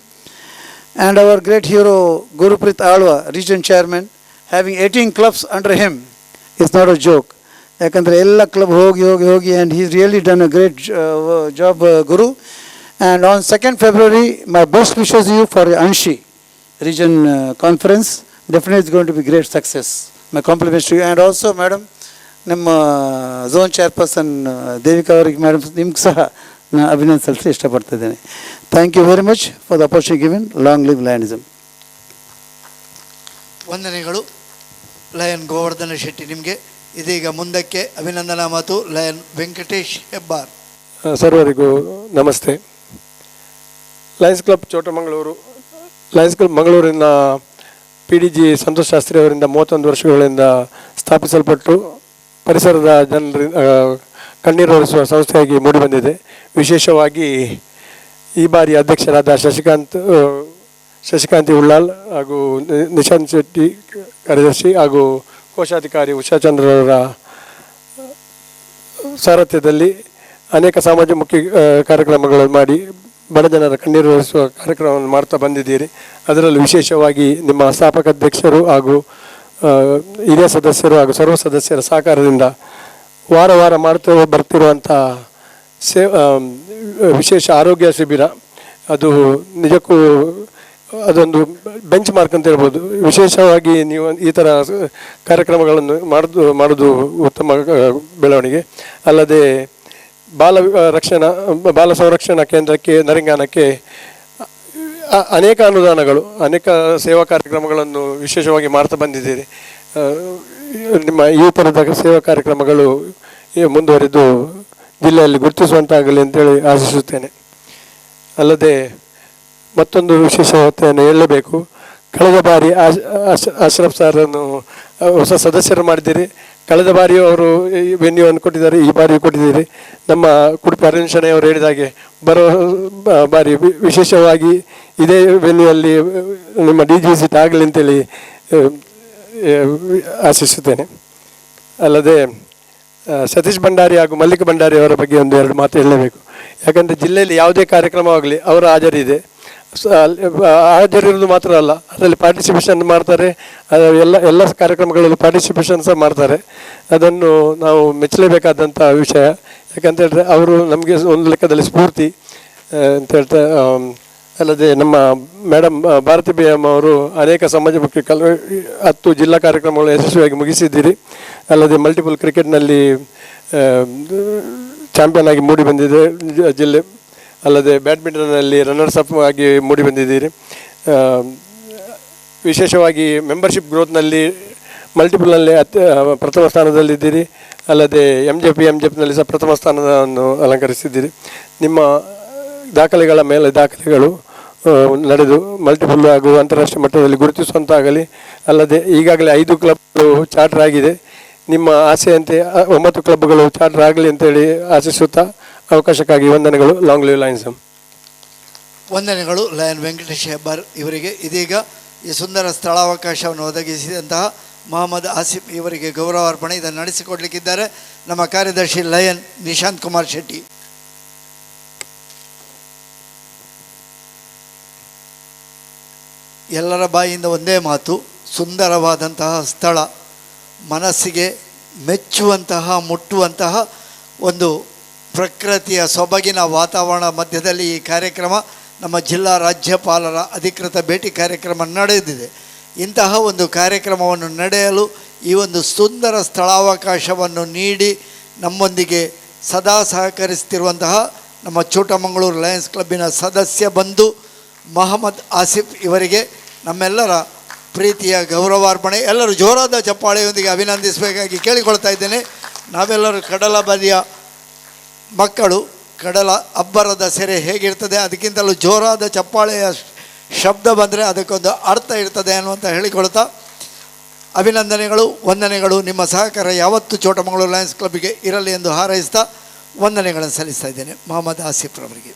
And our great hero Guruprit Alwa, region chairman, having 18 clubs under him is not a joke. Yakandre ella club hogi and he's really done a great job, Guru. And on 2nd February, my best wishes to you for Anshi region conference. Definitely it's going to be great success. My compliments to you. And also madam, ನಮ್ಮ ಝೋನ್ ಚೇರ್ಪರ್ಸನ್ ದೇವಿಕಾ ಅವರಿಗೆ ಮೇಡಮ್ ನಿಮ್ಗೆ ಸಹ ನಾನು ಅಭಿನಂದಿಸಲು ಇಷ್ಟಪಡ್ತಿದ್ದೇನೆ. Thank you very much for the opportunity given. Long live lionism. ವಂದನೆಗಳು ಲಯನ್ ಗೋವರ್ಧನ ಶೆಟ್ಟಿ ನಿಮಗೆ. ಇದೀಗ ಮುಂದಕ್ಕೆ ಅಭಿನಂದನಾ ಮಾತು ಲಯನ್ ವೆಂಕಟೇಶ್ ಹೆಬ್ಬಾರ್. ಸರ್ವರಿಗೂ ನಮಸ್ತೆ. ಲಯನ್ಸ್ ಕ್ಲಬ್ ಚೋಟಮಂಗಳೂರು, ಲಯನ್ಸ್ ಕ್ಲಬ್ ಮಂಗಳೂರಿನ PDG ಸಂತೋಷ್ ಶಾಸ್ತ್ರಿ ಅವರಿಂದ 31 ವರ್ಷಗಳಿಂದ ಸ್ಥಾಪಿಸಲ್ಪಟ್ಟು ಪರಿಸರದ ಜನರ ಕಣ್ಣೀರು ಒರೆಸುವ ಸಂಸ್ಥೆಯಾಗಿ ಮೂಡಿಬಂದಿದೆ. ವಿಶೇಷವಾಗಿ ಈ ಬಾರಿ ಅಧ್ಯಕ್ಷರಾದ ಶಶಿಕಾಂತಿ ಉಳ್ಳಾಲ್ ಹಾಗೂ ನಿಶಾಂತ್ ಶೆಟ್ಟಿ ಕಾರ್ಯದರ್ಶಿ ಹಾಗೂ ಕೋಶಾಧಿಕಾರಿ ಉಷಾಚಂದ್ರವರ ಸಾರಥ್ಯದಲ್ಲಿ ಅನೇಕ ಸಮಾಜಮುಖಿ ಕಾರ್ಯಕ್ರಮಗಳನ್ನು ಮಾಡಿ ಬಡ ಜನರ ಕಣ್ಣೀರು ಒರೆಸುವ ಕಾರ್ಯಕ್ರಮವನ್ನು ಮಾಡ್ತಾ ಬಂದಿದ್ದೀರಿ. ಅದರಲ್ಲೂ ವಿಶೇಷವಾಗಿ ನಿಮ್ಮ ಸ್ಥಾಪಕ ಅಧ್ಯಕ್ಷರು ಹಾಗೂ ಹಿರಿಯ ಸದಸ್ಯರು ಹಾಗೂ ಸರ್ವ ಸದಸ್ಯರ ಸಹಕಾರದಿಂದ ವಾರ ವಾರ ಮಾಡ್ತಾ ಬರ್ತಿರುವಂಥ ವಿಶೇಷ ಆರೋಗ್ಯ ಶಿಬಿರ, ಅದು ನಿಜಕ್ಕೂ ಅದೊಂದು ಬೆಂಚ್ ಮಾರ್ಕ್ ಅಂತ ಹೇಳ್ಬೋದು. ವಿಶೇಷವಾಗಿ ನೀವು ಈ ಥರ ಕಾರ್ಯಕ್ರಮಗಳನ್ನು ಮಾಡೋದು ಉತ್ತಮ ಬೆಳವಣಿಗೆ. ಅಲ್ಲದೆ ಬಾಲ ಸಂರಕ್ಷಣಾ ಕೇಂದ್ರಕ್ಕೆ, ನರಿಂಗಾನಕ್ಕೆ ಅನೇಕ ಅನುದಾನಗಳು, ಅನೇಕ ಸೇವಾ ಕಾರ್ಯಕ್ರಮಗಳನ್ನು ವಿಶೇಷವಾಗಿ ಮಾಡ್ತಾ ಬಂದಿದ್ದೀರಿ. ನಿಮ್ಮ ಈ ಥರದ ಸೇವಾ ಕಾರ್ಯಕ್ರಮಗಳು ಮುಂದುವರಿದು ಜಿಲ್ಲೆಯಲ್ಲಿ ಗುರುತಿಸುವಂತಾಗಲಿ ಅಂತೇಳಿ ಆಶಿಸುತ್ತೇನೆ. ಅಲ್ಲದೆ ಮತ್ತೊಂದು ವಿಶೇಷತೆಯನ್ನು ಹೇಳಲೇಬೇಕು. ಕಳೆದ ಬಾರಿ ಅಶ್ರಫ್ ಸರನ್ನು ಹೊಸ ಸದಸ್ಯರು ಮಾಡಿದ್ದೀರಿ. ಕಳೆದ ಬಾರಿಯೂ ಅವರು ಈ ವೆನ್ಯೂವನ್ನು ಕೊಟ್ಟಿದ್ದಾರೆ, ಈ ಬಾರಿಯೂ ಕೊಟ್ಟಿದ್ದೀರಿ. ನಮ್ಮ ಕುಡುಪಿ ಅರವಿಂದ್ ಶೆಣೈ ಅವರು ಹೇಳಿದ ಹಾಗೆ ಬರೋ ಬಾರಿ ವಿಶೇಷವಾಗಿ ಇದೇ ವೆನ್ಯೂಯಲ್ಲಿ ನಿಮ್ಮ DG ಆಗಲಿ ಅಂತೇಳಿ ಆಶಿಸುತ್ತೇನೆ. ಅಲ್ಲದೆ ಸತೀಶ್ ಭಂಡಾರಿ ಹಾಗೂ ಮಲ್ಲಿಕ ಭಂಡಾರಿ ಅವರ ಬಗ್ಗೆ ಒಂದು ಎರಡು ಮಾತು ಹೇಳಲೇಬೇಕು. ಯಾಕಂದರೆ ಜಿಲ್ಲೆಯಲ್ಲಿ ಯಾವುದೇ ಕಾರ್ಯಕ್ರಮವಾಗಲಿ ಅವರ ಹಾಜರಿದೆ. ಹಾಜರಿರೋದು ಮಾತ್ರ ಅಲ್ಲ, ಅದರಲ್ಲಿ ಪಾರ್ಟಿಸಿಪೇಷನ್ ಮಾಡ್ತಾರೆ. ಎಲ್ಲ ಕಾರ್ಯಕ್ರಮಗಳಲ್ಲೂ ಪಾರ್ಟಿಸಿಪೇಷನ್ ಸಹ ಮಾಡ್ತಾರೆ. ಅದನ್ನು ನಾವು ಮೆಚ್ಚಲೇಬೇಕಾದಂಥ ವಿಷಯ. ಯಾಕಂತೇಳಿದ್ರೆ ಅವರು ನಮಗೆ ಒಂದು ಲೆಕ್ಕದಲ್ಲಿ ಸ್ಫೂರ್ತಿ ಅಂತ ಹೇಳ್ತಾ. ಅಲ್ಲದೆ ನಮ್ಮ ಮೇಡಮ್ ಭಾರತಿ BM ಅವರು ಅನೇಕ ಸಮಾಜಮುಖಿ 10 ಜಿಲ್ಲಾ ಕಾರ್ಯಕ್ರಮಗಳು ಯಶಸ್ವಿಯಾಗಿ ಮುಗಿಸಿದ್ದೀರಿ. ಅಲ್ಲದೆ ಮಲ್ಟಿಪಲ್ ಕ್ರಿಕೆಟ್ನಲ್ಲಿ ಚಾಂಪಿಯನ್ ಆಗಿ ಮೂಡಿ ಬಂದಿದೆ ಜಿಲ್ಲೆ. ಅಲ್ಲದೆ ಬ್ಯಾಡ್ಮಿಂಟನ್ನಲ್ಲಿ ರನ್ನರ್ಸ್ ಅಪ್ ಆಗಿ ಮೂಡಿ ಬಂದಿದ್ದೀರಿ. ವಿಶೇಷವಾಗಿ ಮೆಂಬರ್ಶಿಪ್ ಗ್ರೋತ್ನಲ್ಲಿ ಮಲ್ಟಿಪಲ್ನಲ್ಲಿ ಪ್ರಥಮ ಸ್ಥಾನದಲ್ಲಿದ್ದೀರಿ. ಅಲ್ಲದೆ MJPನಲ್ಲಿ ಸಹ ಪ್ರಥಮ ಸ್ಥಾನವನ್ನು ಅಲಂಕರಿಸಿದ್ದೀರಿ. ನಿಮ್ಮ ದಾಖಲೆಗಳ ಮೇಲೆ ದಾಖಲೆಗಳು ನಡೆದು ಮಲ್ಟಿಪಲ್ ಹಾಗೂ ಅಂತಾರಾಷ್ಟ್ರೀಯ ಮಟ್ಟದಲ್ಲಿ ಗುರುತಿಸುವಂತಾಗಲಿ. ಅಲ್ಲದೆ ಈಗಾಗಲೇ 5 ಕ್ಲಬ್ಗಳು ಚಾರ್ಟರ್ ಆಗಿದೆ. ನಿಮ್ಮ ಆಸೆಯಂತೆ 9 ಕ್ಲಬ್ಗಳು ಚಾರ್ಟರ್ ಆಗಲಿ ಅಂತೇಳಿ ಆಶಿಸುತ್ತಾ ಅವಕಾಶಕ್ಕಾಗಿ ವಂದನೆಗಳು. Long live lions. ವಂದನೆಗಳು ಲಯನ್ ವೆಂಕಟೇಶ್ ಹೆಬ್ಬಾರ್ ಇವರಿಗೆ. ಇದೀಗ ಈ ಸುಂದರ ಸ್ಥಳಾವಕಾಶವನ್ನು ಒದಗಿಸಿದಂತಹ ಮೊಹಮ್ಮದ್ ಆಸಿಫ್ ಇವರಿಗೆ ಗೌರವಾರ್ಪಣೆ ಇದನ್ನು ನಡೆಸಿಕೊಡ್ಲಿಕ್ಕಿದ್ದಾರೆ ನಮ್ಮ ಕಾರ್ಯದರ್ಶಿ ಲಯನ್ ನಿಶಾಂತ್ ಕುಮಾರ್ ಶೆಟ್ಟಿ. ಎಲ್ಲರ ಬಾಯಿಯಿಂದ ಒಂದೇ ಮಾತು, ಸುಂದರವಾದಂತಹ ಸ್ಥಳ, ಮನಸ್ಸಿಗೆ ಮೆಚ್ಚುವಂತಹ ಮುಟ್ಟುವಂತಹ ಒಂದು ಪ್ರಕೃತಿಯ ಸೊಬಗಿನ ವಾತಾವರಣ ಮಧ್ಯದಲ್ಲಿ ಈ ಕಾರ್ಯಕ್ರಮ ನಮ್ಮ ಜಿಲ್ಲಾ ರಾಜ್ಯಪಾಲರ ಅಧಿಕೃತ ಭೇಟಿ ಕಾರ್ಯಕ್ರಮ ನಡೆದಿದೆ. ಇಂತಹ ಒಂದು ಕಾರ್ಯಕ್ರಮವನ್ನು ನಡೆಯಲು ಈ ಒಂದು ಸುಂದರ ಸ್ಥಳಾವಕಾಶವನ್ನು ನೀಡಿ ನಮ್ಮೊಂದಿಗೆ ಸದಾ ಸಹಕರಿಸುತ್ತಿರುವಂತಹ ನಮ್ಮ ಚೋಟಮಂಗಳೂರು ಲಯನ್ಸ್ ಕ್ಲಬ್ಬಿನ ಸದಸ್ಯ ಬಂಧು ಮೊಹಮ್ಮದ್ ಆಸಿಫ್ ಇವರಿಗೆ ನಮ್ಮೆಲ್ಲರ ಪ್ರೀತಿಯ ಗೌರವಾರ್ಪಣೆ. ಎಲ್ಲರೂ ಜೋರಾದ ಚಪ್ಪಾಳೆಯೊಂದಿಗೆ ಅಭಿನಂದಿಸಬೇಕಾಗಿ ಕೇಳಿಕೊಳ್ತಾ ಇದ್ದೇನೆ. ನಾವೆಲ್ಲರೂ ಕಡಲ ಬದಿಯ ಮಕ್ಕಳು. ಕಡಲ ಅಬ್ಬರದ ಸೆರೆ ಹೇಗಿರ್ತದೆ, ಅದಕ್ಕಿಂತಲೂ ಜೋರಾದ ಚಪ್ಪಾಳೆಯ ಶಬ್ದ ಬಂದರೆ ಅದಕ್ಕೊಂದು ಅರ್ಥ ಇರ್ತದೆ ಅನ್ನುವಂತ ಹೇಳಿಕೊಳ್ತಾ ಅಭಿನಂದನೆಗಳು, ವಂದನೆಗಳು. ನಿಮ್ಮ ಸಹಕಾರ ಯಾವತ್ತೂ ಚೋಟಮಂಗಳೂರು ಲಯನ್ಸ್ ಕ್ಲಬ್ಗೆ ಇರಲಿ ಎಂದು ಹಾರೈಸ್ತಾ ವಂದನೆಗಳನ್ನು ಸಲ್ಲಿಸ್ತಾ ಇದ್ದೇನೆ ಮೊಹಮ್ಮದ್ ಆಸಿಫ್ ರವರಿಗೆ.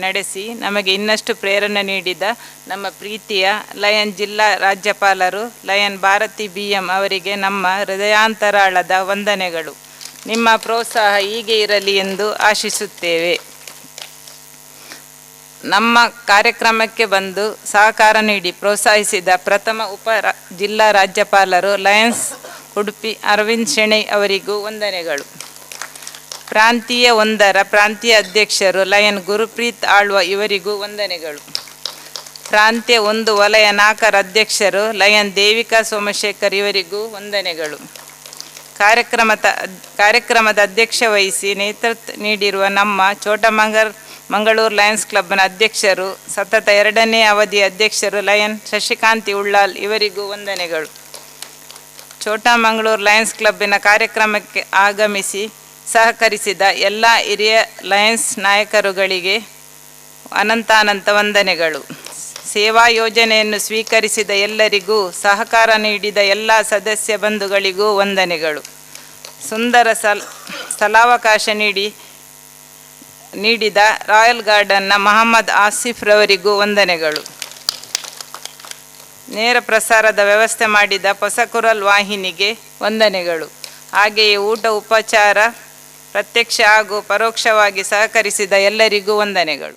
ನಡೆಸಿ ನಮಗೆ ಇನ್ನಷ್ಟು ಪ್ರೇರಣೆ ನೀಡಿದ ನಮ್ಮ ಪ್ರೀತಿಯ ಲಯನ್ ಜಿಲ್ಲಾ ರಾಜ್ಯಪಾಲರು ಲಯನ್ ಭಾರತಿ BM ಅವರಿಗೆ ನಮ್ಮ ಹೃದಯಾಂತರಾಳದ ವಂದನೆಗಳು. ನಿಮ್ಮ ಪ್ರೋತ್ಸಾಹ ಹೀಗೆ ಇರಲಿ ಎಂದು ಆಶಿಸುತ್ತೇವೆ. ನಮ್ಮ ಕಾರ್ಯಕ್ರಮಕ್ಕೆ ಬಂದು ಸಹಕಾರ ನೀಡಿ ಪ್ರೋತ್ಸಾಹಿಸಿದ ಪ್ರಥಮ ಜಿಲ್ಲಾ ರಾಜ್ಯಪಾಲರು ಲಯನ್ಸ್ ಉಡುಪಿ ಅರವಿಂದ್ ಶೆಣೈ ಅವರಿಗೂ ವಂದನೆಗಳು. ಪ್ರಾಂತೀಯ 1ರ ಪ್ರಾಂತೀಯ ಅಧ್ಯಕ್ಷರು ಲಯನ್ ಗುರುಪ್ರೀತ್ ಆಳ್ವ ಇವರಿಗೂ ವಂದನೆಗಳು. ಪ್ರಾಂತ್ಯ 1 ವಲಯ 4ರ ಅಧ್ಯಕ್ಷರು ಲಯನ್ ದೇವಿಕಾ ಸೋಮಶೇಖರ್ ಇವರಿಗೂ ವಂದನೆಗಳು. ಕಾರ್ಯಕ್ರಮದ ಅಧ್ಯಕ್ಷ ವಹಿಸಿ ನೇತೃತ್ವ ನೀಡಿರುವ ನಮ್ಮ ಮಂಗಳೂರು ಲಯನ್ಸ್ ಕ್ಲಬ್ನ ಅಧ್ಯಕ್ಷರು, ಸತತ 2ನೇ ಅವಧಿಯ ಅಧ್ಯಕ್ಷರು ಲಯನ್ ಶಶಿಕಾಂತಿ ಉಳ್ಳಾಲ್ ಇವರಿಗೂ ವಂದನೆಗಳು. ಮಂಗಳೂರು ಲಯನ್ಸ್ ಕ್ಲಬ್ಬಿನ ಕಾರ್ಯಕ್ರಮಕ್ಕೆ ಆಗಮಿಸಿ ಸಹಕರಿಸಿದ ಎಲ್ಲ ಹಿರಿಯ ಲಯನ್ಸ್ ನಾಯಕರುಗಳಿಗೆ ಅನಂತಾನಂತ ವಂದನೆಗಳು. ಸೇವಾ ಯೋಜನೆಯನ್ನು ಸ್ವೀಕರಿಸಿದ ಎಲ್ಲರಿಗೂ, ಸಹಕಾರ ನೀಡಿದ ಎಲ್ಲ ಸದಸ್ಯ ಬಂಧುಗಳಿಗೂ ವಂದನೆಗಳು. ಸುಂದರ ಸ್ಥಳಾವಕಾಶ ನೀಡಿದ ರಾಯಲ್ ಗಾರ್ಡನ್ನ ಮೊಹಮ್ಮದ್ ಆಸಿಫ್ ರವರಿಗೂ ವಂದನೆಗಳು. ನೇರ ಪ್ರಸಾರದ ವ್ಯವಸ್ಥೆ ಮಾಡಿದ ಹೊಸಕುರಲ್ ವಾಹಿನಿಗೆ ವಂದನೆಗಳು. ಹಾಗೆಯೇ ಊಟ ಉಪಚಾರ ಪ್ರತ್ಯಕ್ಷ ಹಾಗೂ ಪರೋಕ್ಷವಾಗಿ ಸಹಕರಿಸಿದ ಎಲ್ಲರಿಗೂ ವಂದನೆಗಳು.